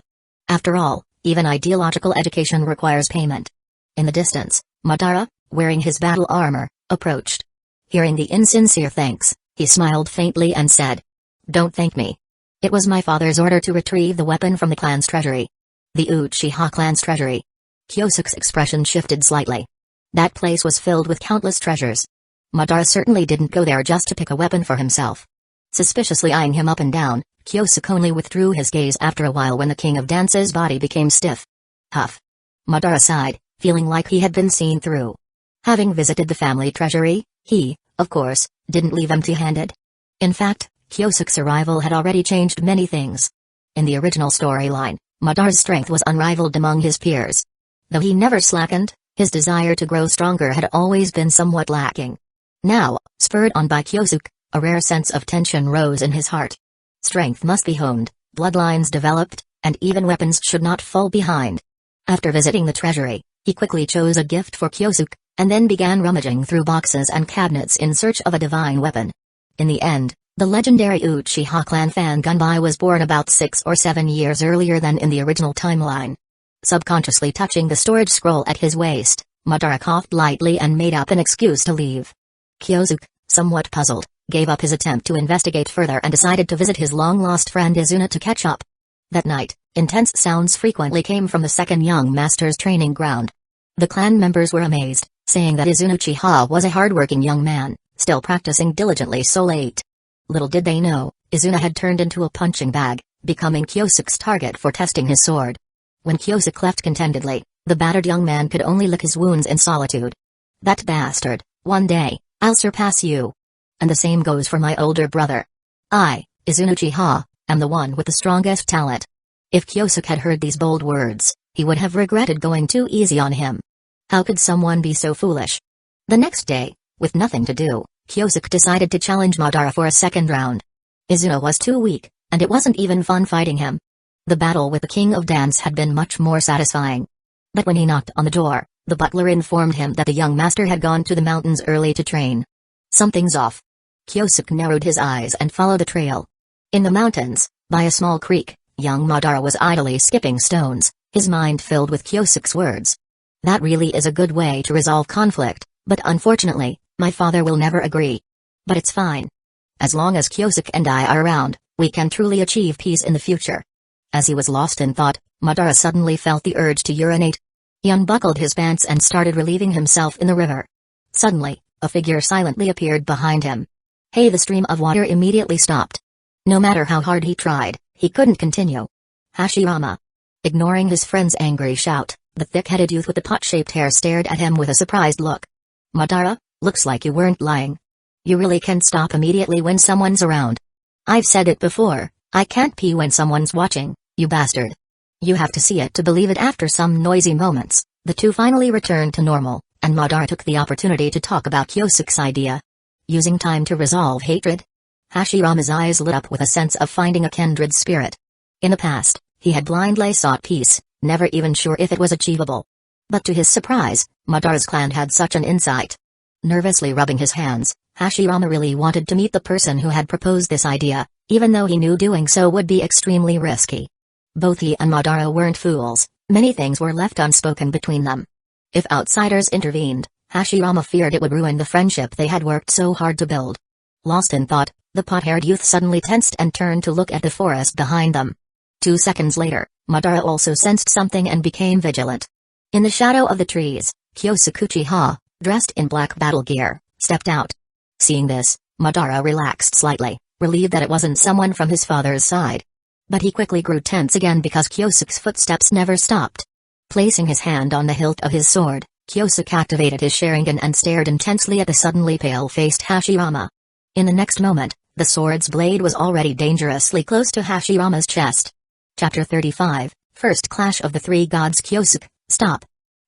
After all, even ideological education requires payment. In the distance, Madara, wearing his battle armor, approached. Hearing the insincere thanks, he smiled faintly and said, "Don't thank me. It was my father's order to retrieve the weapon from the clan's treasury." The Uchiha clan's treasury. Kyosuke's expression shifted slightly. That place was filled with countless treasures. Madara certainly didn't go there just to pick a weapon for himself. Suspiciously eyeing him up and down, Kyosuke only withdrew his gaze after a while when the king of dance's body became stiff. Huff. Madara sighed, feeling like he had been seen through. Having visited the family treasury, he, of course, didn't leave empty-handed. In fact, Kyosuke's arrival had already changed many things. In the original storyline, Madara's strength was unrivaled among his peers. Though he never slackened, his desire to grow stronger had always been somewhat lacking. Now, spurred on by Kyosuke, a rare sense of tension rose in his heart. Strength must be honed, bloodlines developed, and even weapons should not fall behind. After visiting the treasury, he quickly chose a gift for Kyosuke, and then began rummaging through boxes and cabinets in search of a divine weapon. In the end, the legendary Uchiha clan fan Gunbai was born about 6 or 7 years earlier than in the original timeline. Subconsciously touching the storage scroll at his waist, Madara coughed lightly and made up an excuse to leave. Kyosuke, somewhat puzzled, gave up his attempt to investigate further and decided to visit his long-lost friend Izuna to catch up. That night, intense sounds frequently came from the second young master's training ground. The clan members were amazed, saying that Izuna Uchiha was a hard-working young man, still practicing diligently so late. Little did they know, Izuna had turned into a punching bag, becoming Kyosuke's target for testing his sword. When Kyosuke left contentedly, the battered young man could only lick his wounds in solitude. "That bastard, one day, I'll surpass you. And the same goes for my older brother. I, Izuna Uchiha, am the one with the strongest talent." If Kyosuke had heard these bold words, he would have regretted going too easy on him. How could someone be so foolish? The next day, with nothing to do, Kyosuke decided to challenge Madara for a second round. Izuna was too weak, and it wasn't even fun fighting him. The battle with the king of dance had been much more satisfying. But when he knocked on the door, the butler informed him that the young master had gone to the mountains early to train. Something's off. Kyosuke narrowed his eyes and followed the trail. In the mountains, by a small creek, young Madara was idly skipping stones, his mind filled with Kyosuke's words. "That really is a good way to resolve conflict, but unfortunately, my father will never agree. But it's fine. As long as Kyosuke and I are around, we can truly achieve peace in the future." As he was lost in thought, Madara suddenly felt the urge to urinate. He unbuckled his pants and started relieving himself in the river. Suddenly, a figure silently appeared behind him. Hey! The stream of water immediately stopped. No matter how hard he tried, he couldn't continue. Hashirama. Ignoring his friend's angry shout, the thick-headed youth with the pot-shaped hair stared at him with a surprised look. "Madara, looks like you weren't lying. You really can stop immediately when someone's around." "I've said it before, I can't pee when someone's watching, you bastard." You have to see it to believe it. After some noisy moments, the two finally returned to normal, and Madara took the opportunity to talk about Kyosuke's idea. Using time to resolve hatred? Hashirama's eyes lit up with a sense of finding a kindred spirit. In the past, he had blindly sought peace, never even sure if it was achievable. But to his surprise, Madara's clan had such an insight. Nervously rubbing his hands, Hashirama really wanted to meet the person who had proposed this idea, even though he knew doing so would be extremely risky. Both he and Madara weren't fools, many things were left unspoken between them. If outsiders intervened, Hashirama feared it would ruin the friendship they had worked so hard to build. Lost in thought, the pot-haired youth suddenly tensed and turned to look at the forest behind them. 2 seconds later, Madara also sensed something and became vigilant. In the shadow of the trees, Kyosuke Uchiha, dressed in black battle gear, stepped out. Seeing this, Madara relaxed slightly, relieved that it wasn't someone from his father's side. But he quickly grew tense again because Kyosuke's footsteps never stopped. Placing his hand on the hilt of his sword, Kyosuke activated his Sharingan and stared intensely at the suddenly pale-faced Hashirama. In the next moment, the sword's blade was already dangerously close to Hashirama's chest. Chapter 35, First Clash of the Three Gods. Kyosuke, stop.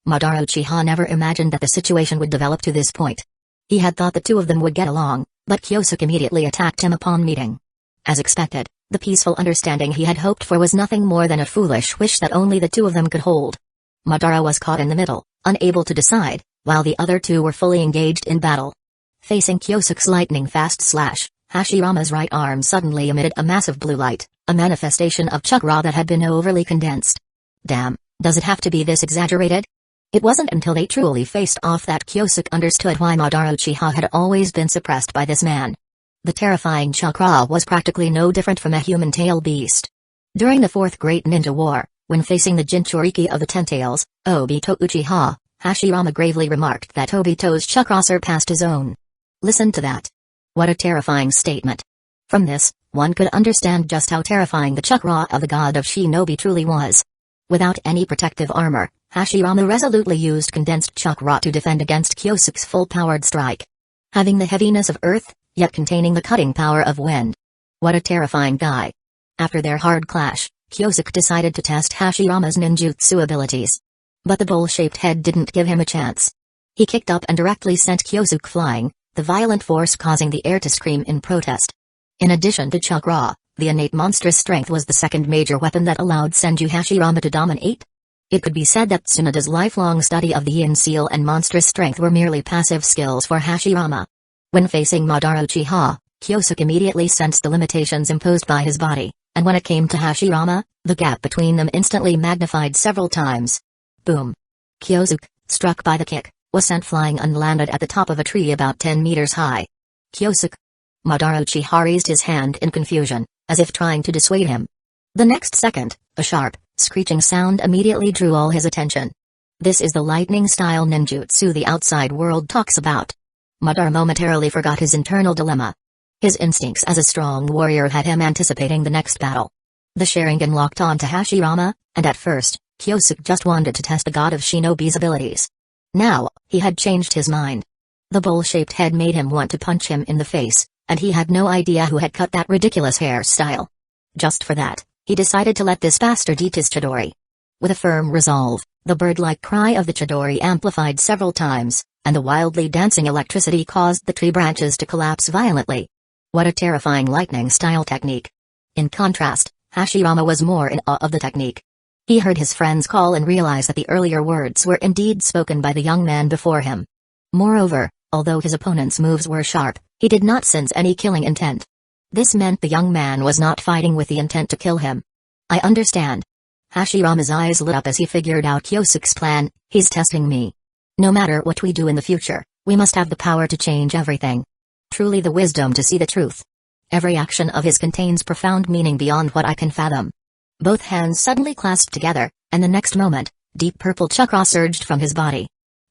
Madara Uchiha never imagined that the situation would develop to this point. He had thought the two of them would get along, but Kyosuke immediately attacked him upon meeting. As expected, the peaceful understanding he had hoped for was nothing more than a foolish wish that only the two of them could hold. Madara was caught in the middle, unable to decide, while the other two were fully engaged in battle. Facing Kyosuke's lightning-fast slash, Hashirama's right arm suddenly emitted a massive blue light, a manifestation of chakra that had been overly condensed. Damn, does it have to be this exaggerated? It wasn't until they truly faced off that Kyosuke understood why Madara Uchiha had always been suppressed by this man. The terrifying chakra was practically no different from a human tail beast. During the Fourth Great Ninja War, when facing the Jinchuriki of the Ten Tails, Obito Uchiha, Hashirama gravely remarked that Obito's chakra surpassed his own. Listen to that. What a terrifying statement. From this, one could understand just how terrifying the chakra of the god of shinobi truly was. Without any protective armor, Hashirama resolutely used condensed chakra to defend against Kyosuke's full-powered strike. Having the heaviness of earth, yet containing the cutting power of wind. What a terrifying guy. After their hard clash, Kyosuke decided to test Hashirama's ninjutsu abilities. But the bowl-shaped head didn't give him a chance. He kicked up and directly sent Kyosuke flying, the violent force causing the air to scream in protest. In addition to chakra, the innate monstrous strength was the second major weapon that allowed Senju Hashirama to dominate. It could be said that Tsunada's lifelong study of the Yin Seal and monstrous strength were merely passive skills for Hashirama. When facing Madara Uchiha, Kyosuke immediately sensed the limitations imposed by his body, and when it came to Hashirama, the gap between them instantly magnified several times. Boom. Kyosuke, struck by the kick, was sent flying and landed at the top of a tree about 10 meters high. Kyosuke. Madara Uchiha raised his hand in confusion, as if trying to dissuade him. The next second, a sharp, screeching sound immediately drew all his attention. This is the lightning-style ninjutsu the outside world talks about. Madara momentarily forgot his internal dilemma. His instincts as a strong warrior had him anticipating the next battle. The Sharingan locked on to Hashirama, and at first, Kyosuke just wanted to test the god of shinobi's abilities. Now, he had changed his mind. The bowl-shaped head made him want to punch him in the face, and he had no idea who had cut that ridiculous hairstyle. Just for that, he decided to let this bastard eat his Chidori. With a firm resolve, the bird-like cry of the Chidori amplified several times, and the wildly dancing electricity caused the tree branches to collapse violently. What a terrifying lightning-style technique. In contrast, Hashirama was more in awe of the technique. He heard his friends call and realized that the earlier words were indeed spoken by the young man before him. Moreover, although his opponent's moves were sharp, he did not sense any killing intent. This meant the young man was not fighting with the intent to kill him. I understand. Hashirama's eyes lit up as he figured out Kyosuke's plan. He's testing me. No matter what we do in the future, we must have the power to change everything. Truly the wisdom to see the truth. Every action of his contains profound meaning beyond what I can fathom. Both hands suddenly clasped together, and the next moment, deep purple chakra surged from his body.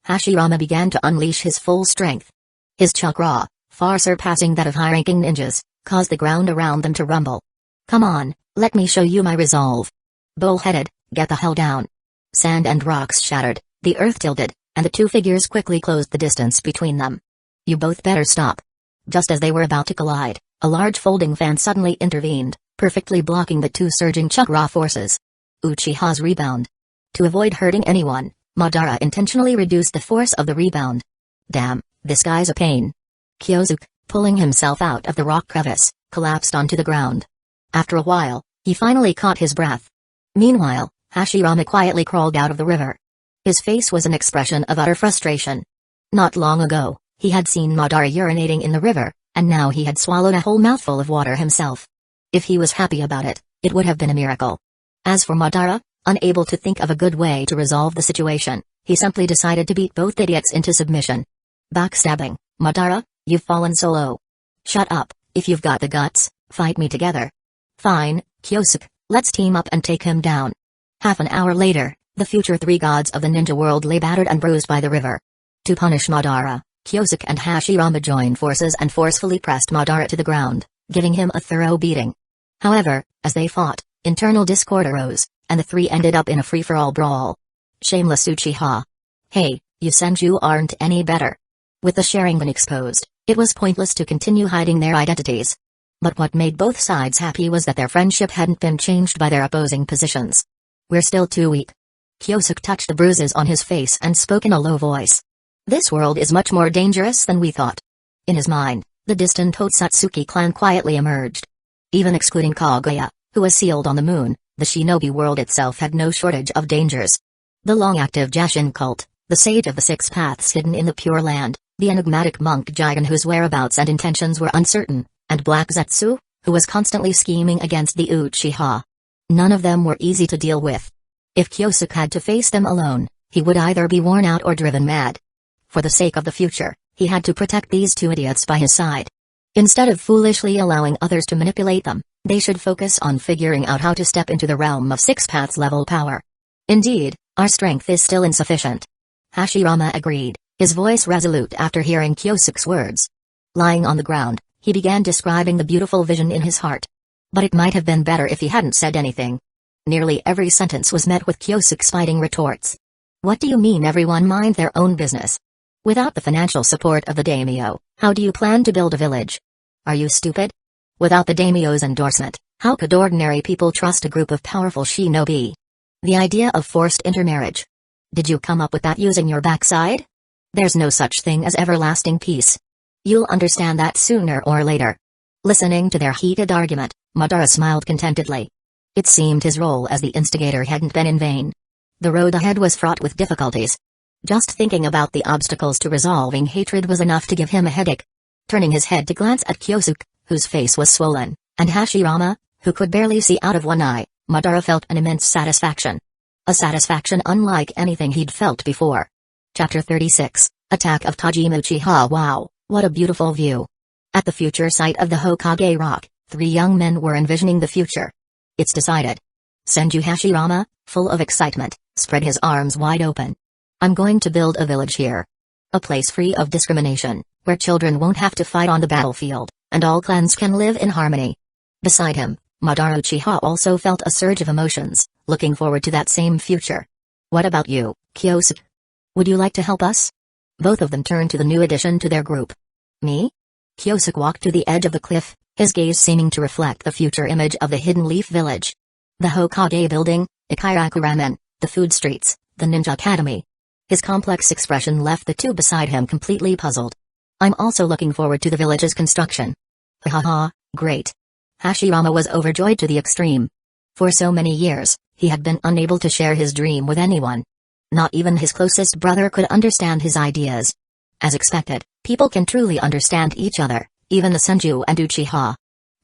Hashirama began to unleash his full strength. His chakra, far surpassing that of high-ranking ninjas, caused the ground around them to rumble. Come on, let me show you my resolve. Bull-headed, get the hell down. Sand and rocks shattered, the earth tilted, and the two figures quickly closed the distance between them. You both better stop. Just as they were about to collide, a large folding fan suddenly intervened, perfectly blocking the two surging chakra forces. Uchiha's rebound. To avoid hurting anyone, Madara intentionally reduced the force of the rebound. Damn, this guy's a pain. Kyosuke, pulling himself out of the rock crevice, collapsed onto the ground. After a while, he finally caught his breath. Meanwhile, Hashirama quietly crawled out of the river. His face was an expression of utter frustration. Not long ago, he had seen Madara urinating in the river, and now he had swallowed a whole mouthful of water himself. If he was happy about it, it would have been a miracle. As for Madara, unable to think of a good way to resolve the situation, he simply decided to beat both idiots into submission. Backstabbing, Madara, you've fallen so low. Shut up, if you've got the guts, fight me together. Fine, Kyosuke, let's team up and take him down. Half an hour later, the future three gods of the ninja world lay battered and bruised by the river. To punish Madara, Kyosuke and Hashirama joined forces and forcefully pressed Madara to the ground, giving him a thorough beating. However, as they fought, internal discord arose, and the three ended up in a free-for-all brawl. Shameless Uchiha. Hey, you Senju aren't any better. With the Sharingan exposed, it was pointless to continue hiding their identities. But what made both sides happy was that their friendship hadn't been changed by their opposing positions. We're still too weak. Kyosuke touched the bruises on his face and spoke in a low voice. This world is much more dangerous than we thought. In his mind, the distant Hotsutsuki clan quietly emerged. Even excluding Kaguya, who was sealed on the moon, the shinobi world itself had no shortage of dangers. The long-active Jashin cult, the sage of the six paths hidden in the Pure Land, the enigmatic monk Jigen whose whereabouts and intentions were uncertain, and Black Zetsu, who was constantly scheming against the Uchiha. None of them were easy to deal with. If Kyosuke had to face them alone, he would either be worn out or driven mad. For the sake of the future, he had to protect these two idiots by his side. Instead of foolishly allowing others to manipulate them, they should focus on figuring out how to step into the realm of six paths level power. Indeed, our strength is still insufficient. Hashirama agreed, his voice resolute after hearing Kyosuke's words. Lying on the ground, he began describing the beautiful vision in his heart. But it might have been better if he hadn't said anything. Nearly every sentence was met with Kyosuke's biting retorts. What do you mean everyone mind their own business? Without the financial support of the daimyo, how do you plan to build a village? Are you stupid? Without the daimyo's endorsement, how could ordinary people trust a group of powerful shinobi? The idea of forced intermarriage. Did you come up with that using your backside? There's no such thing as everlasting peace. You'll understand that sooner or later. Listening to their heated argument, Madara smiled contentedly. It seemed his role as the instigator hadn't been in vain. The road ahead was fraught with difficulties. Just thinking about the obstacles to resolving hatred was enough to give him a headache. Turning his head to glance at Kyosuke, whose face was swollen, and Hashirama, who could barely see out of one eye, Madara felt an immense satisfaction. A satisfaction unlike anything he'd felt before. Chapter 36, Attack of Tajima Uchiha. Wow, what a beautiful view. At the future site of the Hokage Rock, three young men were envisioning the future. It's decided. Senju Hashirama, full of excitement, spread his arms wide open. I'm going to build a village here. A place free of discrimination, where children won't have to fight on the battlefield, and all clans can live in harmony. Beside him, Madara Uchiha also felt a surge of emotions, looking forward to that same future. What about you, Kyosuke? Would you like to help us? Both of them turned to the new addition to their group. Me? Kyosuke walked to the edge of the cliff, his gaze seeming to reflect the future image of the Hidden Leaf Village. The Hokage Building, Ikiraku Ramen, the food streets, the Ninja Academy. His complex expression left the two beside him completely puzzled. I'm also looking forward to the village's construction. Ha ha, great. Hashirama was overjoyed to the extreme. For so many years, he had been unable to share his dream with anyone. Not even his closest brother could understand his ideas. As expected, people can truly understand each other, even the Senju and Uchiha.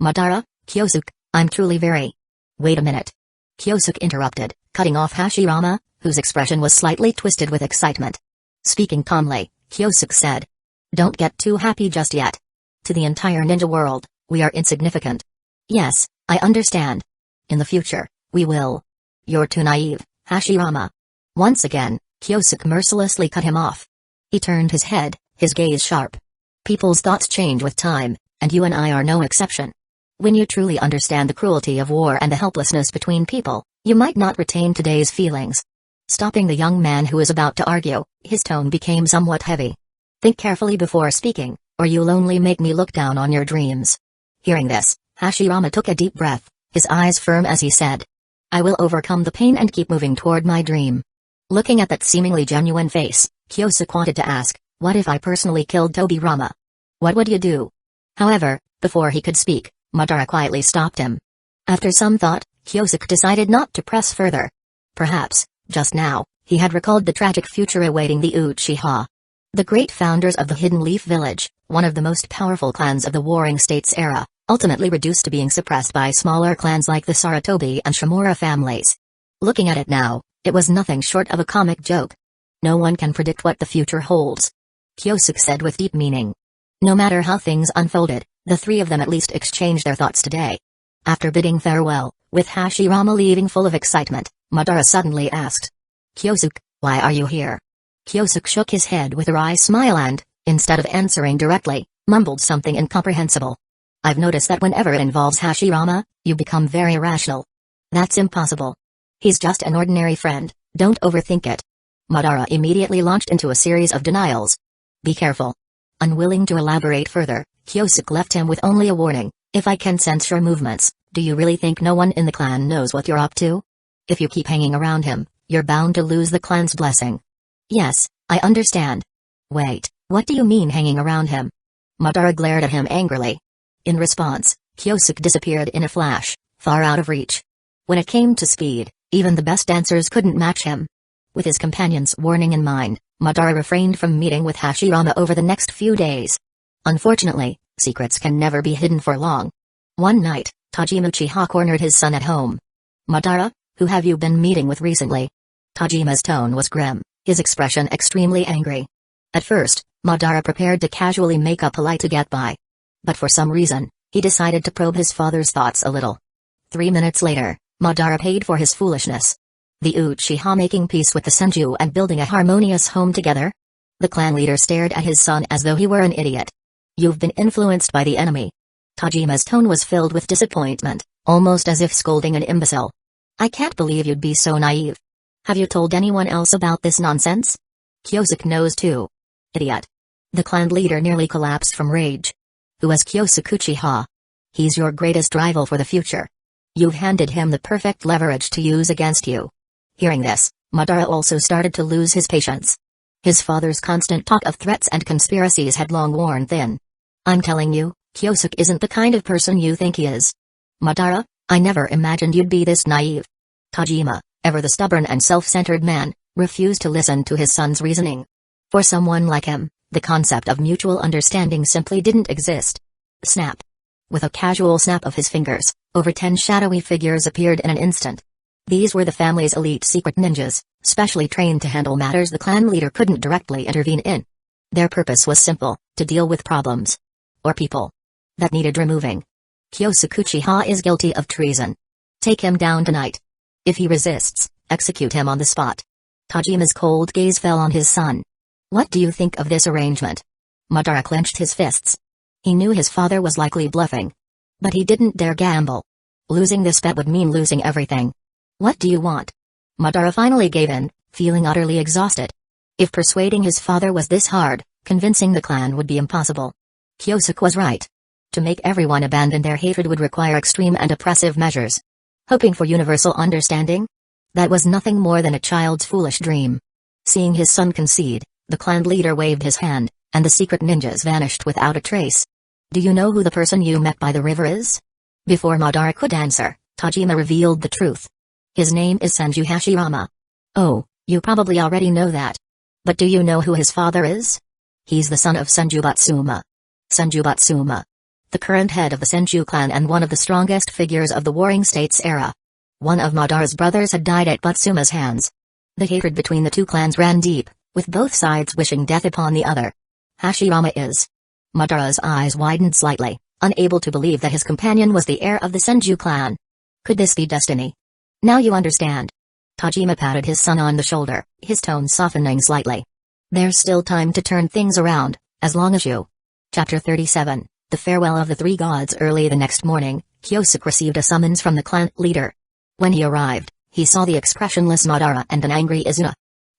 Madara, Kyosuke, I'm truly very... Wait a minute. Kyosuke interrupted, cutting off Hashirama, whose expression was slightly twisted with excitement. Speaking calmly, Kyosuke said. Don't get too happy just yet. To the entire ninja world, we are insignificant. Yes, I understand. In the future, we will. You're too naive, Hashirama. Once again, Kyosuke mercilessly cut him off. He turned his head, his gaze sharp. People's thoughts change with time, and you and I are no exception. When you truly understand the cruelty of war and the helplessness between people, you might not retain today's feelings. Stopping the young man who was about to argue, his tone became somewhat heavy. Think carefully before speaking, or you'll only make me look down on your dreams. Hearing this, Hashirama took a deep breath, his eyes firm as he said. I will overcome the pain and keep moving toward my dream. Looking at that seemingly genuine face, Kyosuke wanted to ask, what if I personally killed Tobirama? What would you do? However, before he could speak, Madara quietly stopped him. After some thought, Kyosuke decided not to press further. Perhaps, just now, he had recalled the tragic future awaiting the Uchiha. The great founders of the Hidden Leaf Village, one of the most powerful clans of the Warring States era, ultimately reduced to being suppressed by smaller clans like the Sarutobi and Shimura families. Looking at it now, it was nothing short of a comic joke. No one can predict what the future holds. Kyosuke said with deep meaning. No matter how things unfolded, The three of them at least exchanged their thoughts today. After bidding farewell, with Hashirama leaving full of excitement, Madara suddenly asked, "Kyosuke, why are you here?" Kyosuke shook his head with a wry smile and, instead of answering directly, mumbled something incomprehensible. "I've noticed that whenever it involves Hashirama, you become very irrational." "That's impossible. He's just an ordinary friend, don't overthink it." Madara immediately launched into a series of denials. "Be careful." Unwilling to elaborate further, Kyosuke left him with only a warning, "If I can sense your movements, do you really think no one in the clan knows what you're up to? If you keep hanging around him, you're bound to lose the clan's blessing." "Yes, I understand." "Wait, what do you mean hanging around him?" Madara glared at him angrily. In response, Kyosuke disappeared in a flash, far out of reach. When it came to speed, even the best dancers couldn't match him. With his companion's warning in mind, Madara refrained from meeting with Hashirama over the next few days. Unfortunately, secrets can never be hidden for long. One night, Tajima Uchiha cornered his son at home. "Madara, who have you been meeting with recently?" Tajima's tone was grim, his expression extremely angry. At first, Madara prepared to casually make up polite to get by. But for some reason, he decided to probe his father's thoughts a little. 3 minutes later, Madara paid for his foolishness. The Uchiha making peace with the Senju and building a harmonious home together? The clan leader stared at his son as though he were an idiot. "You've been influenced by the enemy." Tajima's tone was filled with disappointment, almost as if scolding an imbecile. "I can't believe you'd be so naive. Have you told anyone else about this nonsense?" "Kyosuke knows too." "Idiot." The clan leader nearly collapsed from rage. "Who is Kyosuke Uchiha?" "He's your greatest rival for the future. You've handed him the perfect leverage to use against you." Hearing this, Madara also started to lose his patience. His father's constant talk of threats and conspiracies had long worn thin. "I'm telling you, Kyosuke isn't the kind of person you think he is. Madara, I never imagined you'd be this naive." Tajima, ever the stubborn and self-centered man, refused to listen to his son's reasoning. For someone like him, the concept of mutual understanding simply didn't exist. Snap. With a casual snap of his fingers, over 10 shadowy figures appeared in an instant. These were the family's elite secret ninjas, specially trained to handle matters the clan leader couldn't directly intervene in. Their purpose was simple, to deal with problems. Or people. That needed removing. "Kyosuke Uchiha is guilty of treason. Take him down tonight. If he resists, execute him on the spot." Tajima's cold gaze fell on his son. "What do you think of this arrangement?" Madara clenched his fists. He knew his father was likely bluffing. But he didn't dare gamble. Losing this bet would mean losing everything. "What do you want?" Madara finally gave in, feeling utterly exhausted. If persuading his father was this hard, convincing the clan would be impossible. Kyosuke was right. To make everyone abandon their hatred would require extreme and oppressive measures. Hoping for universal understanding? That was nothing more than a child's foolish dream. Seeing his son concede, the clan leader waved his hand, and the secret ninjas vanished without a trace. "Do you know who the person you met by the river is?" Before Madara could answer, Tajima revealed the truth. "His name is Senju Hashirama." "Oh, you probably already know that. But do you know who his father is?" "He's the son of Senju Batsuma." Senju Batsuma. The current head of the Senju clan and one of the strongest figures of the Warring States era. One of Madara's brothers had died at Batsuma's hands. The hatred between the two clans ran deep, with both sides wishing death upon the other. "Hashirama is..." Madara's eyes widened slightly, unable to believe that his companion was the heir of the Senju clan. Could this be destiny? "Now you understand." Tajima patted his son on the shoulder, his tone softening slightly. "There's still time to turn things around, as long as you..." Chapter 37, The Farewell of the Three Gods. Early the next morning, Kyosuke received a summons from the clan leader. When he arrived, he saw the expressionless Madara and an angry Izuna.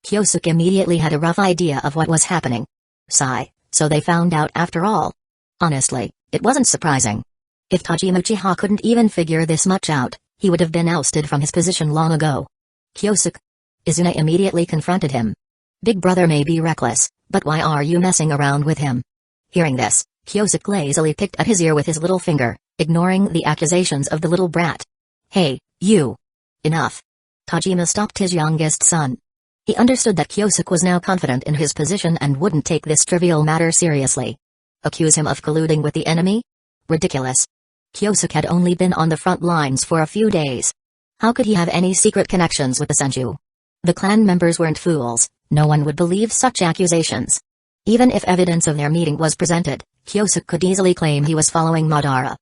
Kyosuke immediately had a rough idea of what was happening. Sigh, so they found out after all. Honestly, it wasn't surprising. If Tajima Uchiha couldn't even figure this much out, he would have been ousted from his position long ago. "Kyosuke." Izuna immediately confronted him. "Big brother may be reckless, but why are you messing around with him?" Hearing this, Kyosuke lazily picked at his ear with his little finger, ignoring the accusations of the little brat. "Hey, you! Enough!" Tajima stopped his youngest son. He understood that Kyosuke was now confident in his position and wouldn't take this trivial matter seriously. Accuse him of colluding with the enemy? Ridiculous. Kyosuke had only been on the front lines for a few days. How could he have any secret connections with the Senju? The clan members weren't fools, no one would believe such accusations. Even if evidence of their meeting was presented, Kyosuke could easily claim he was following Madara.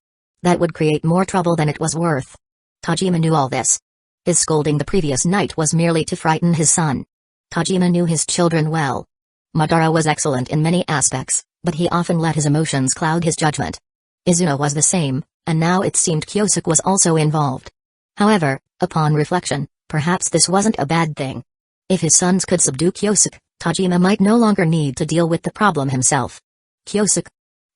That would create more trouble than it was worth. Tajima knew all this. His scolding the previous night was merely to frighten his son. Tajima knew his children well. Madara was excellent in many aspects, but he often let his emotions cloud his judgment. Izuna was the same, and now it seemed Kyosuke was also involved. However, upon reflection, perhaps this wasn't a bad thing. If his sons could subdue Kyosuke, Tajima might no longer need to deal with the problem himself. Kyosuke,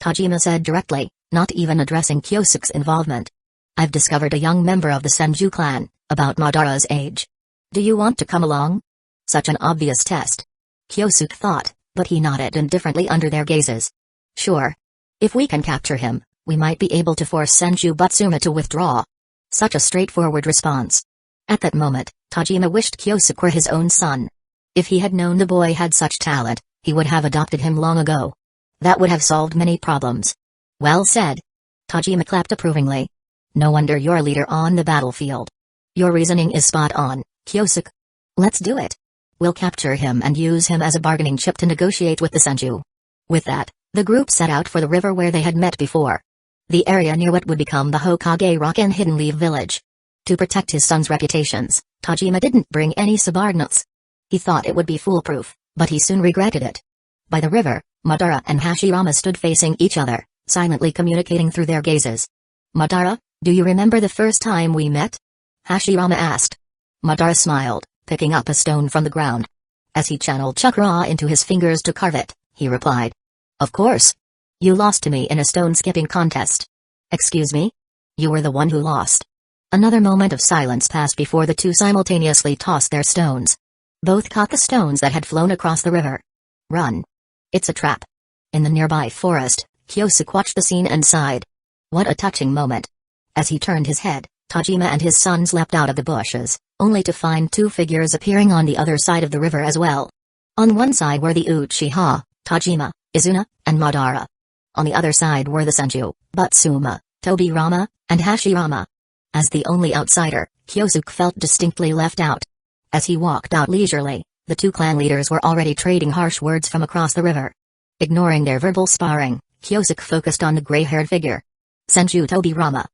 Tajima said directly, not even addressing Kyosuke's involvement. I've discovered a young member of the Senju clan, about Madara's age. Do you want to come along? Such an obvious test. Kyosuke thought, but he nodded indifferently under their gazes. Sure. If we can capture him, we might be able to force Senju Butsuma to withdraw. Such a straightforward response. At that moment, Tajima wished Kyosuke were his own son. If he had known the boy had such talent, he would have adopted him long ago. That would have solved many problems. Well said. Tajima clapped approvingly. No wonder you're leader on the battlefield. Your reasoning is spot on, Kyosuke. Let's do it. We'll capture him and use him as a bargaining chip to negotiate with the Senju. With that, the group set out for the river where they had met before. The area near what would become the Hokage Rock and Hidden Leaf Village. To protect his son's reputations, Tajima didn't bring any subordinates. He thought it would be foolproof, but he soon regretted it. By the river, Madara and Hashirama stood facing each other, silently communicating through their gazes. Madara, do you remember the first time we met? Hashirama asked. Madara smiled, picking up a stone from the ground. As he channeled chakra into his fingers to carve it, he replied. Of course. You lost to me in a stone-skipping contest. Excuse me? You were the one who lost. Another moment of silence passed before the two simultaneously tossed their stones. Both caught the stones that had flown across the river. Run. It's a trap. In the nearby forest, Kyosuke watched the scene and sighed. What a touching moment. As he turned his head, Tajima and his sons leapt out of the bushes, only to find two figures appearing on the other side of the river as well. On one side were the Uchiha, Tajima, Izuna, and Madara. On the other side were the Senju, Butsuma, Tobirama, and Hashirama. As the only outsider, Kyosuke felt distinctly left out. As he walked out leisurely, the two clan leaders were already trading harsh words from across the river. Ignoring their verbal sparring, Kyosuke focused on the gray-haired figure. Senju Tobirama.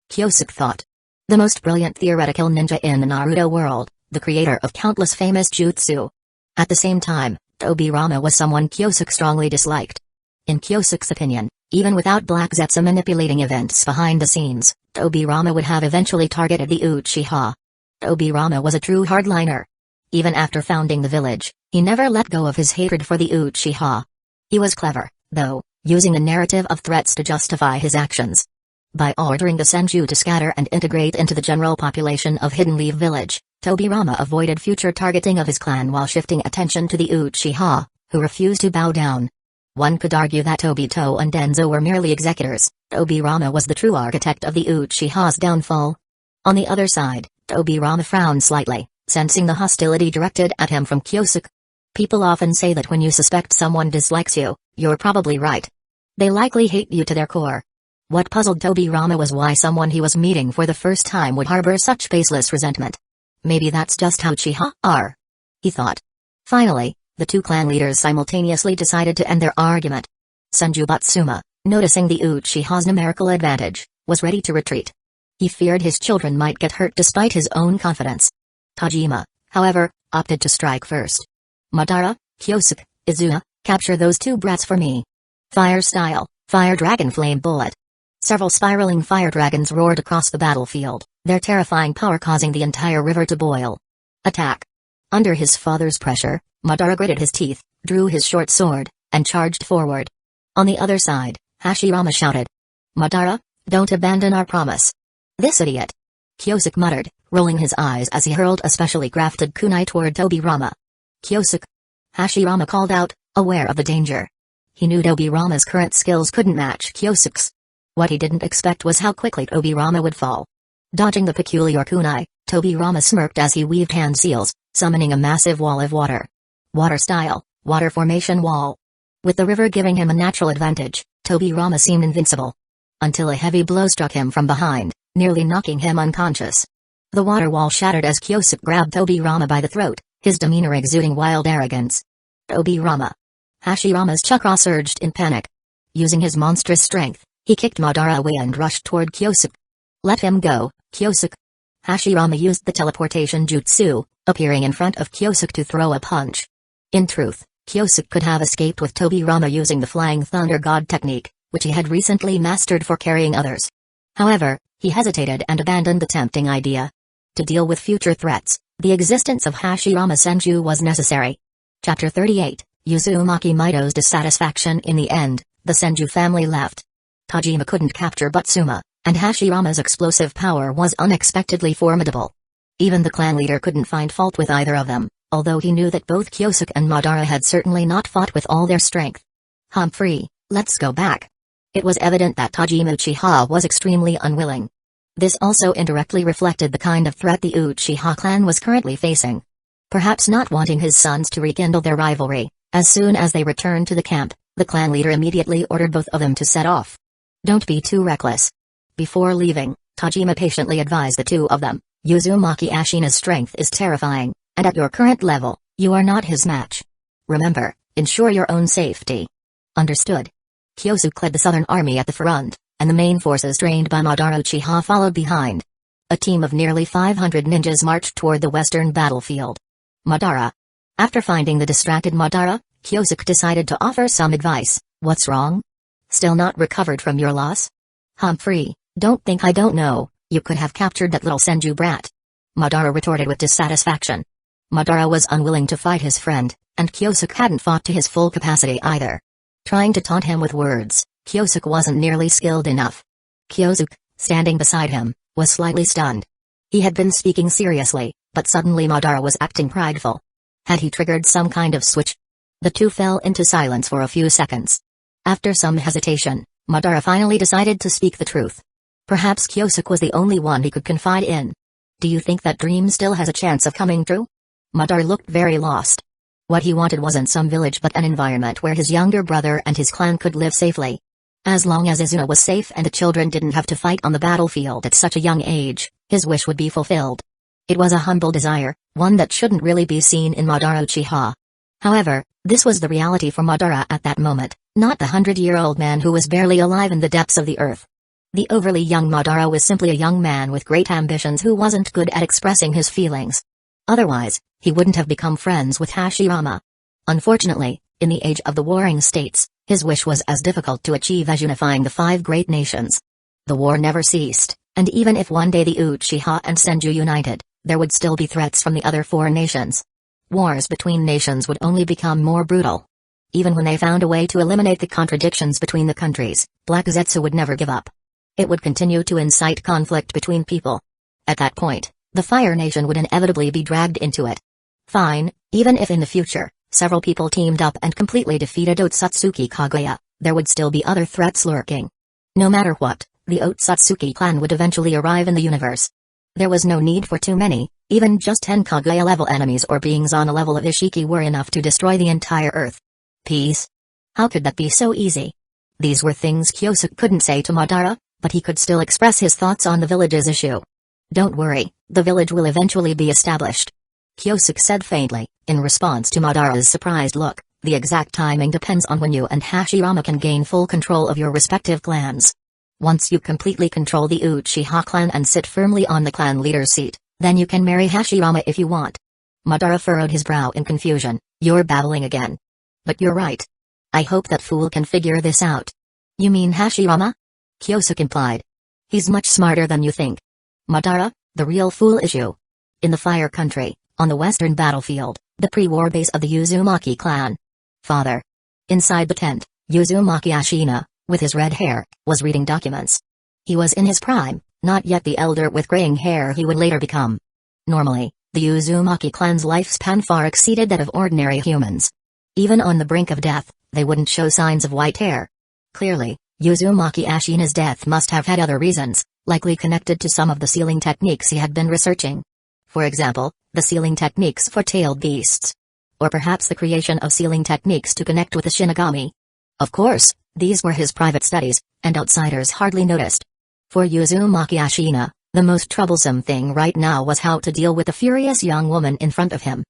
Kyosuke thought. The most brilliant theoretical ninja in the Naruto world, the creator of countless famous jutsu. At the same time, Tobirama was someone Kyosuke strongly disliked. In Kyosuke's opinion, even without Black Zetsu manipulating events behind the scenes, Tobirama would have eventually targeted the Uchiha. Tobirama was a true hardliner. Even after founding the village, he never let go of his hatred for the Uchiha. He was clever, though, using the narrative of threats to justify his actions. By ordering the Senju to scatter and integrate into the general population of Hidden Leaf Village, Tobirama avoided future targeting of his clan while shifting attention to the Uchiha, who refused to bow down. One could argue that Tobito and Denzo were merely executors. Tobirama was the true architect of the Uchiha's downfall. On the other side, Tobirama frowned slightly, sensing the hostility directed at him from Kyosuke. People often say that when you suspect someone dislikes you, you're probably right. They likely hate you to their core. What puzzled Tobirama was why someone he was meeting for the first time would harbor such baseless resentment. Maybe that's just how Uchiha are, he thought. Finally, the two clan leaders simultaneously decided to end their argument. Senju Butsuma, noticing the Uchiha's numerical advantage, was ready to retreat. He feared his children might get hurt despite his own confidence. Tajima, however, opted to strike first. Madara, Kyosuke, Izuna, capture those two brats for me. Fire style, fire dragon flame bullet. Several spiraling fire dragons roared across the battlefield, their terrifying power causing the entire river to boil. Attack. Under his father's pressure, Madara gritted his teeth, drew his short sword, and charged forward. On the other side, Hashirama shouted. Madara, don't abandon our promise. This idiot. Kyosuke muttered, rolling his eyes as he hurled a specially crafted kunai toward Tobirama. Kyosuke. Hashirama called out, aware of the danger. He knew Tobirama's current skills couldn't match Kyosuke's. What he didn't expect was how quickly Tobirama would fall. Dodging the peculiar kunai, Tobirama smirked as he weaved hand seals, summoning a massive wall of water. Water style, water formation wall. With the river giving him a natural advantage, Tobirama seemed invincible. Until a heavy blow struck him from behind, nearly knocking him unconscious. The water wall shattered as Kyosuke grabbed Tobirama by the throat, his demeanor exuding wild arrogance. Tobirama. Hashirama's chakra surged in panic. Using his monstrous strength, he kicked Madara away and rushed toward Kyosuke. "Let him go, Kyosuke." Hashirama used the teleportation jutsu, appearing in front of Kyosuke to throw a punch. In truth, Kyosuke could have escaped with Tobirama using the Flying Thunder God technique, which he had recently mastered for carrying others. However, he hesitated and abandoned the tempting idea. To deal with future threats, the existence of Hashirama Senju was necessary. Chapter 38, Uzumaki Mido's dissatisfaction. In the end, the Senju family left. Tajima couldn't capture Butsuma, and Hashirama's explosive power was unexpectedly formidable. Even the clan leader couldn't find fault with either of them, although he knew that both Kyosuke and Madara had certainly not fought with all their strength. "Humphrey, let's go back." It was evident that Tajima Uchiha was extremely unwilling. This also indirectly reflected the kind of threat the Uchiha clan was currently facing. Perhaps not wanting his sons to rekindle their rivalry, as soon as they returned to the camp, the clan leader immediately ordered both of them to set off. "Don't be too reckless." Before leaving, Tajima patiently advised the two of them, "Uzumaki Ashina's strength is terrifying, and at your current level, you are not his match. Remember, ensure your own safety." "Understood." Kyosuke led the southern army at the front, and the main forces trained by Madara Uchiha followed behind. A team of nearly 500 ninjas marched toward the western battlefield. Madara. After finding the distracted Madara, Kyosuke decided to offer some advice. "What's wrong? Still not recovered from your loss?" "Humphrey, don't think I don't know, you could have captured that little Senju brat." Madara retorted with dissatisfaction. Madara was unwilling to fight his friend, and Kyosuke hadn't fought to his full capacity either. Trying to taunt him with words, Kyosuke wasn't nearly skilled enough. Kyosuke, standing beside him, was slightly stunned. He had been speaking seriously, but suddenly Madara was acting prideful. Had he triggered some kind of switch? The two fell into silence for a few seconds. After some hesitation, Madara finally decided to speak the truth. Perhaps Kyosuke was the only one he could confide in. "Do you think that dream still has a chance of coming true?" Madara looked very lost. What he wanted wasn't some village but an environment where his younger brother and his clan could live safely. As long as Izuna was safe and the children didn't have to fight on the battlefield at such a young age, his wish would be fulfilled. It was a humble desire, one that shouldn't really be seen in Madara Uchiha. However, this was the reality for Madara at that moment, not the 100-year-old man who was barely alive in the depths of the earth. The overly young Madara was simply a young man with great ambitions who wasn't good at expressing his feelings. Otherwise, he wouldn't have become friends with Hashirama. Unfortunately, in the age of the warring states, his wish was as difficult to achieve as unifying the 5 great nations. The war never ceased, and even if one day the Uchiha and Senju united, there would still be threats from the other 4 nations. Wars between nations would only become more brutal. Even when they found a way to eliminate the contradictions between the countries, Black Zetsu would never give up. It would continue to incite conflict between people. At that point, the Fire Nation would inevitably be dragged into it. Fine, even if in the future, several people teamed up and completely defeated Otsutsuki Kaguya, there would still be other threats lurking. No matter what, the Otsutsuki clan would eventually arrive in the universe. There was no need for too many, even just 10 Kaguya-level enemies or beings on a level of Ishiki were enough to destroy the entire Earth. Peace? How could that be so easy? These were things Kyosuke couldn't say to Madara, but he could still express his thoughts on the village's issue. "Don't worry, the village will eventually be established," Kyosuke said faintly, in response to Madara's surprised look. "The exact timing depends on when you and Hashirama can gain full control of your respective clans. Once you completely control the Uchiha clan and sit firmly on the clan leader's seat, then you can marry Hashirama if you want." Madara furrowed his brow in confusion. "You're babbling again. But you're right. I hope that fool can figure this out." "You mean Hashirama?" Kyosuke implied. "He's much smarter than you think." Madara, the real fool is you. In the Fire Country, on the western battlefield, the pre-war base of the Uzumaki clan. Father. Inside the tent, Uzumaki Ashina, with his red hair, was reading documents. He was in his prime, not yet the elder with graying hair he would later become. Normally, the Uzumaki clan's lifespan far exceeded that of ordinary humans. Even on the brink of death, they wouldn't show signs of white hair. Clearly, Uzumaki Ashina's death must have had other reasons, likely connected to some of the sealing techniques he had been researching. For example, the sealing techniques for tailed beasts. Or perhaps the creation of sealing techniques to connect with the Shinigami. Of course, these were his private studies, and outsiders hardly noticed. For Uzumaki Ashina, the most troublesome thing right now was how to deal with the furious young woman in front of him.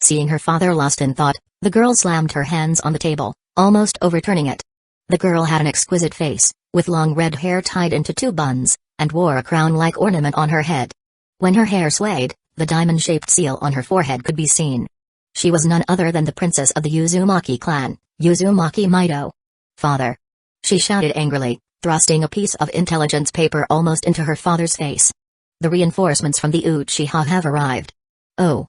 Seeing her father lost in thought, the girl slammed her hands on the table, almost overturning it. The girl had an exquisite face, with long red hair tied into two buns, and wore a crown-like ornament on her head. When her hair swayed, the diamond-shaped seal on her forehead could be seen. She was none other than the princess of the Uzumaki clan, Uzumaki Mido. "Father!" she shouted angrily, thrusting a piece of intelligence paper almost into her father's face. "The reinforcements from the Uchiha have arrived." "Oh."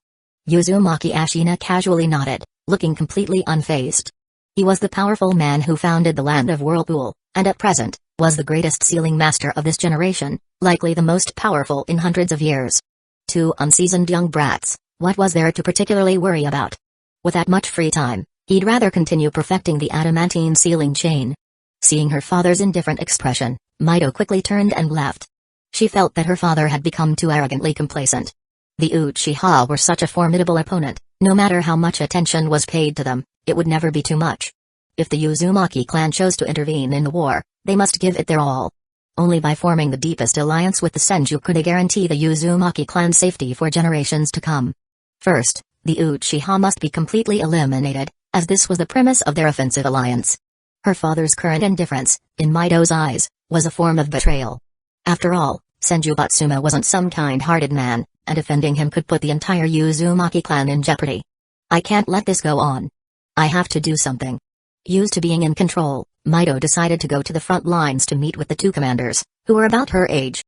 Uzumaki Ashina casually nodded, looking completely unfazed. He was the powerful man who founded the land of Whirlpool, and at present, was the greatest sealing master of this generation, likely the most powerful in hundreds of years. Two unseasoned young brats, what was there to particularly worry about? With that much free time, he'd rather continue perfecting the adamantine sealing chain. Seeing her father's indifferent expression, Mido quickly turned and left. She felt that her father had become too arrogantly complacent. The Uchiha were such a formidable opponent, no matter how much attention was paid to them, it would never be too much. If the Uzumaki clan chose to intervene in the war, they must give it their all. Only by forming the deepest alliance with the Senju could they guarantee the Uzumaki clan's safety for generations to come. First, the Uchiha must be completely eliminated, as this was the premise of their offensive alliance. Her father's current indifference, in Mido's eyes, was a form of betrayal. After all, Senju Butsuma wasn't some kind-hearted man, and offending him could put the entire Uzumaki clan in jeopardy. "I can't let this go on. I have to do something." Used to being in control, Mido decided to go to the front lines to meet with the two commanders, who were about her age,